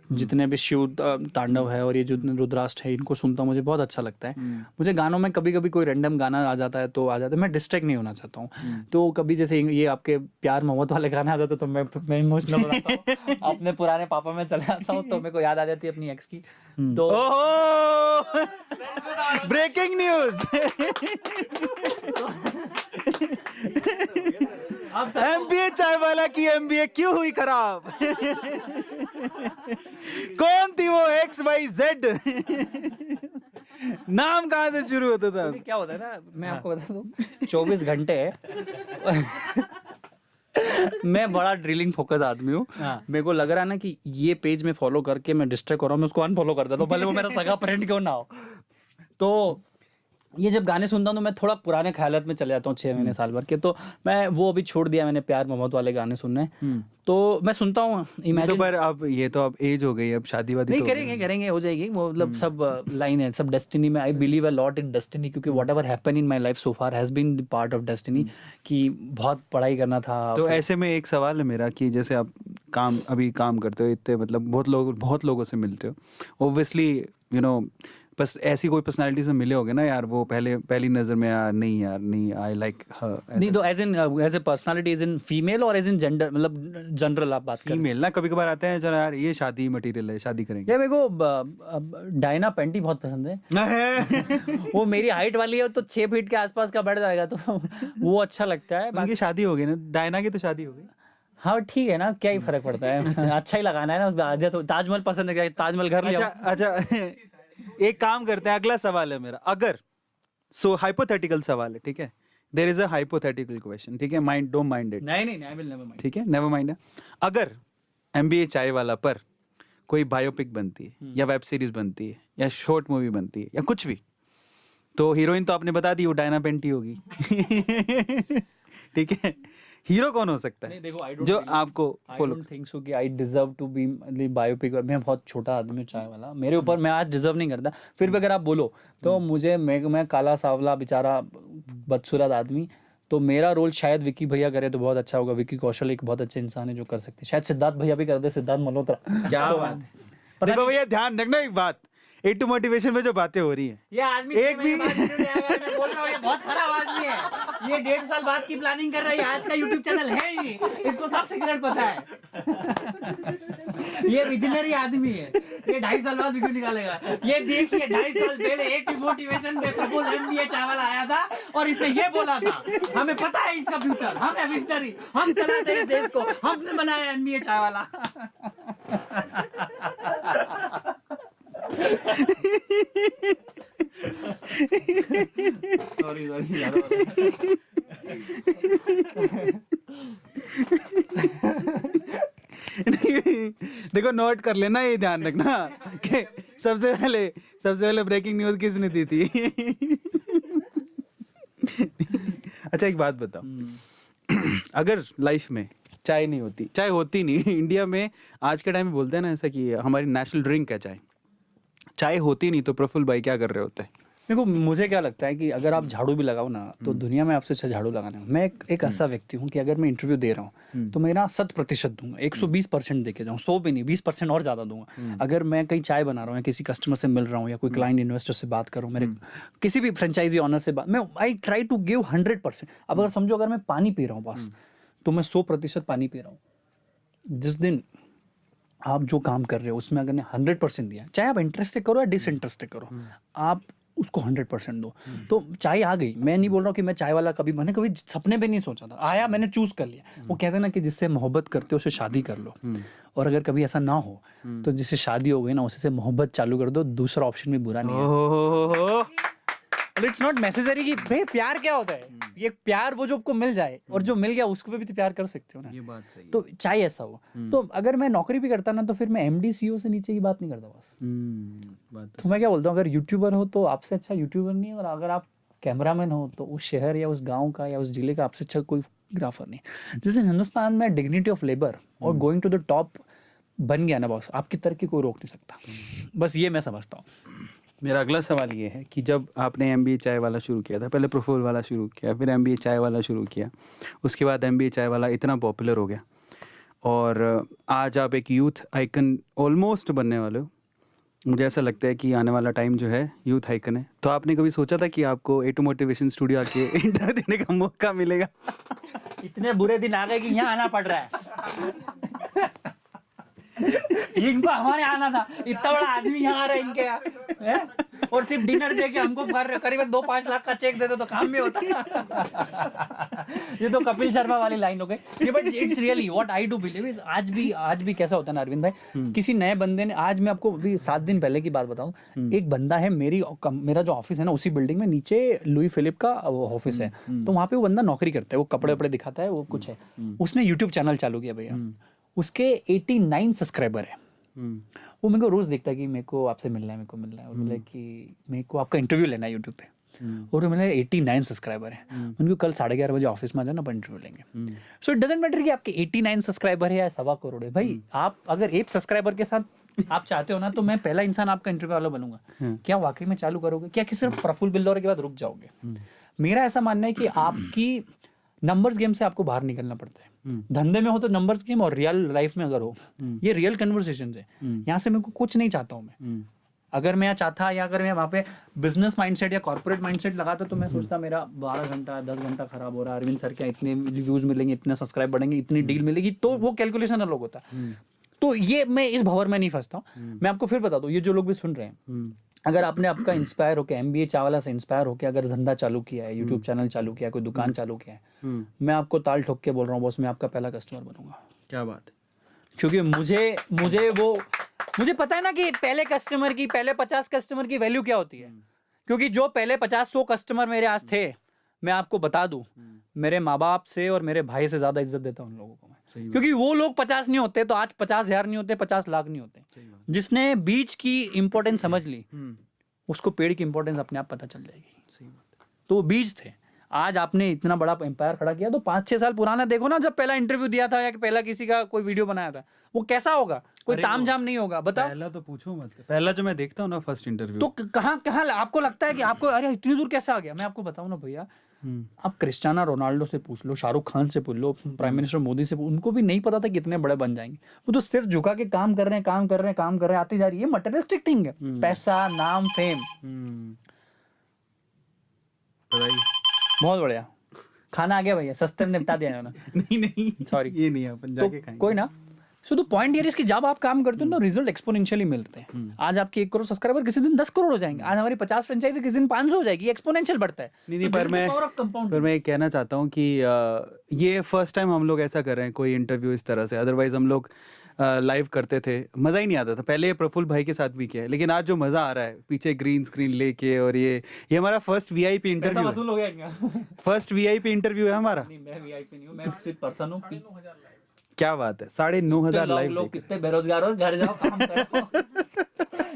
S1: जितने भी शिव तांडव है और ये जो रुद्राष्ट है, इनको सुनता हूँ, मुझे बहुत अच्छा लगता है। मुझे गानों में कभी कभी कोई रैंडम गाना आ जाता है तो आ जाता है, मैं डिस्ट्रैक्ट नहीं होना चाहता हूँ। तो कभी जैसे ये आपके प्यार मोहब्बत वाले गाने आ जाते हैं तो मैं इमोशनल हो जाता हूँ, अपने पुराने पापा में चला जाता हूँ, तो मेरे को याद आ जाती है अपनी एक्स की। तो
S2: ब्रेकिंग न्यूज, MBA चाय वाला की MBA क्यों हुई खराब? कौन थी वो XYZ? नाम कहाँ से शुरू होता था?
S1: क्या होता है ना, मैं आपको बता दूं, 24 घंटे मैं बड़ा ड्रिलिंग फोकस आदमी हूँ। मेरे को लग रहा है ना कि ये पेज में फॉलो करके मैं डिस्ट्रैक्ट हो रहा हूँ, मैं उसको अनफॉलो कर देता हूँ, भले वो मेरा सगा फ्रेंड क्यों ना हो। तो ये जब गाने सुनता हूँ तो मैं थोड़ा पुराने ख्यालात में चले जाता हूँ, 6 महीने साल भर के। तो मैं वो अभी छोड़ दिया मैंने, प्यार मोहब्बत वाले गाने सुनने। तो मैं सुनता हूँ इमेजिन।
S2: तो पर अब ये तो अब एज हो गई, अब शादी वादी
S1: नहीं,
S2: तो
S1: करेंगे हो जाएगी वो, मतलब सब लाइन है, सब डेस्टिनी में। I believe a lot in destiny, क्योंकि whatever happen in my life so far has been part of destiny. कि बहुत पढ़ाई करना था।
S2: तो ऐसे में एक सवाल है मेरा कि जैसे आप अभी काम करते हो, इतने मतलब बहुत लोगों से मिलते हो, ऑब्वियसली यू नो, बस ऐसी कोई पर्सनालिटी से मिले होगे ना यार, वो पहली नजर में यार नहीं आई लाइक हर।
S1: नहीं तो as a personality, as in female और एज इन जेंडर, मतलब जनरल आप बात करें।
S2: फीमेल ना, कभी कभार आते हैं चलो यार ये शादी मटेरियल है, शादी करेंगे।
S1: यार मेरे को डायना पेंटी बहुत पसंद है। वो मेरी हाइट वाली है, तो 6 फीट के आसपास का बढ़ जाएगा, तो वो अच्छा लगता है।
S2: उनकी शादी हो गई ना, डायना की तो शादी हो गई।
S1: हाँ ठीक है ना, क्या ही फर्क पड़ता है, अच्छा ही लगाना है ना उसमें। आधे तो ताजमहल पसंद है, क्या ताजमहल घर ले
S2: अच्छा
S1: आओ।
S2: अच्छा एक काम करते हैं, अगला सवाल है मेरा। अगर हाइपोथेटिकल सवाल है, ठीक है, there is a hypothetical question, ठीक है, माइंड डोंट माइंड इट,
S1: नहीं, आई विल नेवर माइंड।
S2: ठीक है, नेवर माइंड है। अगर MBA चाय वाला पर कोई बायोपिक बनती है या वेब सीरीज बनती है या शॉर्ट मूवी बनती है या कुछ भी, तो हीरोइन तो आपने बता दी वो डायना पेंटी होगी। ठीक है, हीरो कौन हो सकता है
S1: नहीं देखो, आई डोंट
S2: जो आपको
S1: I
S2: follow?
S1: Don't think so कि I deserve to be biopic. मैं बहुत छोटा आदमी हूँ चाय वाला, मेरे ऊपर मैं आज डिजर्व नहीं करता। फिर भी अगर आप बोलो तो मुझे, मैं काला सावला बेचारा बदसूरत आदमी, तो मेरा रोल शायद विकी भैया करे तो बहुत अच्छा होगा। विकी कौशल एक बहुत अच्छे इंसान है जो कर सकते हैं, शायद सिद्धार्थ भैया भी कर दे, सिद्धार्थ मल्होत्रा।
S2: क्या
S1: तो
S2: बात है। देखो भैया ध्यान रखना एक बात, A2 मोटिवेशन में जो बातें हो रही हैं,
S1: ये आदमी
S2: एक भी
S1: मैं बोल रहा हूँ ये बहुत खराब आदमी है। ये 1.5 साल बाद की प्लानिंग कर रहा है, आज का यूट्यूब चैनल है ही, इसको सब सीक्रेट पता है। ये विजनरी आदमी है, ये 2.5 साल बाद वीडियो निकालेगा। ये देखिए 2.5 साल पहले A2 मोटिवेशन में प्रपोज MBA चावल आया था और इसने ये बोला था, हमें पता है इसका फ्यूचर, हम है विजनरी, हम चलाते हैं इस देश को, हमने बनाया MBA चावला। सॉरी
S2: देखो नोट कर लेना, ये ध्यान रखना कि सबसे पहले ब्रेकिंग न्यूज किसने दी थी। अच्छा एक बात बताओ, अगर लाइफ में चाय नहीं होती, चाय होती नहीं इंडिया में आज के टाइम में, बोलते हैं ना ऐसा कि हमारी नेशनल ड्रिंक है चाय, चाय होती नहीं तो प्रफुल्ल भाई क्या कर रहे होते हैं?
S1: देखो मुझे क्या लगता है कि अगर आप झाड़ू भी लगाओ ना तो दुनिया में आपसे अच्छा झाड़ू लगाना है। मैं एक ऐसा व्यक्ति हूँ कि अगर मैं इंटरव्यू दे रहा हूँ तो मेरा 100% दूंगा, 120% देके जाऊँ, 100 भी नहीं, 20% और ज़्यादा दूंगा। अगर मैं कहीं चाय बना रहा हूँ या किसी कस्टमर से मिल रहा हूँ या कोई क्लाइंट इन्वेस्टर से बात कर रहा हूँ, मेरे किसी भी फ्रेंचाइजी ऑनर से बात, मैं आई ट्राई टू गिव 100%। अब अगर समझो अगर मैं पानी पी रहा हूँ बस, तो मैं 100% पानी पी रहा हूँ। जिस दिन आप जो काम कर रहे हो उसमें अगर ने 100% दिया, चाहे आप इंटरेस्टेड करो या डिसइंटरेस्टेड करो, आप उसको 100% दो। तो चाय आ गई, मैं नहीं बोल रहा हूँ कि मैं चाय वाला मैंने कभी सपने में नहीं सोचा था, आया मैंने चूज कर लिया। वो कहते हैं ना कि जिससे मोहब्बत करते हो उससे शादी कर लो, और अगर कभी ऐसा ना हो तो जिससे शादी हो गई ना उससे मोहब्बत चालू कर दो, दूसरा ऑप्शन भी बुरा नहीं है। इट्स नॉट नेसेसरी कि भाई प्यार क्या होता है, ये प्यार वो जो आपको मिल जाए, और जो मिल गया उसको भी तो प्यार कर सकते हो ना।
S2: ये बात सही है।
S1: तो चाहे ऐसा हो, तो अगर मैं नौकरी भी करता ना तो फिर मैं MD CEO से नीचे की बात नहीं करता बस।
S2: बात
S1: तो मैं क्या बोलता हूँ, अगर यूट्यूबर हो तो आपसे अच्छा यूट्यूबर नहीं है, और अगर आप कैमरामैन हो तो उस शहर या उस गांव का या उस जिले का आपसे अच्छा कोई ग्राफर नहीं। जिस दिन हिंदुस्तान में डिग्निटी ऑफ लेबर और गोइंग टू द टॉप बन गया ना बॉस, आपकी तरक्की कोई रोक नहीं सकता। बस ये मैं समझता हूँ।
S2: मेरा अगला सवाल ये है कि जब आपने MBA चाय वाला शुरू किया था, पहले प्रफुल्ल वाला शुरू किया, फिर MBA चाय वाला शुरू किया, उसके बाद MBA चाय वाला इतना पॉपुलर हो गया और आज आप एक यूथ आइकन ऑलमोस्ट बनने वाले हो। मुझे ऐसा लगता है कि आने वाला टाइम जो है यूथ आइकन है। तो आपने कभी सोचा था कि आपको A2 मोटिवेशन स्टूडियो आके इंटरव्यू देने का मौका मिलेगा?
S1: इतने बुरे दिन आ गए कि यहाँ आना पड़ रहा है। इनको हमारे आना था, इतना बड़ा आदमी यहाँ आ रहा है इनके यहाँ, और सिर्फ डिनर दे के हमको करीबन 2-5 लाख का चेक दे दो तो काम भी होता। ये तो कपिल शर्मा वाली लाइन हो गई। But it's really what I do believe is, आज भी कैसा होता है ना अरविंद भाई, किसी नए बंदे ने, आज मैं आपको अभी 7 दिन पहले की बात बताऊं, एक बंदा है मेरा जो ऑफिस है ना उसी बिल्डिंग में नीचे लुई फिलिप का ऑफिस है, तो वहाँ पे वो बंदा नौकरी करता है, वो कपड़े वपड़े दिखाता है, वो कुछ है, उसने यूट्यूब चैनल चालू किया भैया, उसके 89 सब्सक्राइबर है। वो मेरे को रोज देखता है कि मेरे को आपसे मिलना है, मेरे को मिलना है, और बोला कि मेरे को आपका इंटरव्यू लेना है यूट्यूब पे, और मैंने 89 सब्सक्राइबर है, उनको कल 11:30 बजे ऑफिस में आ जाना, अपन इंटरव्यू लेंगे। सो इट डजंट मैटर कि आपके 89 सब्सक्राइबर है या 1.25 करोड़ है, भाई आप अगर 1 सब्सक्राइबर के साथ आप चाहते हो ना तो मैं पहला इंसान आपका इंटरव्यू वाला बनूंगा। क्या वाकई में चालू करोगे, क्या कि सिर्फ प्रफुल्ल बिल्लौरे के बाद रुक जाओगे? मेरा ऐसा मानना है कि आपकी नंबर्स गेम से आपको बाहर निकलना पड़ता है। धंधे में हो तो नंबर्स गेम, और रियल लाइफ में अगर हो, ये रियल कन्वर्सेशन है। यहाँ से मेरे को कुछ नहीं चाहता हूँ मैं। अगर मैं चाहता, या अगर मैं वहाँ पे बिजनेस माइंडसेट या कॉर्पोरेट माइंडसेट लगाता तो मैं सोचता मेरा 12 घंटा 10 घंटा खराब हो रहा है, अरविंद सर क्या इतने व्यूज मिलेंगे, इतने सब्सक्राइब बढ़ेंगे, इतनी डील मिलेगी, तो वो कैलकुलेशन अलग होता है। तो ये मैं इस भंवर में नहीं फंसता हूँ। मैं आपको फिर बता दूँ, ये जो लोग भी सुन रहे हैं, अगर आपने आपका इंस्पायर होकर MBA चावला से इंस्पायर होकर अगर धंधा चालू किया है, यूट्यूब चैनल चालू किया है, कोई दुकान चालू किया है, मैं आपको ताल ठोक के बोल रहा हूँ बॉस, मैं आपका पहला कस्टमर बनूंगा।
S2: क्या बात है।
S1: क्योंकि मुझे पता है ना कि पहले 50 कस्टमर की वैल्यू क्या होती है। क्योंकि जो पहले 50-100 कस्टमर मेरे आज थे, मैं आपको बता दूं, मेरे माँ बाप से और मेरे भाई से ज्यादा इज्जत देता हूं उन लोगों को मैं। क्योंकि वो लोग 50 नहीं होते तो आज 50,000 नहीं होते, 50 लाख नहीं होते। जिसने बीज की इंपॉर्टेंस समझ ली, उसको पेड़ की इंपॉर्टेंस अपने आप पता चल जाएगी।
S2: सही बात है।
S1: तो वो बीज थे। आज आपने इतना बड़ा एम्पायर खड़ा किया, तो 5-6 साल पुराना देखो ना, जब पहला इंटरव्यू दिया था या कि पहला किसी का कोई वीडियो बनाया था, वो कैसा होगा? कोई तामझाम नहीं होगा, बताओ।
S2: पहला तो पूछो मत, पहला जो मैं देखता हूँ ना फर्स्ट इंटरव्यू,
S1: तो कहाँ आपको लगता है कि आपको अरे इतनी दूर कैसे आ गया? मैं आपको बताऊं ना भैया, आप क्रिस्टियानो रोनाल्डो से पूछ लो, शाहरुख खान से पूछ लो, प्राइम मिनिस्टर मोदी से उनको भी नहीं पता था कितने बड़े बन जाएंगे। वो तो सिर्फ झुका के काम कर रहे हैं, आती जा रही है। मटेरियलिस्टिक थिंग है, पैसा, नाम, फेम। बहुत बढ़िया। खाना आ गया भैया, सस्ते में निपटा दिया ना।
S2: नहीं
S1: सॉरी,
S2: ये नहीं, अपन जाके खाएंगे।
S1: कोई ना। So the point here is कि जब आप काम करते हो तो रिजल्ट एक्सपोनेंशियली मिलते हैं। आज आपके 1 करोड़ सब्सक्राइबर किसी दिन 10 करोड़ हो जाएंगे, आज हमारी 50 फ्रेंचाइजी किसी दिन 500 हो जाएगी। एक्सपोनेंशियल बढ़ता है।
S2: नहीं, पर मैं ये कहना चाहता हूँ कि ये फर्स्ट टाइम हम लोग ऐसा कर रहे हैं, कोई इंटरव्यू इस तरह से। अदरवाइज हम लोग लाइव करते थे, मज़ा ही नहीं आता था। पहले प्रफुल्ल भाई के साथ भी किया है, लेकिन आज जो मज़ा आ रहा है पीछे ग्रीन स्क्रीन लेके, और ये हमारा फर्स्ट वीआईपी इंटरव्यू
S1: वसूल हो गया।
S2: फर्स्ट वीआईपी इंटरव्यू है हमारा।
S1: नहीं, मैं वीआईपी नहीं हूँ, मैं सिर्फ पर्सन हूँ।
S2: क्या बात है, 9,500 लाइव।
S1: लोग कितने बेरोजगार हो, घर जाओ काम करो।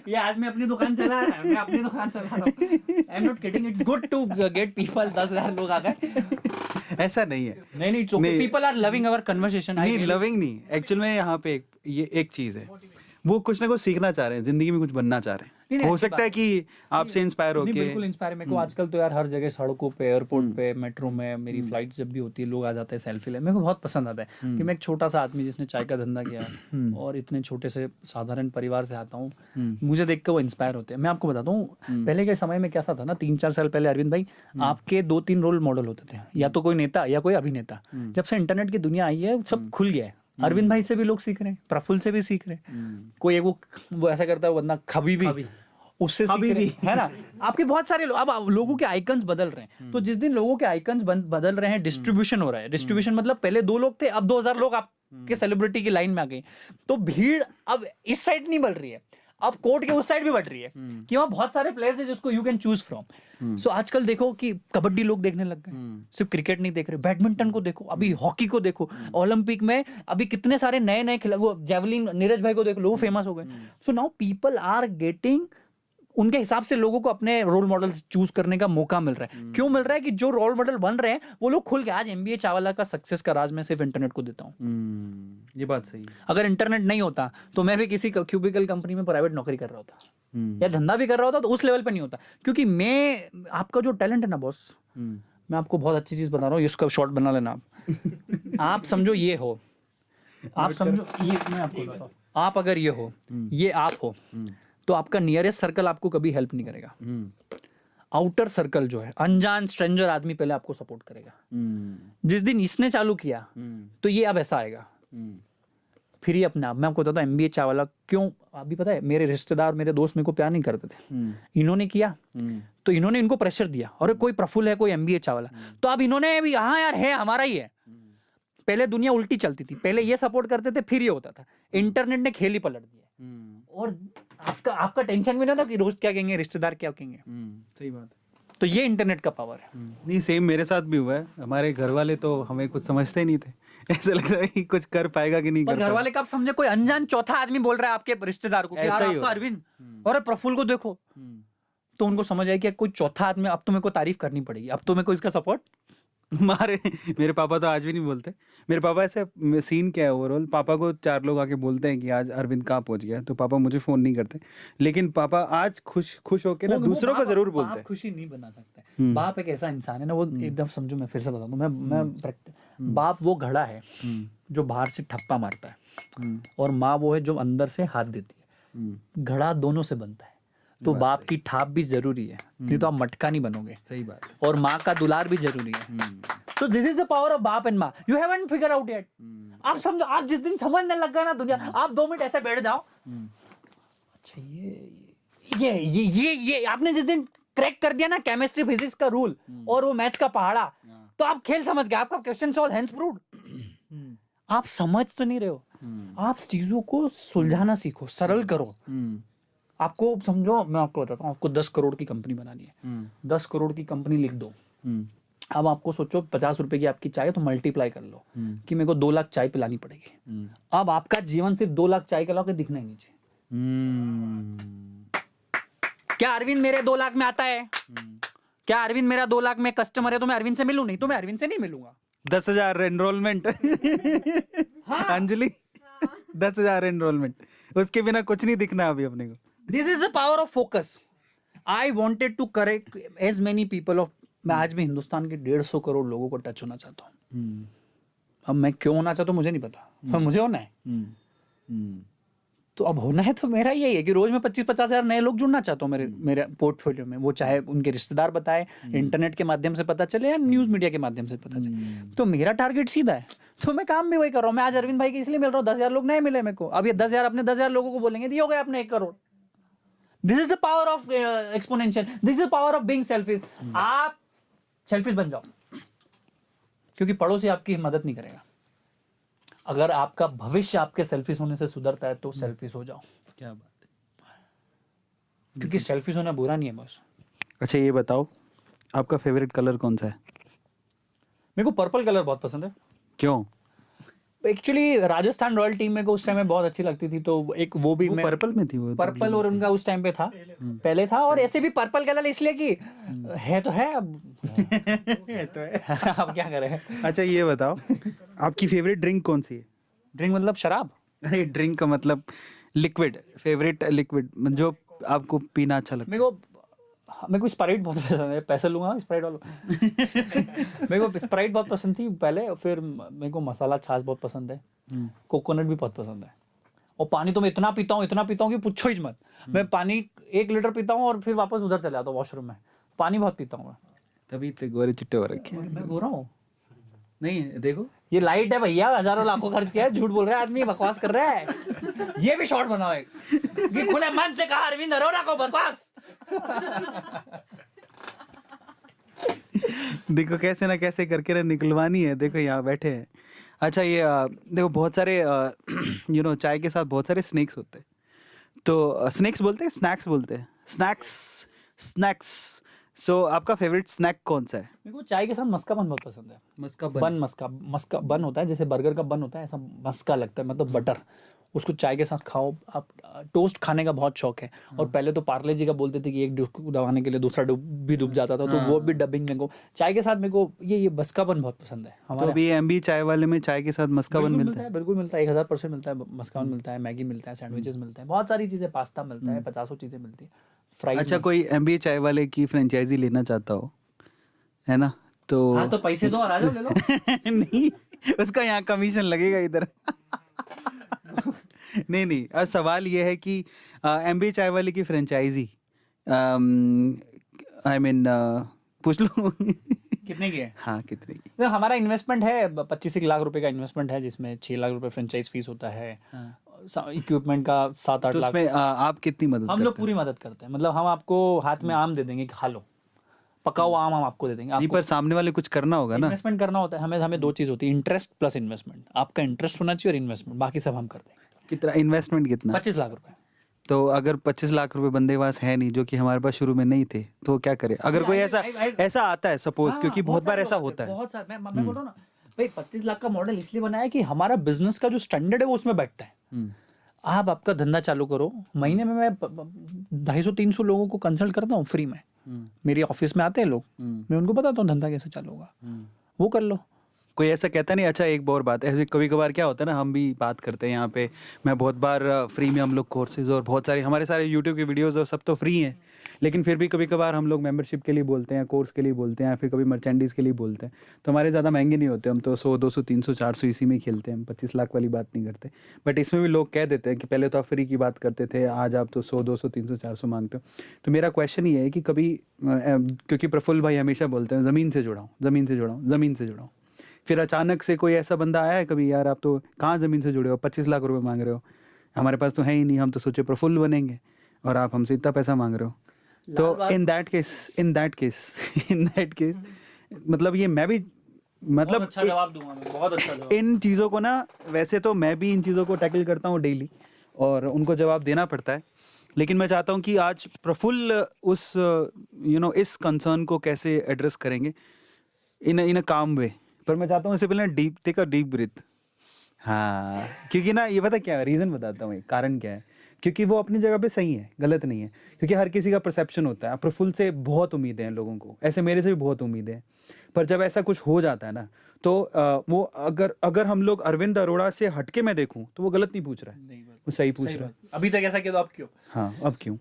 S1: ये आज मैं अपनी दुकान चला रहा हूँ, I am not kidding, it's good to get people. 10,000 लोग आ गए।
S2: ऐसा नहीं है।
S1: नहीं, people are loving our conversation.
S2: नहीं, लविंग नहीं, एक्चुअल में यहाँ पे ये एक चीज है, वो कुछ ना कुछ सीखना चाह रहे हैं, जिंदगी में कुछ बनना चाह रहे हैं। हो सकता है कि आपसे इंस्पायर होके।
S1: बिल्कुल इंस्पायर। मेरे को आजकल तो यार हर जगह, सड़कों पे, एयरपोर्ट पे, मेट्रो में, मेरी फ्लाइट जब भी होती है, लोग आ जाते हैं सेल्फी ले। मेरे को बहुत पसंद आता है कि मैं एक छोटा सा आदमी जिसने चाय का धंधा किया और इतने छोटे से साधारण परिवार से आता हूँ, मुझे देख कर वो इंस्पायर होते हैं। मैं आपको बताता हूँ, पहले के समय में कैसा था ना, 3-4 साल पहले अरविंद भाई, आपके 2-3 रोल मॉडल होते थे, या तो कोई नेता या कोई अभिनेता। जब से इंटरनेट की दुनिया आई है, सब खुल गया है। अरविंद भाई से भी लोग सीख रहे हैं, प्रफुल्ल से भी सीख रहे हैं। कोई एक वो ऐसा करता है बंदा, खबी भी उससे सीख रहे हैं, है ना। आपके बहुत सारे अब लोगों के आइकन्स बदल रहे हैं। तो जिस दिन लोगों के आइकन्स बदल रहे हैं, डिस्ट्रीब्यूशन हो रहा है। डिस्ट्रीब्यूशन मतलब पहले 2 लोग थे, अब 2,000 लोग आपके सेलिब्रिटी की लाइन में आ गए। तो भीड़ अब इस साइड नहीं बढ़ रही है, अब कोर्ट के उस साइड भी बढ़ रही है कि वहाँ बहुत सारे प्लेयर्स हैं जिसको यू कैन चूज फ्रॉम। सो आजकल देखो कि कबड्डी लोग देखने लग गए, सिर्फ क्रिकेट नहीं देख रहे, बैडमिंटन को देखो, अभी हॉकी को देखो, ओलंपिक में अभी कितने सारे नए खिलाड़ी, वो जेवलिन नीरज भाई को देखो, लोग फेमस हो गए। So now people are getting, उनके हिसाब से लोगों को अपने रोल मॉडल्स चूज करने का मौका मिल रहा है। क्यों मिल रहा है? कि जो रोल मॉडल बन रहे हैं वो लोग खुल के, आज MBA चावला का सक्सेस का राज मैं सिर्फ इंटरनेट को देता हूँ।
S2: ये बात सही है।
S1: अगर इंटरनेट नहीं होता तो मैं भी किसी क्यूबिकल कंपनी में प्राइवेट नौकरी कर रहा होता या धंधा भी कर रहा होता, तो उस लेवल पे नहीं होता। क्योंकि मैं, आपका जो टैलेंट है ना बॉस, मैं आपको बहुत अच्छी चीज बता रहा हूँ, इसका शॉर्ट बना लेना आप समझो ये हो, आप समझो ये, मैं आपको बताता हूँ, आप अगर ये हो, ये आप हो, तो आपका नियरेस्ट सर्कल आपको कभी हेल्प नहीं करेगा। आउटर सर्कल जो है, अनजान स्ट्रेंजर आदमी पहले आपको सपोर्ट करेगा। जिस दिन इसने चालू किया तो ये अब ऐसा आएगा, फिर ये अपने आप। मैं आपको बताता हूँ MBA चावला क्यों, अभी पता है, मेरे रिश्तेदार, मेरे दोस्त मेरे को प्यार नहीं करते थे, इन्होंने किया तो इन्होंने इनको प्रेशर दिया, और कोई प्रफुल्ल है, कोई MBA चावला, तो अब इन्होंने भी, हाँ यार है, हमारा ही है। पहले दुनिया उल्टी चलती थी, पहले ये सपोर्ट करते थे, फिर ये होता था। इंटरनेट ने खेल ही पलट दिया, और आपका टेंशन भी ना था कि रोज क्या कहेंगे, रिश्तेदार क्या कहेंगे।
S2: सही बात है।
S1: तो ये इंटरनेट का पावर है।
S2: नहीं, सेम मेरे साथ भी हुआ है। हमारे घर वाले तो हमें कुछ समझते ही नहीं थे, ऐसा लगता है कि कुछ कर पाएगा कि नहीं कर
S1: पाएगा। घर वाले कब समझे? कोई अनजान चौथा आदमी बोल रहा है आपके रिश्तेदार को,
S2: ऐसा ही
S1: आपका अरविंद और प्रफुल्ल को देखो, तो उनको समझ आया कि कोई चौथा आदमी, अब तो मेरे को तारीफ करनी पड़ेगी, अब तो मेरे को इसका सपोर्ट।
S2: मेरे पापा तो आज भी नहीं बोलते। मेरे पापा ऐसे, सीन क्या है ओवरऑल, पापा को 4 लोग आके बोलते हैं कि आज अरविंद कहाँ पहुंच गया, तो पापा मुझे फोन नहीं करते, लेकिन पापा आज खुश होके ना दूसरों को जरूर बोलते हैं।
S1: खुशी नहीं बना सकता। बाप एक ऐसा इंसान है ना, वो एकदम समझो, मैं फिर से बता दूं, मैं बाप वो घड़ा है जो बाहर से ठप्पा मारता है, और माँ वो है जो अंदर से हाथ देती है। घड़ा दोनों से बनता है, तो बाप की ठाप भी जरूरी है, नहीं तो आप मटका नहीं बनोगे।
S2: सही बात है।
S1: और माँ का दुलार भी जरूरी है। तो this is the power of बाप एंड माँ। You haven't figure out yet. आप समझो, आप जिस दिन समझने लग गए ना दुनिया, आप 2 मिनट ऐसे बैठ जाओ, अच्छा ये आपने जिस दिन क्रैक कर दिया ना केमिस्ट्री फिजिक्स का रूल और वो मैथ्स का पहाड़ा, तो आप खेल समझ गए, आपका क्वेश्चन सॉल्व, हेंस प्रूव्ड। आप समझ तो नहीं रहे हो, आप चीजों को सुलझाना सीखो, सरल करो। आपको समझो, मैं आपको बताता हूँ, आपको 10 करोड़ की कंपनी बनानी है, 10 करोड़ की कंपनी लिख दो। अब आपको सोचो 50 रुपए की आपकी चाय है, तो मल्टीप्लाई कर लो कि मेरे को 2 लाख चाय पिलानी पड़ेगी। अब आपका जीवन सिर्फ 2 लाख चाय के दिखना ही नहीं चाहिए। क्या अरविंद मेरे 2 लाख में आता है? क्या अरविंद मेरा 2 लाख में कस्टमर है तो मैं अरविंद से मिलूं? नहीं, तो मैं अरविंद से नहीं मिलूंगा।
S2: 10,000 एनरोलमेंट। अंजलि, 10,000 एनरोलमेंट, उसके बिना कुछ नहीं दिखना अभी अपने को।
S1: This is the power of focus. I wanted to correct as many people of, मैं आज भी हिंदुस्तान के 150 करोड़ लोगों को टच होना चाहता हूँ। अब मैं क्यों होना चाहता हूँ मुझे नहीं पता, पर मुझे होना है। तो अब होना है तो मेरा यही है कि रोज मैं 25-50 हजार नए लोग जुड़ना चाहता हूँ मेरे पोर्टफोलियो में। वो चाहे उनके रिश्तेदार बताए, इंटरनेट के माध्यम से पता चले या न्यूज मीडिया के माध्यम से पता चले। तो मेरा टारगेट सीधा है, तो मैं काम भी वही कर रहा हूँ। मैं आज अरविंद भाई की इसलिए मिल रहा हूँ, 10,000 लोग नए मिले मेरे को। अब ये 10,000 अपने 10,000 लोगों को बोलेंगे तो ये हो गया अपने 1 crore. This is the power of exponential, this is the power of being selfish. आप सेल्फिश बन जाओ, क्योंकि पड़ोसी आपकी मदद नहीं करेगा। अगर आपका भविष्य आपके सेल्फिश होने से सुधरता है तो सेल्फिश हो जाओ।
S2: क्या बात है,
S1: क्योंकि सेल्फिश होना बुरा नहीं है बस।
S2: अच्छा ये बताओ, आपका फेवरेट कलर कौन सा है?
S1: मेरे को पर्पल कलर बहुत पसंद है।
S2: क्यों?
S1: एक्चुअली राजस्थान रॉयल टीम में को उस टाइम में बहुत अच्छी लगती थी, तो एक वो भी मैं
S2: पर्पल में थी, वो
S1: पर्पल, और उनका उस टाइम पे था, पहले था। और ऐसे भी पर्पल कलर इसलिए कि है तो है, अब
S2: तो है।
S1: अब क्या करें।
S2: अच्छा ये बताओ, आपकी फेवरेट ड्रिंक कौन सी है?
S1: ड्रिंक मतलब शराब?
S2: अरे ड्रिंक का मतलब लिक्विड, फेवरेट लिक्विड जो आपको पीना अच्छा लगता है।
S1: मेरे को स्प्राइट बहुत पसंद है। पैसे लूंगा स्प्राइट वालों। मेरे को स्प्राइट बहुत पसंद थी पहले, फिर मेरे को मसाला छाछ बहुत पसंद है, कोकोनट भी बहुत पसंद है। और पानी तो मैं इतना पीता हूँ कि पूछो ही मत। मैं पानी 1 लीटर पीता हूँ और फिर वापस उधर चले जाता हूँ वॉशरूम में। पानी बहुत पीता हूँ मैं।
S2: तभी तो गोरे चिट्टे हो रखे हैं।
S1: मैं बोल रहा हूँ,
S2: नहीं देखो
S1: ये लाइट है भैया, हजारों लाखों खर्च किया है, झूठ बोल रहा है आदमी, बकवास कर रहा है। ये भी शॉर्ट बनाओ एक, ये खुले मन से कहा अरविंद अरोड़ा को बकवास।
S2: देखो कैसे ना कैसे करके ना निकलवानी है। देखो यहाँ बैठे हैं। अच्छा ये देखो बहुत सारे चाय के साथ बहुत सारे स्नैक्स होते हैं। तो स्नैक्स बोलते हैं, स्नैक्स बोलते हैं, स्नैक्स। सो आपका फेवरेट स्नैक कौन सा है?
S1: मेरे को चाय के साथ मस्का बन बहुत पसंद है।
S2: मस्का
S1: मस्का बन होता है, जैसे बर्गर का बन होता है, ऐसा मस्का लगता है, मतलब बटर। उसको चाय के साथ खाओ आप। टोस्ट खाने का बहुत शौक है। और पहले तो पार्ले जी का बोलते थे कि एक दबाने के लिए दूसरा भी डूब जाता था, तो वो भी डबिंग में को चाय के साथ मेरे को ये मस्का बन बहुत पसंद है।
S2: तो अभी एमबी चाय वाले में चाय के साथ मस्का बन मिलता है?
S1: बिल्कुल मिलता है, 1000% मिलता है। मस्का बन मिलता है, मैगी मिलता है, सैंडविचेस मिलते हैं, बहुत सारी चीजें, पास्ता मिलता है, 50 चीजें मिलती है। फ्राइज।
S2: अच्छा कोई एमबी चाय वाले की फ्रेंचाइजी लेना चाहता हो, है ना? तो
S1: हाँ, तो पैसे दो और आ जाओ, ले लो।
S2: नहीं, उसका यहाँ कमीशन लगेगा इधर। नहीं अब सवाल ये है कि एमबी चाय वाले की फ्रेंचाइजी पूछ लो।
S1: कितने की है?
S2: हाँ कितने की?
S1: तो हमारा इन्वेस्टमेंट है 25 लाख रुपए का इन्वेस्टमेंट है, जिसमें 6 लाख रुपए फ्रेंचाइज फीस होता है। इक्विपमेंट का 7-8
S2: तो
S1: लाख।
S2: उसमें आप कितनी मदद
S1: हम लोग
S2: करते
S1: पूरी मदद करते हैं। मतलब हम आपको हाथ में आम दे देंगे, खा लो, पका हुआ आम हम आपको दे देंगे।
S2: नहीं, पर सामने वाले कुछ करना होगा ना।
S1: इन्वेस्टमेंट करना होता है हमें 2 चीज होती है, इंटरेस्ट प्लस इन्वेस्टमेंट। आपका इंटरेस्ट होना चाहिए और इन्वेस्टमेंट, बाकी सब हम कर देंगे।
S2: कितना इन्वेस्टमेंट कितना?
S1: 25 लाख रुपए।
S2: तो अगर 25 लाख रुपए बंदे के पास है नहीं, जो कि हमारे पास शुरू में नहीं थे, तो क्या करे? अगर कोई ऐसा आता है सपोज, क्योंकि बहुत बार ऐसा होता है।
S1: बहुत सारे, मैं बोल रहा हूँ ना भाई, 25 लाख का मॉडल इसलिए बनाया कि हमारा बिजनेस का जो स्टैंडर्ड है वो उसमें बैठता है। आप आपका धंधा चालू करो, महीने में मैं 250-300 लोगों को कंसल्ट करता हूँ फ्री में। मेरी ऑफिस में आते हैं लोग, मैं उनको बताता हूँ धंधा कैसे चालू होगा, वो कर लो।
S2: कोई ऐसा कहता नहीं? अच्छा एक और बात है, कभी कभार क्या होता है ना, हम भी बात करते हैं यहाँ पे, मैं बहुत बार फ्री में हम लोग कोर्सेज और बहुत सारे हमारे सारे यूट्यूब की वीडियोस और सब तो फ्री हैं, लेकिन फिर भी कभी कभार हम लोग मेंबरशिप के लिए बोलते हैं, कोर्स के लिए बोलते हैं, फिर कभी मर्चेंडीज़ के लिए बोलते हैं। तो हमारे ज़्यादा महंगे नहीं होते, हम तो 100, 200, 300, 400 इसी में ही खेलते हैं, हम 25 लाख वाली बात नहीं करते। बट इसमें भी लोग कह देते हैं कि पहले तो आप फ्री की बात करते थे, आज आप तो 100, 200, 300, 400 मांगते हो। तो मेरा क्वेश्चन ये है कि कभी, क्योंकि प्रफुल्ल भाई हमेशा बोलते हैं ज़मीन से जुड़ा हूँ, ज़मीन से जुड़ा हूँ, ज़मीन से जुड़ा हूँ, फिर अचानक से कोई ऐसा बंदा आया है कभी, यार आप तो कहाँ ज़मीन से जुड़े हो, 25 लाख रुपए मांग रहे हो, हमारे पास तो है ही नहीं, हम तो सोचे प्रफुल्ल बनेंगे और आप हमसे इतना पैसा मांग रहे हो। तो इन दैट केस मतलब ये मैं भी मतलब
S1: अच्छा जवाब दूंगा मैं, बहुत अच्छा जवाब।
S2: इन चीज़ों को ना, वैसे तो मैं भी इन चीज़ों को टैकल करता हूँ डेली और उनको जवाब देना पड़ता है, लेकिन मैं चाहता हूँ कि आज प्रफुल्ल उस इस कंसर्न को कैसे एड्रेस करेंगे इन अ काम वे। पर मैं चाहता हूँ इससे पहले deep take a deep breath. हाँ, क्योंकि ना ये पता क्या है, रीज़न बताता हूँ, एक कारण क्या है। क्योंकि वो अपनी जगह पे सही है, गलत नहीं है। क्योंकि हर किसी का परसेप्शन होता है। प्रफुल्ल से बहुत उम्मीदें हैं लोगों को, ऐसे मेरे से भी बहुत उम्मीदें हैं। पर जब ऐसा कुछ हो जाता है ना, तो वो अगर अगर हम लोग अरविंद अरोड़ा से हटके मैं देखूं तो वो गलत नहीं पूछ रहा है,
S1: नहीं बात,
S2: वो सही पूछ
S1: सही
S2: रहा है।
S1: बात। अभी तक ऐसा किया तो आप क्यों?
S2: हाँ, अब क्यों?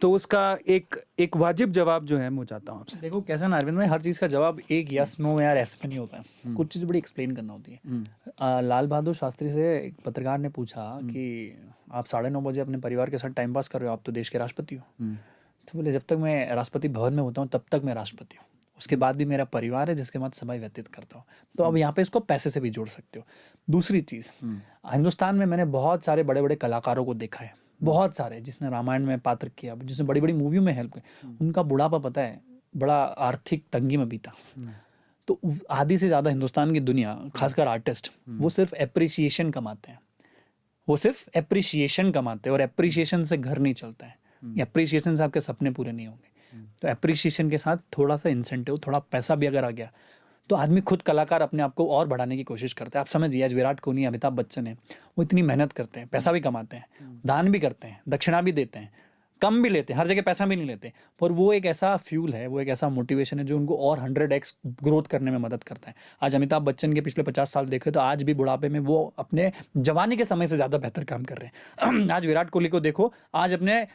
S2: तो उसका एक एक वाजिब जवाब जो है मैं चाहता हूँ आपसे।
S1: देखो कैसा ना अरविंद भाई, हर चीज़ का जवाब एक यस नो में यार ऐसे में नहीं होता है, कुछ चीज़ बड़ी एक्सप्लेन करना होती है। लाल बहादुर शास्त्री से एक पत्रकार ने पूछा कि आप 9:30 बजे अपने परिवार के साथ टाइम पास कर रहे हो, आप तो देश के राष्ट्रपति हो। तो बोले जब तक मैं राष्ट्रपति भवन में होता हूँ तब तक मैं राष्ट्रपति हूँ, उसके बाद भी मेरा परिवार है जिसके बाद समय व्यतीत करता हूँ। तो अब यहाँ पे इसको पैसे से भी जोड़ सकते हो। दूसरी चीज़, हिंदुस्तान में मैंने बहुत सारे बड़े बड़े कलाकारों को देखा है, बहुत सारे, जिसने रामायण में पात्र किया, जिसने बड़ी बड़ी मूवियों में हेल्प की, उनका बुढ़ापा पता है बड़ा आर्थिक तंगी में बीता। तो आधी से ज़्यादा हिंदुस्तान की दुनिया, खासकर आर्टिस्ट, वो सिर्फ एप्रिसिएशन कमाते हैं, वो सिर्फ एप्रिसिएशन कमाते हैं, और एप्रिसिएशन से घर नहीं चलता है, एप्रिसिएशन से आपके सपने पूरे नहीं होंगे। तो एप्रिसिएशन के साथ थोड़ा सा इंसेंटिव, थोड़ा पैसा भी अगर आ गया तो आदमी खुद कलाकार अपने आप को और बढ़ाने की कोशिश करता है। आप समझिए, आज विराट कोहली, अमिताभ बच्चन है, वो इतनी मेहनत करते हैं, पैसा भी कमाते हैं, दान भी करते हैं, दक्षिणा भी देते हैं, कम भी लेते हैं, हर जगह पैसा भी नहीं लेते, पर वो एक ऐसा फ्यूल है, वो एक ऐसा मोटिवेशन है जो उनको और 100x ग्रोथ करने में मदद करता है। आज अमिताभ बच्चन के पिछले 50 साल देखे तो आज भी बुढ़ापे में वो अपने जवानी के समय से ज़्यादा बेहतर काम कर रहे हैं। आज विराट कोहली को देखो, आज अपने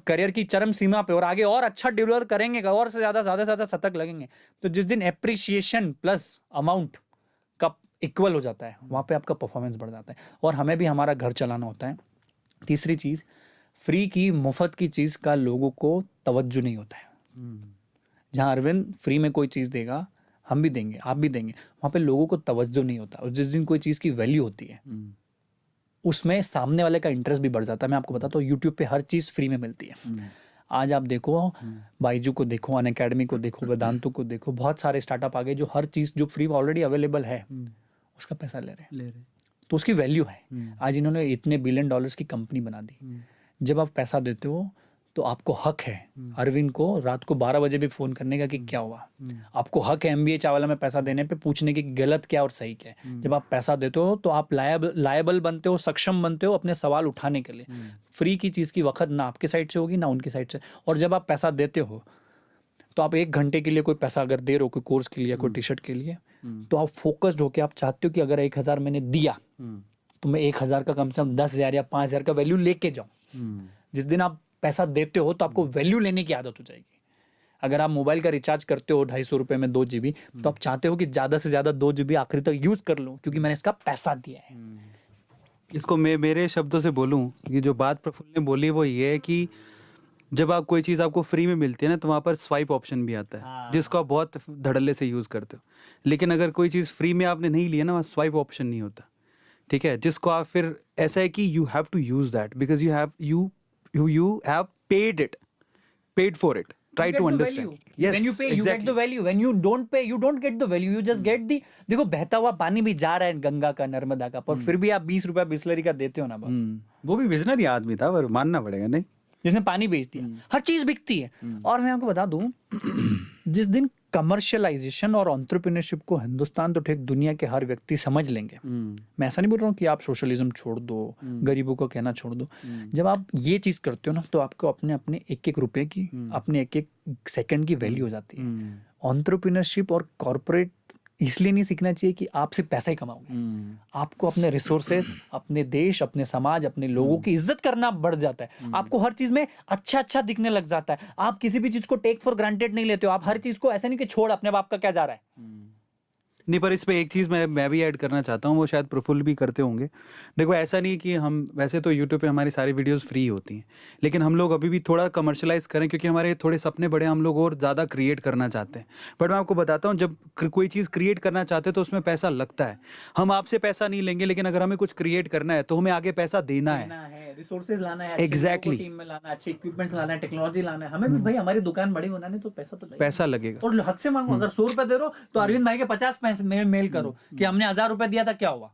S1: करियर की चरम सीमा पे, और आगे और अच्छा डिलीवर करेंगे, और से ज़्यादा शतक लगेंगे। तो जिस दिन एप्रिसिएशन प्लस अमाउंट का इक्वल हो जाता है, वहाँ पे आपका परफॉर्मेंस बढ़ जाता है। और हमें भी हमारा घर चलाना होता है। तीसरी चीज़, फ्री की, मुफ्त की चीज़ का लोगों को तवज्जो नहीं होता है। जहाँ अरविंद फ्री में कोई चीज़ देगा, हम भी देंगे, आप भी देंगे, वहाँ पे लोगों को तवज्जो नहीं होता। और जिस दिन कोई चीज़ की वैल्यू होती है, उसमें सामने वाले का इंटरेस्ट भी बढ़ जाता है। मैं आपको बताता हूँ, यूट्यूब पे हर चीज़ फ्री में मिलती है। आज आप देखो, बाइजू को देखो, अनअकैडमी को देखो, वेदांतु को देखो, बहुत सारे स्टार्टअप आ गए जो हर चीज़ जो फ्री ऑलरेडी अवेलेबल है उसका पैसा ले रहे हैं। तो उसकी वैल्यू है। आज इन्होंने इतने बिलियन डॉलर्स की कंपनी बना दी। जब आप पैसा देते हो तो आपको हक है अरविंद को रात को 12 बजे भी फ़ोन करने का कि क्या हुआ। आपको हक है MBA चावला में पैसा देने पे पूछने की गलत क्या और सही क्या है। जब आप पैसा देते हो तो आप लायबल बनते हो, सक्षम बनते हो अपने सवाल उठाने के लिए। फ्री की चीज़ की वक्त ना आपके साइड से होगी ना उनकी साइड से। और जब आप पैसा देते हो तो आप 1 घंटे के लिए कोई पैसा अगर दे रहे हो, कोई कोर्स के लिए, कोई टी-शर्ट के लिए, तो आप फोकस्ड होकर आप चाहते हो कि अगर 1000 मैंने दिया तो मैं 1000 का कम से कम 10,000 या 5,000 का वैल्यू लेके जाऊँ। जिस दिन आप पैसा देते हो तो आपको वैल्यू लेने की आदत हो जाएगी। अगर आप मोबाइल का रिचार्ज करते हो 250 रुपये में 2 GB, तो आप चाहते हो कि ज़्यादा से ज़्यादा 2 GB आखिर तक यूज़ कर लूँ क्योंकि मैंने इसका पैसा दिया है।
S2: इसको मैं मेरे शब्दों से बोलूं, ये जो बात प्रफुल्ल ने बोली वो ये है कि जब आप कोई चीज़ आपको फ्री में मिलती है ना, तो वहाँ पर स्वाइप ऑप्शन भी आता है, जिसको आप बहुत धड़ल्ले से यूज़ करते हो। लेकिन अगर कोई चीज़ फ्री में आपने नहीं लिया ना, वहाँ स्वाइप ऑप्शन नहीं होता, ठीक है, जिसको आप फिर ऐसा है कि you have to use that because you have paid for it. Try to understand. Yes,
S1: when you pay, you get the value. When you don't pay, you don't get the value. You just get the, देखो बहता हुआ पानी भी जा रहा है गंगा का, नर्मदा का, पर फिर भी आप 20 रुपया बिस्लरी का देते हो ना बाबू।
S2: वो भी विजनरी आदमी था, पर मानना पड़ेगा, नहीं
S1: जिसने पानी बेच दिया। हर चीज बिकती है। और मैं आपको बता दूं, जिस दिन कमर्शियलाइजेशन और एंटरप्रेन्योरशिप को हिंदुस्तान तो ठीक दुनिया के हर व्यक्ति समझ लेंगे। मैं ऐसा नहीं बोल रहा हूँ कि आप सोशलिज्म छोड़ दो, गरीबों को कहना छोड़ दो। जब आप ये चीज़ करते हो ना, तो आपको अपने अपने 1-1 रुपए की, अपने 1-1 सेकंड की वैल्यू हो जाती है। एंटरप्रेन्योरशिप और कॉर्पोरेट इसलिए नहीं सीखना चाहिए कि आप सिर्फ पैसा ही कमाओगे। आपको अपने रिसोर्सेज, अपने देश, अपने समाज, अपने लोगों की इज्जत करना बढ़ जाता है। आपको हर चीज में अच्छा अच्छा दिखने लग जाता है। आप किसी भी चीज को टेक फॉर ग्रांटेड नहीं लेते हो। आप हर चीज को ऐसा नहीं कि छोड़ अपने बाप का क्या जा रहा है।
S2: नहीं, पर इस पे एक चीज़ मैं भी ऐड करना चाहता हूँ, वो शायद प्रफुल्ल भी करते होंगे। देखो, ऐसा नहीं कि हम, वैसे तो यूट्यूब पे हमारी सारी वीडियोस फ्री होती हैं, लेकिन हम लोग अभी भी थोड़ा कमर्शलाइज करें क्योंकि हमारे थोड़े सपने बड़े, हम लोग और ज़्यादा क्रिएट करना चाहते हैं। बट मैं आपको बताता हूँ, जब कोई चीज़ क्रिएट करना चाहते हैं तो उसमें पैसा लगता है। हम आपसे पैसा नहीं लेंगे, लेकिन अगर हमें कुछ क्रिएट करना है तो हमें आगे पैसा देना है।
S1: है, रिसोर्सेज लाना है, अच्छे लोगों को
S2: Exactly.
S1: टीम में लाना है, अच्छे इक्विपमेंट्स लाना है, टेक्नोलॉजी लाना है, हमें भी भाई हमारी दुकान बड़ी बनानी तो पैसा तो लगेगा।
S2: पैसा लगेगा।
S1: और हद से मांगो, अगर 100 रुपए दे रहे हो तो अरविंद भाई के 50 पैसे मेल करो कि हमने 1000 रुपए दिया था, क्या हुआ।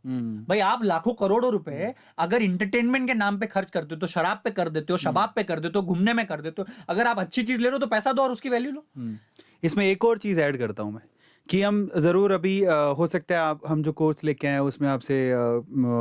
S1: भाई आप लाखों करोड़ों रुपए अगर इंटरटेनमेंट के नाम पे खर्च करते हो, तो शराब पे कर देते हो, शबाब पे कर देते हो, घूमने में कर देते हो, अगर आप अच्छी चीज ले रहे हो तो पैसा दो और उसकी वैल्यू लो।
S2: इसमें एक और चीज़ ऐड करता हूँ मैं कि हम ज़रूर अभी हो सकता है आप हम जो कोर्स लेके आए उसमें आपसे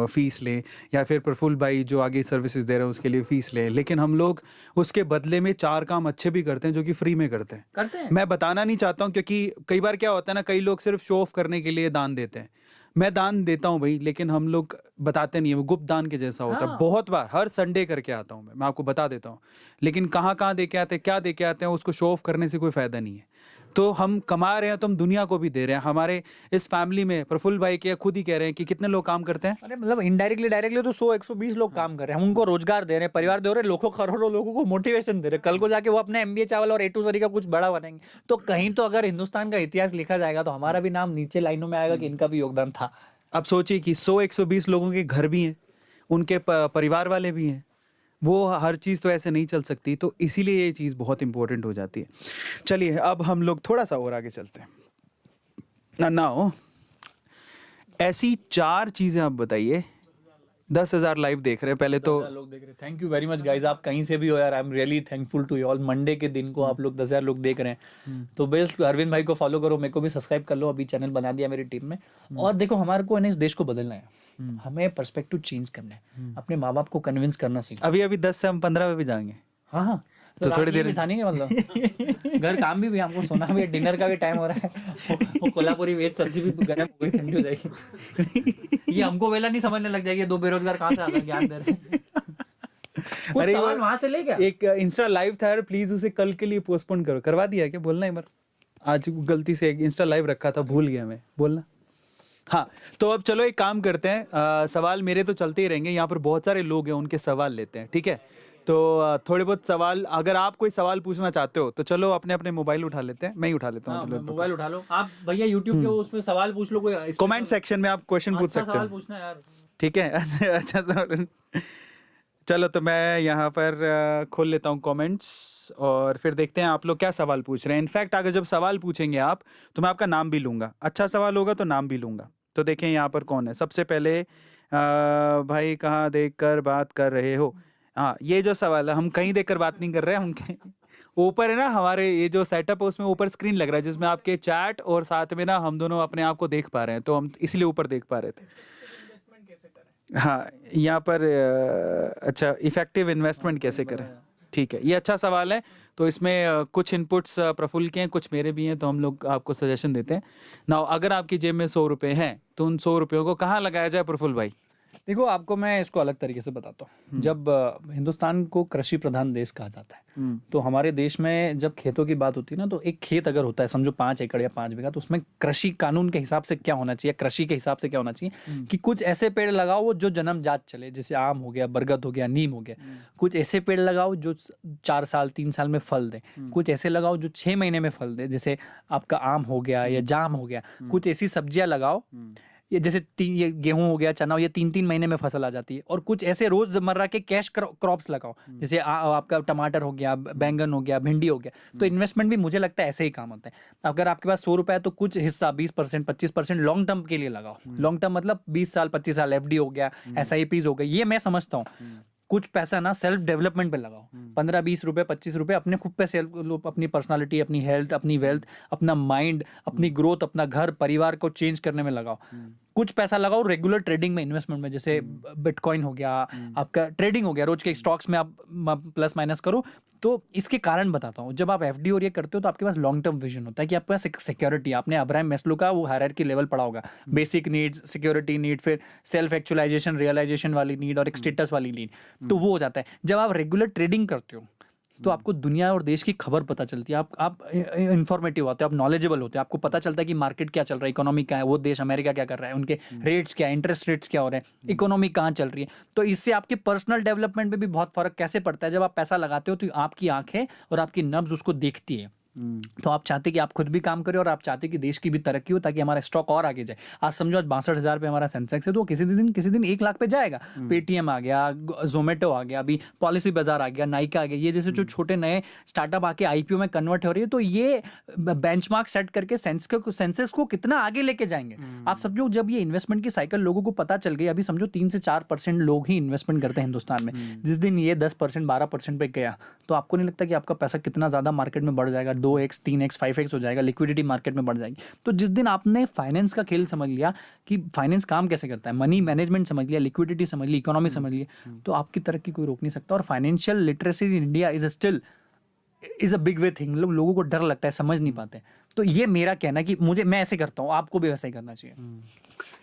S2: फ़ीस लें, या फिर प्रफुल्ल भाई जो आगे सर्विसेज दे रहे हैं उसके लिए फ़ीस लें, लेकिन हम लोग उसके बदले में 4 काम अच्छे भी करते हैं जो कि फ्री में करते हैं। मैं बताना नहीं चाहता हूँ क्योंकि कई बार क्या होता है ना, कई लोग सिर्फ शो ऑफ करने के लिए दान देते हैं। मैं दान देता हूँ भाई, लेकिन हम लोग बताते नहीं है, वो गुप्त दान के जैसा होता है।
S1: हाँ।
S2: बहुत बार हर संडे करके आता हूँ मैं आपको बता देता हूँ, लेकिन कहाँ कहाँ दे के आते हैं, क्या दे के आते हैं, उसको शो ऑफ करने से कोई फ़ायदा नहीं है। तो हम कमा रहे हैं तो हम दुनिया को भी दे रहे हैं। हमारे इस फैमिली में प्रफुल्ल भाई के खुद ही कह रहे हैं कि कितने लोग काम करते हैं।
S1: अरे मतलब इनडायरेक्टली डायरेक्टली तो 100-120 लोग काम कर रहे हैं, हम उनको रोजगार दे रहे हैं, परिवार दे रहे हैं, लाखों करोड़ों लोगों को मोटिवेशन दे रहे हैं, कल को जाके वो अपने एमबीए चावल और A2 सरी का कुछ बड़ा बनेंगे। तो कहीं तो अगर हिंदुस्तान का इतिहास लिखा जाएगा तो हमारा भी नाम नीचे लाइनों में आएगा कि इनका भी योगदान था।
S2: अब सोचिए कि 100-120 लोगों के घर भी हैं, उनके परिवार वाले भी हैं, वो हर चीज़ तो ऐसे नहीं चल सकती, तो इसीलिए ये चीज़ बहुत इंपॉर्टेंट हो जाती है। चलिए अब हम लोग थोड़ा सा और आगे चलते हैं। नाउ ऐसी 4 चीज़ें आप बताइए। 10,000 लाइव देख रहे हैं पहले तो।
S1: 10,000 लोग देख रहे हैं, thank you very much guys. आप कहीं से भी हो यार, I am really thankful to you all. Monday के दिन को आप लोग 10,000 लोग देख रहे हैं, तो बेस्ट अरविंद भाई को फॉलो करो, मेरे को भी सब्सक्राइब कर लो, अभी चैनल बना दिया मेरी टीम में। और देखो हमारे को इस देश को बदलना है, हमें पर्सपेक्टिव चेंज करना है, अपने माँ बाप को कन्विंस करना सीखना।
S2: अभी 10 से हम 15 पे भी जाएंगे।
S1: हाँ हाँ,
S2: तो थोड़ी देर
S1: था नहीं मतलब घर काम भी हमको सोना भी, डिनर का भी टाइम हो रहा है, वो कोल्हापुरी वेज सब्जी भी गर्म हो गई, ठंडी हो जाएगी। ये हमको वेला नहीं समझने लग जाएगी, 2 बेरोजगार कहाँ से आ गए ज्ञान दे रहे हैं। कुछ सवाल वहां से ले गया।
S2: एक इंस्टा लाइव था यार, प्लीज उसे कल के लिए पोस्टपोन करो। करवा दिया क्या, बोलना एक बार। आज गलती से एक इंस्टा लाइव रखा था, भूल गया मैं, बोलना। हाँ तो अब चलो एक काम करते हैं, सवाल मेरे तो चलते ही रहेंगे, यहाँ पर बहुत सारे लोग हैं, उनके सवाल लेते हैं, ठीक है। तो थोड़े बहुत सवाल, अगर आप कोई सवाल पूछना चाहते हो तो चलो अपने अपने मोबाइल उठा लेते हैं, मैं ही उठा लेता हूँ। चलो
S1: मोबाइल उठा लो आप भैया, यूट्यूब के उसमें सवाल पूछ लो, कोई
S2: कमेंट सेक्शन में आप क्वेश्चन पूछ सकते
S1: सवाल
S2: हो,
S1: पूछना यार।
S2: ठीक है। अच्छा सवाल। चलो तो मैं यहाँ पर खोल लेता हूँ कमेंट्स और फिर देखते हैं आप लोग क्या सवाल पूछ रहे हैं। इनफैक्ट अगर जब सवाल पूछेंगे आप तो मैं आपका नाम भी लूँगा, अच्छा सवाल होगा तो नाम भी लूँगा। तो देखें यहाँ पर कौन है सबसे पहले। भाई कहाँ देखकर बात कर रहे हो। हाँ ये जो सवाल है, हम कहीं देखकर बात नहीं कर रहे हैं, हम ऊपर है ना हमारे ये जो सेटअप है उसमें ऊपर स्क्रीन लग रहा है जिसमें आपके चैट और साथ में ना हम दोनों अपने आप को देख पा रहे हैं, तो हम इसलिए ऊपर देख पा रहे थे। हाँ यहाँ पर अच्छा, इफेक्टिव इन्वेस्टमेंट कैसे करें, ठीक है, ये अच्छा सवाल है। तो इसमें कुछ इनपुट्स प्रफुल्ल के हैं, कुछ मेरे भी हैं, तो हम लोग आपको सजेशन देते हैं ना। अगर आपकी जेब में 100 रुपये हैं तो उन 100 रुपयों को कहाँ लगाया जाए प्रफुल्ल भाई।
S1: देखो आपको मैं इसको अलग तरीके से बताता हूँ। जब हिंदुस्तान को कृषि प्रधान देश कहा जाता है, तो हमारे देश में जब खेतों की बात होती है ना, तो एक खेत अगर होता है समझो 5 एकड़ या 5 बीघा, तो उसमें कृषि कानून के हिसाब से क्या होना चाहिए, कृषि के हिसाब से क्या होना चाहिए कि कुछ ऐसे पेड़ लगाओ जो जन्मजात चले, जैसे आम हो गया, बरगद हो गया, नीम हो गया। कुछ ऐसे पेड़ लगाओ जो 4 साल 3 साल में फल दें, कुछ ऐसे लगाओ जो 6 महीने में फल दे, जैसे आपका आम हो गया या जाम हो गया। कुछ ऐसी सब्जियां लगाओ, ये जैसे ये गेहूं हो गया, चना हो, ये 3-3 महीने में फसल आ जाती है। और कुछ ऐसे रोजमर्रा के कैश क्रॉप्स लगाओ, जैसे आपका टमाटर हो गया, बैंगन हो गया, भिंडी हो गया। तो इन्वेस्टमेंट भी मुझे लगता है ऐसे ही काम होता है। अगर आपके पास 100 रुपए है तो कुछ हिस्सा 20% 25% लॉन्ग टर्म के लिए लगाओ। लॉन्ग टर्म मतलब 20 साल 25 साल FD हो गया, SIPs हो गई, ये मैं समझता हूँ। कुछ पैसा ना सेल्फ डेवलपमेंट पे लगाओ, 15-20 रुपए 25 रुपए अपने खुद पे सेल्फ, अपनी पर्सनालिटी, अपनी हेल्थ, अपनी वेल्थ, अपना माइंड, अपनी ग्रोथ, अपना घर परिवार को चेंज करने में लगाओ। कुछ पैसा लगाओ रेगुलर ट्रेडिंग में, इन्वेस्टमेंट में, जैसे बिटकॉइन हो गया, आपका ट्रेडिंग हो गया, रोज के स्टॉक्स में आप प्लस माइनस करो। तो इसके कारण बताता हूँ, जब आप FD और ये करते हो तो आपके पास लॉन्ग टर्म विजन होता है कि आपके पास सिक्योरिटी। आपने अब्राहम मैस्लो का वो हायरार्की लेवल पढ़ा होगा, बेसिक नीड्स, सिक्योरिटी नीड, फिर सेल्फ एक्चुअलाइजेशन, रियलाइजेशन वाली नीड और एक स्टेटस वाली नीड, तो वो हो जाता है। जब आप रेगुलर ट्रेडिंग करते हो तो आपको दुनिया और देश की खबर पता चलती है, आप इंफॉर्मेटिव होते हो, आप नॉलेजेबल होते हो, आपको पता चलता है कि मार्केट क्या चल रहा है, इकोनॉमी क्या है, वो देश अमेरिका क्या कर रहा है, उनके रेट्स क्या है, इंटरेस्ट रेट्स क्या हो रहे हैं, इकोनॉमी कहाँ चल रही है। तो इससे आपके पर्सनल डेवलपमेंट में भी बहुत फर्क कैसे पड़ता है। जब आप पैसा लगाते हो तो आपकी आंखें और आपकी नब्ज उसको देखती है। तो आप चाहते कि आप खुद भी काम करें और आप चाहते कि देश की भी तरक्की हो ताकि हमारा स्टॉक और आगे जाए। आज समझो आज 62,000 पे हमारा सेंसेक्स है, तो किसी दिन 1 लाख पे जाएगा। पेटीएम आ गया, जोमेटो आ गया, अभी पॉलिसी बाजार आ गया, नाइका आ गया, ये जैसे जो छोटे नए स्टार्टअप आके आईपीओ में कन्वर्ट हो रही है, तो ये बेंचमार्क सेट करके सेंसेक्स को कितना आगे लेके जाएंगे। आप समझो जब ये इन्वेस्टमेंट की साइकिल लोगों को पता चल गई, अभी समझो 3 से 4% लोग ही इन्वेस्टमेंट करते हैं हिंदुस्तान में, जिस दिन ये 10% 12% पे गया, तो आपको नहीं लगता कि आपका पैसा कितना ज्यादा मार्केट में बढ़ जाएगा, 2x 3x 5x हो जाएगा, लिक्विडिटी मार्केट में बढ़ जाएगी। तो जिस दिन आपने फाइनेंस का खेल समझ लिया कि फाइनेंस काम कैसे करता है, मनी मैनेजमेंट समझ लिया, लिक्विडिटी समझ ली, इकोनॉमी समझ ली, तो आपकी तरक्की कोई रोक नहीं सकता। और financial literacy in India is a big way thing. मतलब लोगों को डर लगता है, समझ नहीं पाते। तो ये मेरा कहना है कि मैं ऐसे करता हूँ, आपको भी वैसा ही करना चाहिए।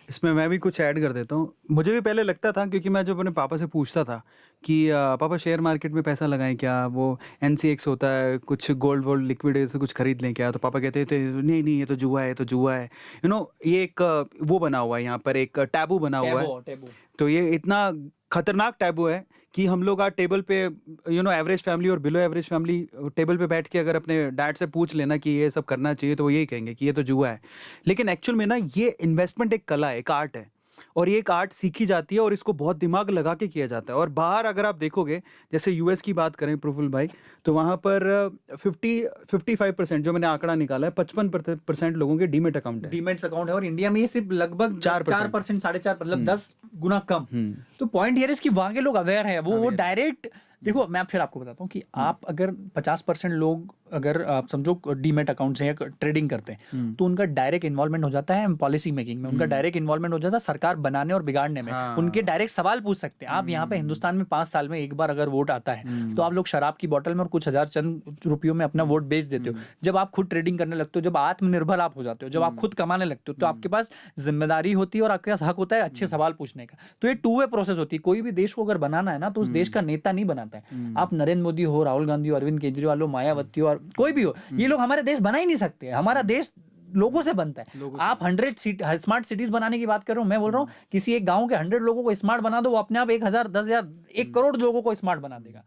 S2: इसमें मैं भी कुछ ऐड कर देता हूँ। मुझे भी पहले लगता था, क्योंकि मैं जब अपने पापा से पूछता था कि पापा शेयर मार्केट में पैसा लगाएं क्या, वो NCX होता है, कुछ गोल्ड लिक्विड से कुछ खरीद लें क्या, तो पापा कहते थे नहीं नहीं, ये तो जुआ है, ये तो जुआ है। ये एक वो बना हुआ है यहाँ पर, एक टैबू बना हुआ है। तो ये इतना खतरनाक टैबू है कि हम लोग आज टेबल पे एवरेज फैमिली और बिलो एवरेज फैमिली टेबल पे बैठ के अगर अपने डैड से पूछ लेना कि ये सब करना चाहिए, तो वो यही कहेंगे कि ये तो जुआ है। लेकिन एक्चुअल में ना, ये इन्वेस्टमेंट एक कला है, एक आर्ट है, और ये एक आर्ट सीखी जाती है और इसको बहुत दिमाग लगा के किया जाता है। और बाहर अगर आप देखोगे, जैसे यूएस की बात करें प्रफुल्ल भाई, तो वहाँ पर 55% जो मैंने आंकड़ा निकाला है, 55% लोगों के डीमेट अकाउंट है।
S1: डीमेट्स अकाउंट है, और इंडिया में ये सिर्फ लगभग 4%, 4.5%, मतलब 10 गुना कम। तो पॉइंट ये है कि वहाँ के लोग अवेयर है, वो डायरेक्ट। देखो मैं फिर आपको बताता हूँ कि आप अगर 50% लोग अगर आप समझो डीमेट अकाउंट से ट्रेडिंग करते हैं, तो उनका डायरेक्ट इन्वॉल्वमेंट हो जाता है पॉलिसी मेकिंग में, उनका डायरेक्ट इन्वॉल्वमेंट हो जाता है सरकार बनाने और बिगाड़ने में। उनके डायरेक्ट सवाल पूछ सकते हैं। आप यहाँ पे हिंदुस्तान में 5 साल में एक बार अगर वोट आता है, तो आप लोग शराब की बोतल में और कुछ हजार चंद रुपयों में अपना वोट बेच देते हो। जब आप खुद ट्रेडिंग करने लगते हो, जब आत्मनिर्भर आप हो जाते हो, जब आप खुद कमाने लगते हो, तो आपके पास जिम्मेदारी होती है और आपके पास हक होता है अच्छे सवाल पूछने का। तो ये 2 वे प्रोसेस होती है। कोई भी देश को अगर बनाना है ना, तो उस देश का नेता नहीं बनाता है। आप नरेंद्र मोदी हो, राहुल गांधी हो, अरविंद केजरीवाल हो, मायावती हो, और कोई भी हो, ये लोग हमारे देश बना ही नहीं सकते। हमारा देश लोगों से बनता है। आप 100 स्मार्ट सिटीज बनाने की बात कर रहे हो, मैं बोल रहा हूँ किसी एक गांव के 100 लोगों को स्मार्ट बना दो, वो अपने आप 1,000 10,000 1 करोड़ लोगों को स्मार्ट बना देगा।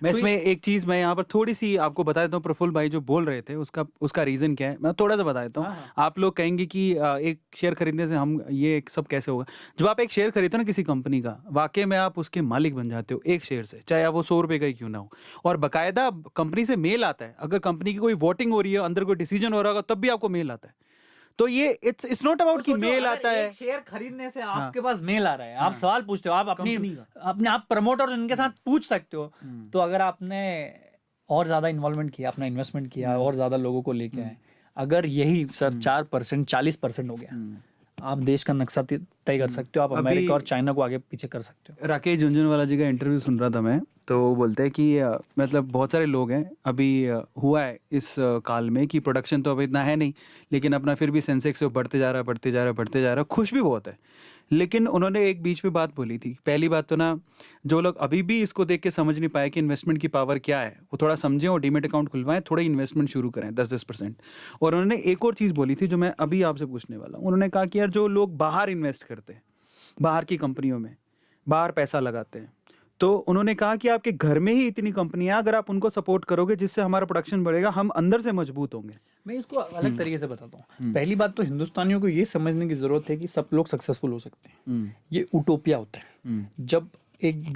S2: मैं इसमें एक चीज़ मैं यहाँ पर थोड़ी सी आपको बता देता हूँ। प्रफुल्ल भाई जो बोल रहे थे, उसका रीज़न क्या है, मैं थोड़ा सा बता देता हूँ। आप लोग कहेंगे कि एक शेयर खरीदने से हम ये सब कैसे होगा। जब आप एक शेयर खरीदते हो ना किसी कंपनी का, वाकई में आप उसके मालिक बन जाते हो एक शेयर से, चाहे वो 100 रुपये का ही क्यों ना हो। और बाकायदा कंपनी से मेल आता है, अगर कंपनी की कोई वोटिंग हो रही है, अंदर कोई डिसीजन हो रहा होगा, तब भी आपको मेल आता है। तो ये इट्स नॉट अबाउट कि मेल आता है।
S1: शेयर खरीदने से आपके पास मेल आ रहा है, आप सवाल पूछते हो, आप अपने आप प्रमोटर उनके साथ पूछ सकते हो। तो अगर आपने और ज्यादा इन्वॉल्वमेंट किया, अपना इन्वेस्टमेंट किया, और ज्यादा लोगों को लेके आए, अगर यही सर 4% 40% हो गया, आप देश का नक्शा तय कर सकते हो। आप अमेरिका और चाइना को आगे पीछे कर सकते हो।
S2: राकेश झुनझुनवाला जी का इंटरव्यू सुन रहा था मैं, तो वो बोलते हैं कि मतलब बहुत सारे लोग हैं, अभी हुआ है इस काल में कि प्रोडक्शन तो अभी इतना है नहीं, लेकिन अपना फिर भी सेंसेक्स बढ़ते जा रहा है, खुश भी बहुत है। लेकिन उन्होंने एक बीच में बात बोली थी। पहली बात तो ना, जो लोग अभी भी इसको देख के समझ नहीं पाए कि इन्वेस्टमेंट की पावर क्या है, वो थोड़ा समझें और डीमेट अकाउंट खुलवाएं, थोड़ा इन्वेस्टमेंट शुरू करें 10-10%। और उन्होंने एक और चीज़ बोली थी जो मैं अभी आपसे पूछने वाला हूँ। उन्होंने कहा कि यार जो लोग बाहर इन्वेस्ट करते हैं, बाहर की कंपनियों में बाहर पैसा लगाते हैं, तो उन्होंने कहा कि आपके घर में ही इतनी कंपनियां, अगर आप उनको सपोर्ट करोगे जिससे हमारा प्रोडक्शन बढ़ेगा, हम अंदर से मजबूत होंगे।
S1: मैं इसको अलग तरीके से बताता हूँ। पहली बात तो हिंदुस्तानियों को ये समझने की जरूरत है कि सब लोग सक्सेसफुल हो सकते हैं। ये उटोपिया होता है। जब एक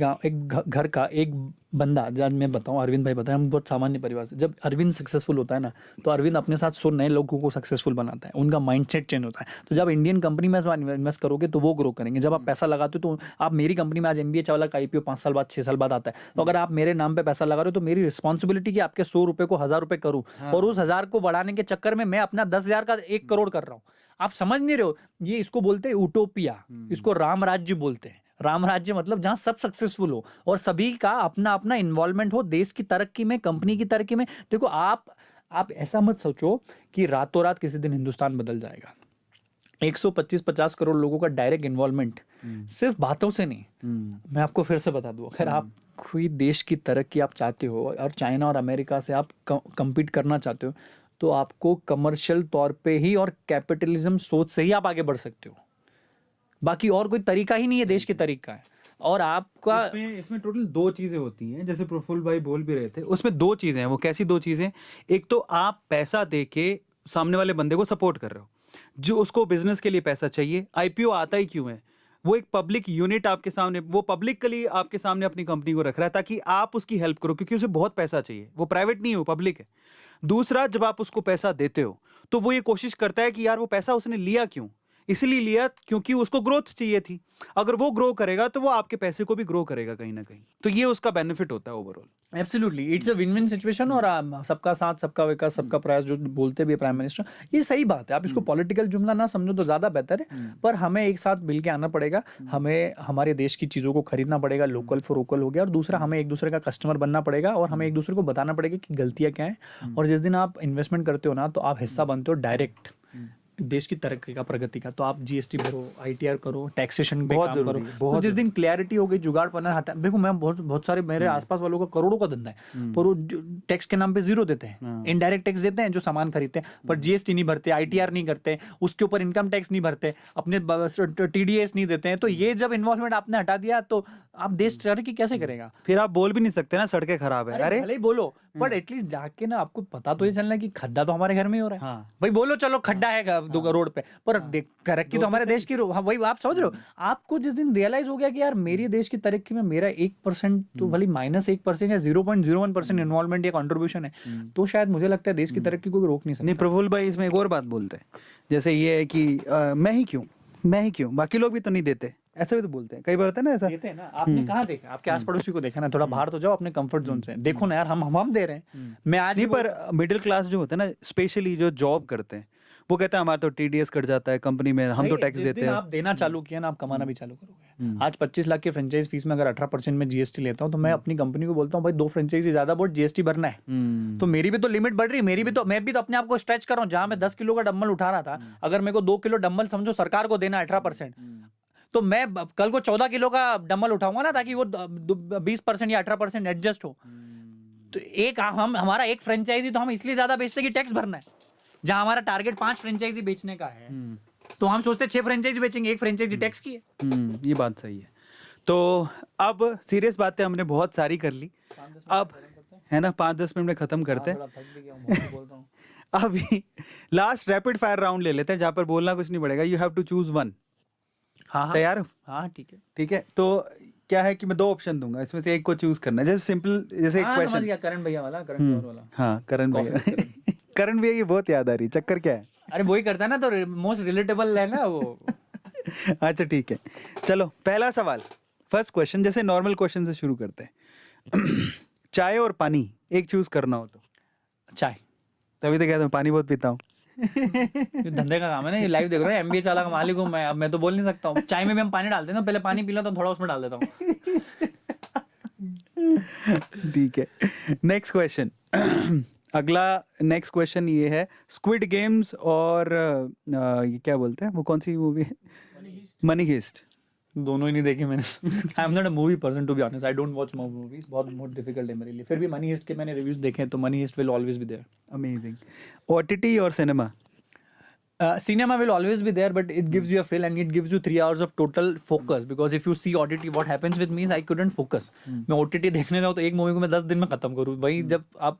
S1: घर का एक बंदा, जब मैं बताऊं, अरविंद भाई बताएं, हम बहुत सामान्य परिवार से, जब अरविंद सक्सेसफुल होता है ना, तो अरविंद अपने साथ 100 नए लोगों को सक्सेसफुल बनाता है, उनका माइंडसेट चेंज होता है। तो जब इंडियन कंपनी में इन्वेस्ट करोगे तो वो ग्रो करेंगे। जब आप पैसा लगाते हो, तो आप मेरी कंपनी में आज MBA चावला का IPO 5 साल बाद 6 साल बाद आता है, तो अगर आप मेरे नाम पे पैसा लगा रहे हो, तो मेरी रिस्पॉन्सिबिलिटी कि आपके 100 रुपये को 1000 रुपये करूँ, और उस 1000 को बढ़ाने के चक्कर में मैं अपना 10,000 का 1 करोड़ कर रहा हूँ। आप समझ नहीं रहे हो। ये इसको बोलते हैं यूटोपिया, इसको राम राज्य बोलते हैं। राम राज्य मतलब जहां सब सक्सेसफुल हो और सभी का अपना अपना इन्वॉल्वमेंट हो देश की तरक्की में, कंपनी की तरक्की में। देखो आप ऐसा मत सोचो कि रातों रात किसी दिन हिंदुस्तान बदल जाएगा। 125-50 करोड़ लोगों का डायरेक्ट इन्वॉल्वमेंट सिर्फ बातों से नहीं। मैं आपको फिर से बता दूं, अगर आप कोई देश की तरक्की आप चाहते हो और चाइना और अमेरिका से आप कम्पीट करना चाहते हो, तो आपको कमर्शियल तौर पे ही और कैपिटलिज्म सोच से ही आप आगे बढ़ सकते हो। बाकी और कोई तरीका ही नहीं है देश के तरीका है। और आपका
S2: इसमें टोटल दो चीजें होती हैं, जैसे प्रफुल्ल भाई बोल भी रहे थे, उसमें दो चीजें हैं। वो कैसी दो चीजें? एक तो आप पैसा दे के सामने वाले बंदे को सपोर्ट कर रहे हो, जो उसको बिजनेस के लिए पैसा चाहिए। आईपीओ आता ही क्यों है? वो एक पब्लिक यूनिट आपके सामने, वो पब्लिकली आपके सामने अपनी कंपनी को रख रहा है ताकि आप उसकी हेल्प करो, क्योंकि उसे बहुत पैसा चाहिए। वो प्राइवेट नहीं है, वो पब्लिक है। दूसरा, जब आप उसको पैसा देते हो तो वो ये कोशिश करता है कि यार वो पैसा उसने लिया क्यों? इसलिए लिया क्योंकि उसको ग्रोथ चाहिए थी। अगर वो ग्रो करेगा तो वो आपके पैसे को भी ग्रो करेगा कहीं ना कहीं। तो ये उसका बेनिफिट होता है overall.
S1: Absolutely it's a win win situation. और सबका साथ सबका विकास सबका प्रयास जो बोलते भी प्राइम मिनिस्टर, ये सही बात है। आप इसको पॉलिटिकल जुमला ना समझो तो ज़्यादा बेहतर है। पर हमें एक साथ मिल के आना पड़ेगा, हमें हमारे देश की चीज़ों को खरीदना पड़ेगा, लोकल फॉर वोकल हो गया। और दूसरा, हमें एक दूसरे का कस्टमर बनना पड़ेगा और हमें एक दूसरे को बताना पड़ेगा कि गलतियाँ क्या हैं। और जिस दिन आप इन्वेस्टमेंट करते हो ना, तो आप हिस्सा बनते हो डायरेक्ट देश की तरक्की का, प्रगति का। तो आप जीएसटी भरो, आईटीआर करो, टैक्सेशन पे काम करो। तो जिस दिन क्लैरिटी हो गई, जुगाड़पना हटा। देखो, मैं बहुत सारे मेरे आसपास वालों का करोड़ों का धंधा है, पर वो टैक्स के नाम पे जीरो देते हैं, इनडायरेक्ट टैक्स देते हैं जो सामान खरीदते हैं, पर जीएसटी नहीं भरते, आईटीआर नहीं करते, उसके ऊपर इनकम टैक्स नहीं भरते, अपने टीडीएस नहीं देते हैं। तो ये जब इन्वॉल्वमेंट आपने हटा दिया तो आप देश तरक्की कैसे करेगा?
S2: फिर आप बोल भी नहीं सकते ना सड़कें खराब है। अरे
S1: भले ही बोलो, पर एटलीस्ट जाके ना आपको पता तो ये चलना है कि खड्डा तो हमारे घर में ही हो रहा है। भाई बोलो चलो खड्डा है रोड पे, पर तरक्की तो हमारे देश की वही आप समझ रहे हो। आपको जिस दिन रियलाइज हो गया कि यार मेरी देश की तरक्की में मेरा 1% तो भले -1% या 0.01% इन्वॉल्वमेंट या कंट्रीब्यूशन है, तो शायद मुझे लगता है देश की तरक्की को रोक नहीं सकता।
S2: नहीं, प्रफुल्ल भाई इसमें एक और बात बोलते हैं, जैसे ये है कि मैं ही क्यों, बाकी लोग भी तो नहीं देते, ऐसा भी तो बोलते हैं। कई बार होता है ना ऐसा।
S1: देते हैं ना। आपने कहाँ देखा? आपके आस पड़ोसी को देखा ना? थोड़ा बाहर तो जाओ अपने कंफर्ट जोन से, देखो ना यार, हम दे रहे हैं। मैं आज
S2: नहीं, पर मिडिल क्लास जो होता है ना, स्पेशली जो जॉब करते हैं, वो कहते हैं हमारा तो टीडीएस कट जाता है कंपनी में, हम तो टैक्स देते हैं।
S1: आप देना चालू किया ना, आप कमाना भी चालू करोगे। आज 25 लाख की फ्रेंचाइज फीस में अगर 18% में जीएसटी लेता हूँ, तो मैं अपनी कंपनी को बोलता हूँ भाई 2 फ्रेंचाइजी ज्यादा बोर्ड जीएसटी भरना है। तो मेरी भी तो लिमिट बढ़ रही है, मैं भी तो अपने आप को स्ट्रेच कर रहा हूँ। जहां मैं 10 किलो का डम्बल उठा रहा था, अगर मेरे को 2 किलो डम्बल समझो सरकार को देना 18%, तो मैं कल को 14 किलो का डम्बल उठाऊंगा ना, ताकि वो 20% या 18% एडजस्ट हो। तो एक हमारा एक फ्रेंचाइजी तो हम इसलिए ज्यादा बेचते कि टैक्स भरना है। जहां हमारा टारगेट 5 फ्रेंचाइजी बेचने का है, तो हम सोचते 6 फ्रेंचाइजी बेचेंगे, 1 फ्रेंचाइजी टैक्स की है।
S2: ये बात सही है। तो अब सीरियस बातें हमने बहुत सारी कर ली, अब है ना 5-10 मिनट में खत्म करते हैं। अभी लास्ट रैपिड फायर राउंड ले लेते हैं, जहां पर बोलना कुछ नहीं पड़ेगा। You have to choose one.
S1: हाँ,
S2: तैयार हो?
S1: हाँ, ठीक है।
S2: ठीक है, तो क्या है कि मैं 2 ऑप्शन दूंगा, इसमें से एक को चूज करना है। जैसे सिंपल, जैसे एक क्वेश्चन।
S1: समझ गया, करण भैया वाला, करण जौहर वाला।
S2: हाँ, करण भैया। करण भैया की बहुत याद आ रही, चक्कर क्या है?
S1: अरे वही करता है ना, तो मोस्ट रिलेटेबल है ना वो।
S2: अच्छा ठीक है, चलो पहला सवाल, फर्स्ट क्वेश्चन। जैसे नॉर्मल क्वेश्चन से शुरू करते हैं। चाय और पानी एक चूज करना हो तो?
S1: चाय।
S2: तभी तो कहता हूँ पानी बहुत पीता हूँ।
S1: ये धंधे का काम है ना, ये लाइव देख रहे हैं, एमबीए चाला का मालिक हूँ मैं। अब मैं तो बोल नहीं सकता हूँ। चाय में भी हम पानी डालते हैं ना, पहले पानी पी लो तो थोड़ा उसमें डाल देता हूँ।
S2: ठीक है, नेक्स्ट क्वेश्चन। अगला नेक्स्ट क्वेश्चन ये है, स्क्विड गेम्स और ये क्या बोलते हैं, वो कौन सी मूवी है? Money heist.
S1: दोनों ही नहीं देखी मैंने। I am not a movie person to be honest, I don't watch movies, बहुत डिफिकल्ट है मेरे लिए। फिर भी मनी हीस्ट के मैंने रिव्यूज देखे हैं, तो money heist will always be there.
S2: Amazing. OTT और cinema?
S1: Cinema will always be there, but it gives you a feel and it gives you 3 hours of total focus. Because if you see OTT, what happens with me is I couldn't focus. मैं OTT देखने जाऊँ तो एक मूवी को मैं 10 दिन में खत्म करूँ। वही जब आप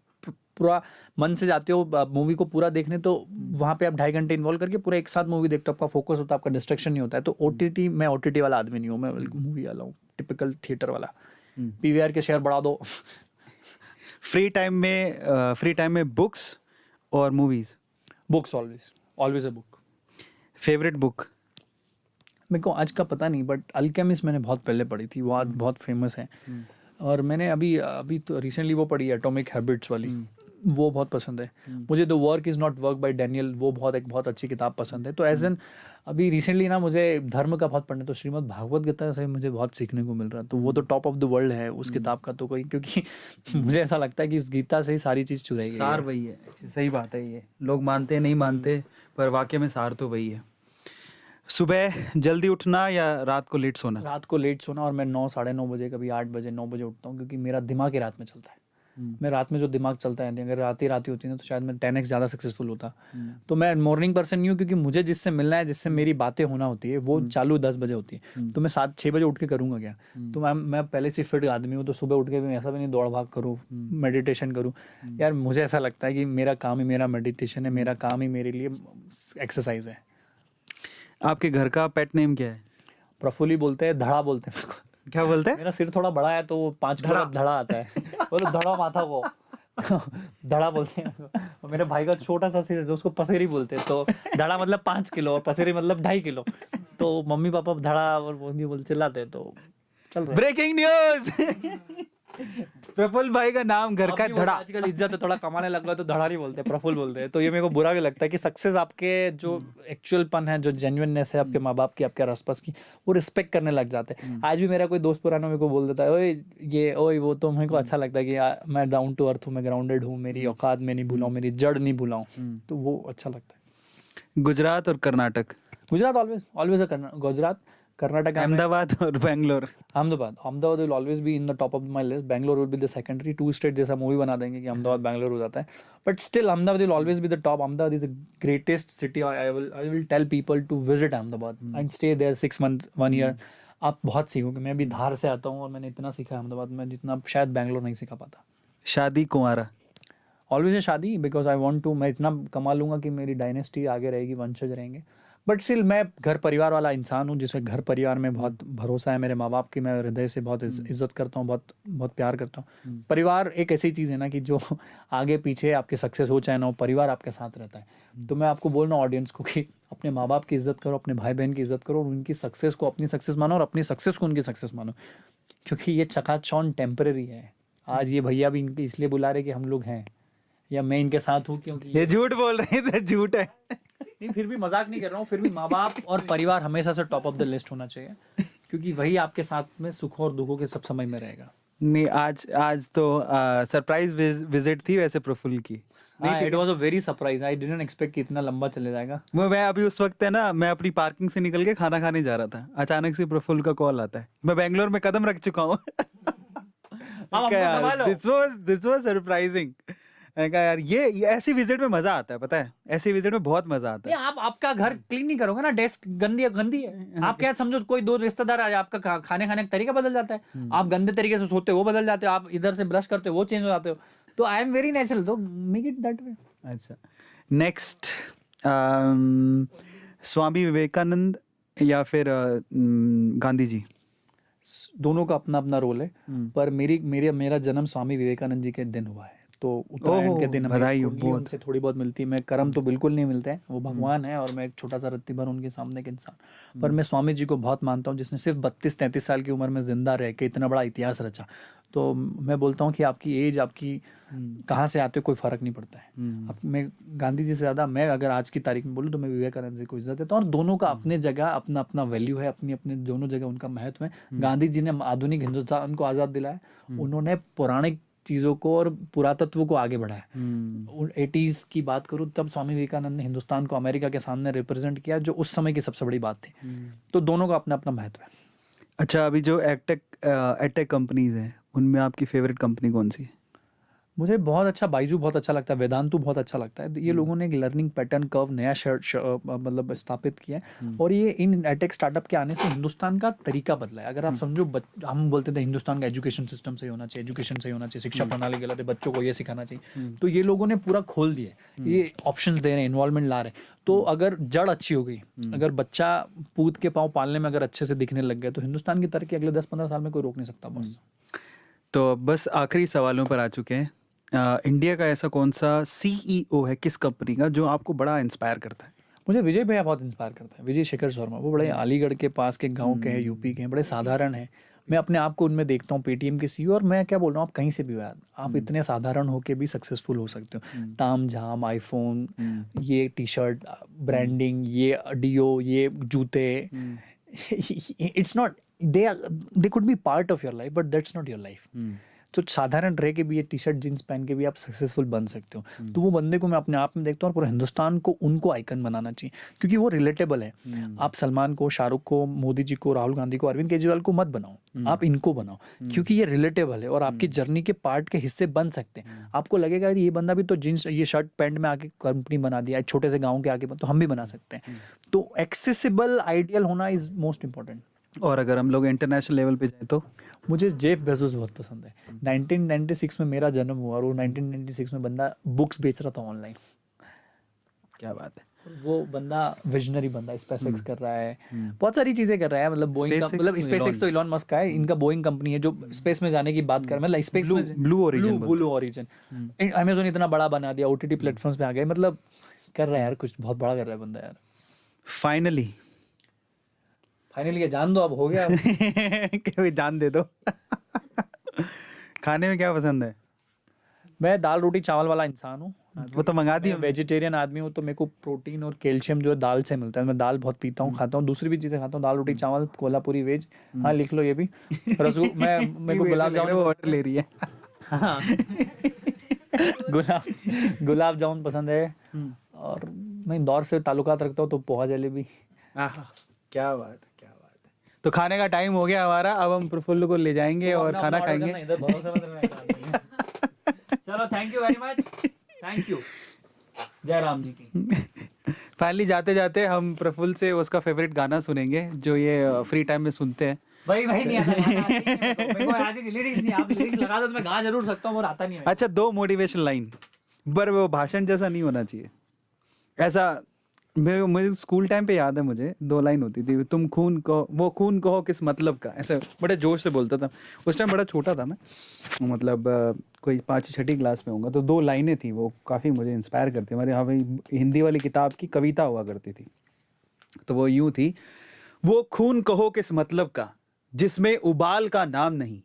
S1: पूरा मन से जाते हो मूवी को पूरा देखने, तो वहाँ पे आप 2.5 घंटे इन्वॉल्व करके पूरा एक साथ मूवी देखते हो, आपका फोकस होता है, आपका डिस्ट्रैक्शन नहीं होता है। तो OTT, मैं OTT वाला आदमी नहीं हूँ, मैं मूवी वाला हूँ, टिपिकल थिएटर वाला। PVR के शेयर बढ़ा दो।
S2: फ्री टाइम में बुक्स और movies?
S1: Books, always a book.
S2: Favourite book?
S1: मेरे को आज का पता नहीं, बट अल्केमिस्ट मैंने बहुत पहले पढ़ी थी, वो आज बहुत फेमस है। और मैंने अभी तो रिसेंटली वो पढ़ी है, एटॉमिक हैबिट्स वाली, वो बहुत पसंद है मुझे। The work is not work by Daniel, वो बहुत अच्छी किताब पसंद है। तो एज एन अभी रिसेंटली ना मुझे धर्म का बहुत पढ़ना, तो श्रीमद् भागवत गीता से मुझे बहुत सीखने को मिल रहा है। तो वो तो टॉप ऑफ द वर्ल्ड है उस किताब का तो कोई, क्योंकि मुझे ऐसा लगता है कि इस गीता से ही सारी चीज़ चुराई गई है।
S2: सार वही है, सही बात है। ये लोग मानते नहीं मानते, पर वाकई में सार तो वही है। सुबह जल्दी उठना या रात को लेट सोना?
S1: रात को लेट सोना, और मैं 9, साढ़े 9 बजे, कभी 8 बजे, 9 बजे उठता हूँ, क्योंकि मेरा दिमाग ही रात में चलता है। मैं रात में जो दिमाग चलता है, अगर रात ही होती ना तो शायद मैं 10x ज़्यादा सक्सेसफुल होता। तो मैं मॉर्निंग पर्सन नहीं हूँ, क्योंकि मुझे जिससे मिलना है, जिससे मेरी बातें होना होती है, वो चालू 10 बजे होती है। तो मैं 7-6 बजे उठ के करूँगा क्या? तो मैं पहले से फिट आदमी हूँ, तो सुबह उठ के भी ऐसा भी नहीं दौड़ भाग करूँ, मेडिटेशन करूँ। यार मुझे ऐसा लगता है कि मेरा काम ही मेरा मेडिटेशन है, मेरा काम ही मेरे लिए एक्सरसाइज है।
S2: आपके घर का पेट नेम क्या है?
S1: प्रफुल्ली बोलते हैं, धड़ा बोलते हैं मेरे को।
S2: क्या बोलते हैं?
S1: मेरा सिर थोड़ा बड़ा है, तो 5 किलो का धड़ा आता है। बोलो धड़ा माथा वो धड़ा बोलते हैं। और मेरे भाई का छोटा सा सिर है, तो उसको पसेरी बोलते हैं। तो धड़ा मतलब 5 किलो और पसेरी मतलब 2.5 किलो। तो मम्मी पापा धड़ा और मम्मी बोल चिल्लाते हैं, तो चल रहा है।
S2: ब्रेकिंग न्यूज प्रफुल्ल भाई का नाम घर का
S1: अब नहीं
S2: धड़ा।
S1: आजकल इज्जत है, थोड़ा कमाने लग गया तो धड़ा नहीं बोलते, प्रफुल्ल बोलते हैं। तो ये मेरे को बुरा भी लगता है कि सक्सेस आपके जो एक्चुअल पन है, जो जेन्युइननेस है आपके माँ बाप की, आपके आसपास की, वो रिस्पेक्ट करने लग जाते हैं। आज भी मेरा कोई दोस्त पुराना मेरे को बोल देता है, ओए ये ओए वो, तो मेरे को अच्छा लगता है कि मैं डाउन टू अर्थ हूँ, मैं ग्राउंडेड हूँ, मेरी औकात में नहीं भूला हूँ, मेरी जड़ नहीं भूला हूँ। तो वो अच्छा लगता है।
S2: गुजरात और कर्नाटक?
S1: गुजरात ऑलवेज गुजरात, कर्नाटक,
S2: अहमदाबाद और Bangalore?
S1: Ahmedabad will always be in the top of my list. Bangalore will be the secondary. 2 state जैसा मूवी बना देंगे कि अहमदाबाद बैंगलोर हो जाता है, but still Ahmedabad will always be the top. Ahmedabad is the greatest city. I will tell people to visit Ahmedabad and stay there 6 months 1 year। आप बहुत सीखोगे। मैं भी धार से आता हूँ और मैंने इतना सीखा अहमदाबाद में जितना शायद बैंगलोर नहीं सीखा पाता।
S2: शादी कुंवारा?
S1: ऑलवेज है शादी, बिकॉज आई वॉन्ट टू, मैं इतना कमा लूँगा कि मेरी डायनेस्टी आगे रहेगी, वंशज रहेंगे। बट स्टिल मैं घर परिवार वाला इंसान हूँ, जिसे घर परिवार में बहुत भरोसा है। मेरे माँ बाप की मैं हृदय से बहुत इज्जत करता हूँ, बहुत बहुत प्यार करता हूँ। परिवार एक ऐसी चीज़ है ना कि जो आगे पीछे आपके सक्सेस हो चाहे ना हो, परिवार आपके साथ रहता है। तो मैं आपको बोल रहा हूँ ऑडियंस को कि अपने माँ बाप की इज्जत करो, अपने भाई बहन की इज्जत करो, और उनकी सक्सेस को अपनी सक्सेस मानो और अपनी सक्सेस को उनकी सक्सेस मानो, क्योंकि ये चकाचौंध टेम्पररी है। आज ये भैया भी इनके इसलिए बुला रहे कि हम लोग हैं, या मैं इनके साथ हूँ क्योंकि
S2: ये झूठ बोल रहे थे, झूठ है।
S1: नहीं, फिर भी मजाक नहीं कर रहा हूँ। फिर भी माँ बाप और परिवार हमेशा से टॉप ऑफ द लिस्ट होना चाहिए, क्योंकि वही आपके साथ में सुखों और दुखों के सब समय में रहेगा।
S2: नहीं, आज तो सरप्राइज विजिट थी वैसे प्रफुल्ल की।
S1: हाँ, it was a very surprise. I didn't expect कि इतना लंबा चले जाएगा।
S2: मैं अभी उस वक्त है ना, मैं अपनी पार्किंग से निकल के खाना खाने जा रहा था, अचानक से प्रफुल्ल का कॉल आता है। मैं बेंगलोर में कदम रख चुका हूँ। This was surprising. मैंने कहा यार ये ऐसी विजिट में मजा आता है, पता है, ऐसी विजिट में बहुत मजा आता है।
S1: आप आपका घर क्लीन नहीं करोगे ना, डेस्क गंदी है। आप क्या समझो, कोई 2 रिश्तेदार आज आपका खाने खाने का तरीका बदल जाता है, आप गंदे तरीके से सोते हो वो बदल जाते हो, आप इधर से ब्रश करते हो वो चेंज हो जाते हो। तो आई एम वेरी नेचुरल, तो मेक इट दैट वे।
S2: अच्छा, नेक्स्ट स्वामी विवेकानंद या फिर गांधी जी?
S1: दोनों का अपना अपना रोल है, पर मेरा जन्म स्वामी विवेकानंद जी के दिन हुआ है, तो उत्तरायण के दिन
S2: बधाई हो,
S1: हमें उनसे थोड़ी बहुत मिलती है। मैं कर्म तो बिल्कुल नहीं मिलते हैं, वो भगवान है और मैं एक छोटा सा रत्ती भर उनके सामने के इंसान। पर मैं स्वामी जी को बहुत मानता हूँ, जिसने सिर्फ 32-33 साल की उम्र में जिंदा रह के इतना बड़ा इतिहास रचा। तो मैं बोलता हूँ कि आपकी एज, आपकी कहाँ से आते हो, कोई फर्क नहीं पड़ता है। अब मैं गांधी जी से ज़्यादा, मैं अगर आज की तारीख में बोलूँ तो मैं विवेकानंद जी को इज्जत देता हूँ, और दोनों का अपने जगह अपना अपना वैल्यू है, अपनी अपने दोनों जगह उनका महत्व है। गांधी जी ने आधुनिक हिंदुस्तान को आज़ाद दिलाया, उन्होंने पौराणिक चीज़ों को और पुरातत्व को आगे बढ़ाया। 80s की बात करूँ तब स्वामी विवेकानंद ने हिंदुस्तान को अमेरिका के सामने रिप्रेजेंट किया, जो उस समय की सबसे बड़ी बात थी। तो दोनों का अपना अपना महत्व है।
S2: अच्छा, अभी जो एडटेक कंपनीज हैं, उनमें आपकी फेवरेट कंपनी कौन सी है?
S1: मुझे बहुत अच्छा बाइजू बहुत अच्छा लगता है, वेदांतु बहुत अच्छा लगता है। ये लोगों ने एक लर्निंग पैटर्न कर्व नया मतलब स्थापित किया है, और ये इन एटेक स्टार्टअप के आने से हिंदुस्तान का तरीका बदला है। अगर आप समझो, हम बोलते थे हिंदुस्तान का एजुकेशन सिस्टम सही होना चाहिए, एजुकेशन सही होना चाहिए, शिक्षा प्रणाली गलत है, बच्चों को ये सिखाना चाहिए। तो ये लोगों ने पूरा खोल दिया, ये ऑप्शंस दे रहे हैं, इन्वॉल्वमेंट ला रहे हैं। तो अगर जड़ अच्छी हो गई, अगर बच्चा पूत के पाँव पालने में अगर अच्छे से दिखने लग गए, तो हिंदुस्तान की तरक्की अगले 10-15 साल में कोई रोक नहीं सकता। बस
S2: तो बस आखिरी सवालों पर आ चुके हैं। इंडिया का ऐसा कौन सा CEO है, किस कंपनी का, जो आपको बड़ा इंस्पायर करता है?
S1: मुझे विजय भैया बहुत इंस्पायर करता है, विजय शेखर शर्मा। वो बड़े अलीगढ़ के पास के गांव के हैं, यूपी के हैं, बड़े साधारण हैं। मैं अपने आप को उनमें देखता हूँ, पेटीएम के CEO। और मैं क्या बोल रहा हूँ, आप कहीं से भी हो यार, आप इतने साधारण होके भी सक्सेसफुल हो सकते हो। ताम झाम, आईफोन, ये टी-शर्ट, ब्रांडिंग, ये डियो, ये जूते, it's not, they could be part of your life, but that's not your life. तो साधारण रह के भी ये टी शर्ट जीन्स पहन के भी आप सक्सेसफुल बन सकते हो। तो वो बंदे को मैं अपने आप में देखता हूँ और पूरे हिंदुस्तान को उनको आइकन बनाना चाहिए, क्योंकि वो रिलेटेबल है। आप सलमान को, शाहरुख को, मोदी जी को, राहुल गांधी को, अरविंद केजरीवाल को मत बनाओ, आप इनको बनाओ, क्योंकि ये रिलेटेबल है और आपकी जर्नी के पार्ट के हिस्से बन सकते हैं। आपको लगेगा ये बंदा भी तो जीन्स ये शर्ट पैंट में आके कंपनी बना दिया, एक छोटे से गाँव के आगे तो हम भी बना सकते हैं। तो एक्सेसिबल आइडियल होना इज मोस्ट इंपॉर्टेंट।
S2: और अगर हम लोग इंटरनेशनल लेवल पे जाए तो
S1: मुझे जेफ बेजोस बहुत पसंद है। 1996 में मेरा जन्म हुआ और वो 1996 में बंदा बुक्स बेच रहा था ऑनलाइन।
S2: क्या बात है।
S1: वो बंदा विजनरी बंदा, स्पेसएक्स कर रहा है, बहुत सारी चीजें कर रहा है। मतलब बोइंग का,
S2: SpaceX
S1: मतलब
S2: तो
S1: स्पेसएक्स तो इलॉन मस्क का है, इनका बोइंग कंपनी है जो स्पेस में जाने की बात कर, मतलब स्पेस में
S2: blue origin
S1: blue origin. Amazon इतना बड़ा बना दिया, ओटीटी प्लेटफॉर्म्स पे आ गए, मतलब कर रहा है यार, कुछ बहुत बड़ा कर रहा है बंदा यार।
S2: फाइनली
S1: फाइनली जान दो, अब हो गया।
S2: कोई जान दे दो। खाने में क्या पसंद है?
S1: मैं दाल रोटी चावल वाला इंसान हूँ।
S2: वो तो मंगा दी।
S1: वेजिटेरियन आदमी हूँ, तो मेरे को प्रोटीन और कैल्शियम जो है दाल से मिलता है। मैं दाल बहुत पीता हूँ, खाता हूँ, दूसरी भी चीज़ें खाता हूँ, दाल रोटी चावल, कोल्हापुरी वेज। हाँ लिख लो ये भी। मैं मेरे को गुलाब जामुन
S2: ऑर्डर ले रही है।
S1: हाँ गुलाब जामुन पसंद है। और मैं इंदौर से ताल्लुकात रखता हूँ, तो पोहा जलेबी।
S2: क्या बात है, क्या बात है। तो खाने का टाइम हो गया हमारा, अब हम प्रफुल्ल को ले जाएंगे और खाना खाएंगे।
S1: चलो, thank you very much, thank you, जय राम जी की।
S2: फाइनली जाते जाते हम प्रफुल्ल से उसका फेवरेट गाना सुनेंगे जो ये फ्री टाइम में सुनते हैं।
S1: भाई नहीं आता गाना, मेरे को याद ही लिरिक्स नहीं, आप लिरिक्स लगा दो तो मैं गा जरूर सकता हूँ, और आता नहीं है।
S2: अच्छा, 2 मोटिवेशन लाइन, पर वो भाषण जैसा नहीं होना चाहिए। ऐसा मुझे स्कूल टाइम पे याद है, मुझे 2 लाइन होती थी। तुम खून कहो, वो खून कहो किस मतलब का, ऐसे बड़े जोश से बोलता था। उस टाइम बड़ा छोटा था मैं, मतलब कोई 5वीं-6वीं क्लास में होऊंगा। तो 2 लाइनें थी, वो काफ़ी मुझे इंस्पायर करती। हमारे यहाँ पे हिंदी वाली किताब की कविता हुआ करती थी, तो वो यूँ थी, वो खून कहो किस मतलब का जिसमें उबाल का नाम नहीं,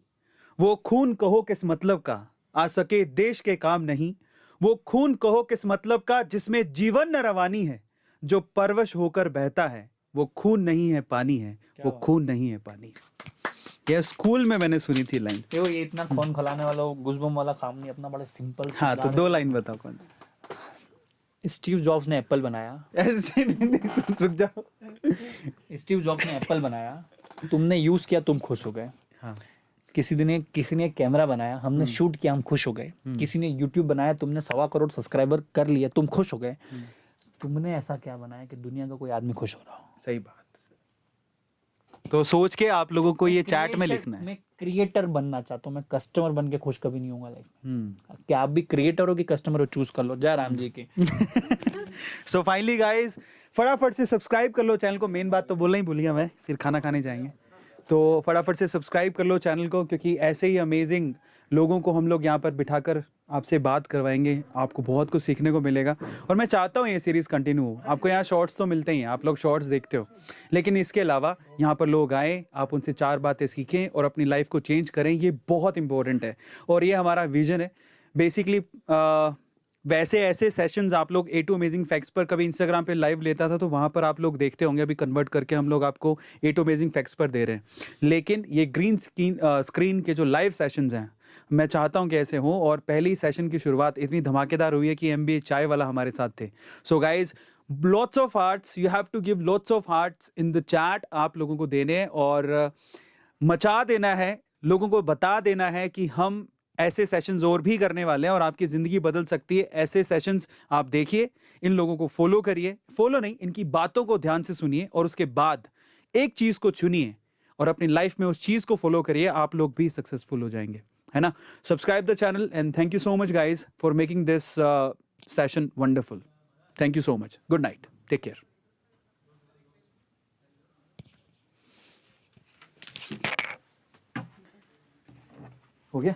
S2: वो खून कहो किस मतलब का आ सके देश के काम नहीं, वो खून कहो किस मतलब का जिसमें जीवन न रवानी है, जो परवश होकर बहता है, वो खून नहीं है पानी है, वो खून नहीं है पानी। ये स्कूल में मैंने सुनी थी लाइन।
S1: ये इतना खून खिलाने वाला गुज़बम वाला काम नहीं, अपना बड़ा सिंपल।
S2: हाँ, तो 2 लाइन बताओ कौन सी।
S1: स्टीव जॉब्स ने एप्पल बनाया।
S2: रुक जाओ।
S1: स्टीव जॉब्स ने एप्पल बनाया, तुमने यूज किया, तुम खुश हो गए।
S2: हाँ।
S1: किसी ने कैमरा बनाया, हमने शूट किया, हम खुश हो गए। किसी ने यूट्यूब बनाया, तुमने 1.25 करोड़ सब्सक्राइबर कर लिया, तुम खुश हो गए। तुमने ऐसा क्या बनाया कि दुनिया का कोई आदमी खुश हो रहा हो?
S2: सही बात। तो सोच के आप लोगों को ये चैट में लिखना है।
S1: मैं क्रिएटर बनना चाहता हूँ, मैं कस्टमर बन के खुश कभी नहीं होऊंगा लाइफ में। क्या आप भी क्रिएटर हो कि कस्टमर हो, चूज कर लो, जय राम जी के।
S2: सो फाइनली गाइस, फटाफट से सब्सक्राइब कर लो चैनल को। मेन बात तो बोलना ही भूल गया मैं, फिर खाना खाने जाएंगे। तो फटाफट से सब्सक्राइब कर लो चैनल को, क्योंकि ऐसे ही अमेजिंग लोगों को हम लोग यहाँ पर बिठाकर आपसे बात करवाएंगे। आपको बहुत कुछ सीखने को मिलेगा, और मैं चाहता हूँ ये सीरीज़ कंटिन्यू हो। आपको यहाँ शॉर्ट्स तो मिलते ही हैं, आप लोग शॉर्ट्स देखते हो, लेकिन इसके अलावा यहाँ पर लोग आए, आप उनसे 4 बातें सीखें और अपनी लाइफ को चेंज करें। ये बहुत इंपॉर्टेंट है और ये हमारा विजन है बेसिकली। वैसे ऐसे सेशंस आप लोग A2 अमेजिंग फैक्ट्स पर, कभी इंस्टाग्राम पे लाइव लेता था तो वहाँ पर आप लोग देखते होंगे, अभी कन्वर्ट करके हम लोग आपको A2 अमेजिंग फैक्ट्स पर दे रहे हैं। लेकिन ये ग्रीन स्क्रीन के जो लाइव सेशंस हैं, मैं चाहता हूं कि ऐसे हों। और पहली सेशन की शुरुआत इतनी धमाकेदार हुई है कि MBA चाय वाला हमारे साथ थे। So guys, lots of hearts, you have to give lots of hearts in the chat. आप लोगों को देने और मचा देना है, लोगों को बता देना है कि हम ऐसे सेशंस और भी करने वाले हैं और आपकी ज़िंदगी बदल सकती है। ऐसे सेशंस आप देखिए, इन लोगों को फॉलो करिए, फॉलो नहीं, इनकी बातों को ध्यान से सुनिए और उसके बाद एक चीज़ को चुनिए और अपनी लाइफ में उस चीज़ को फॉलो करिए। आप लोग भी सक्सेसफुल हो जाएंगे, है ना। Subscribe the channel and thank you so much guys for making this session wonderful. Thank you so much. Good night, take care. हो गया।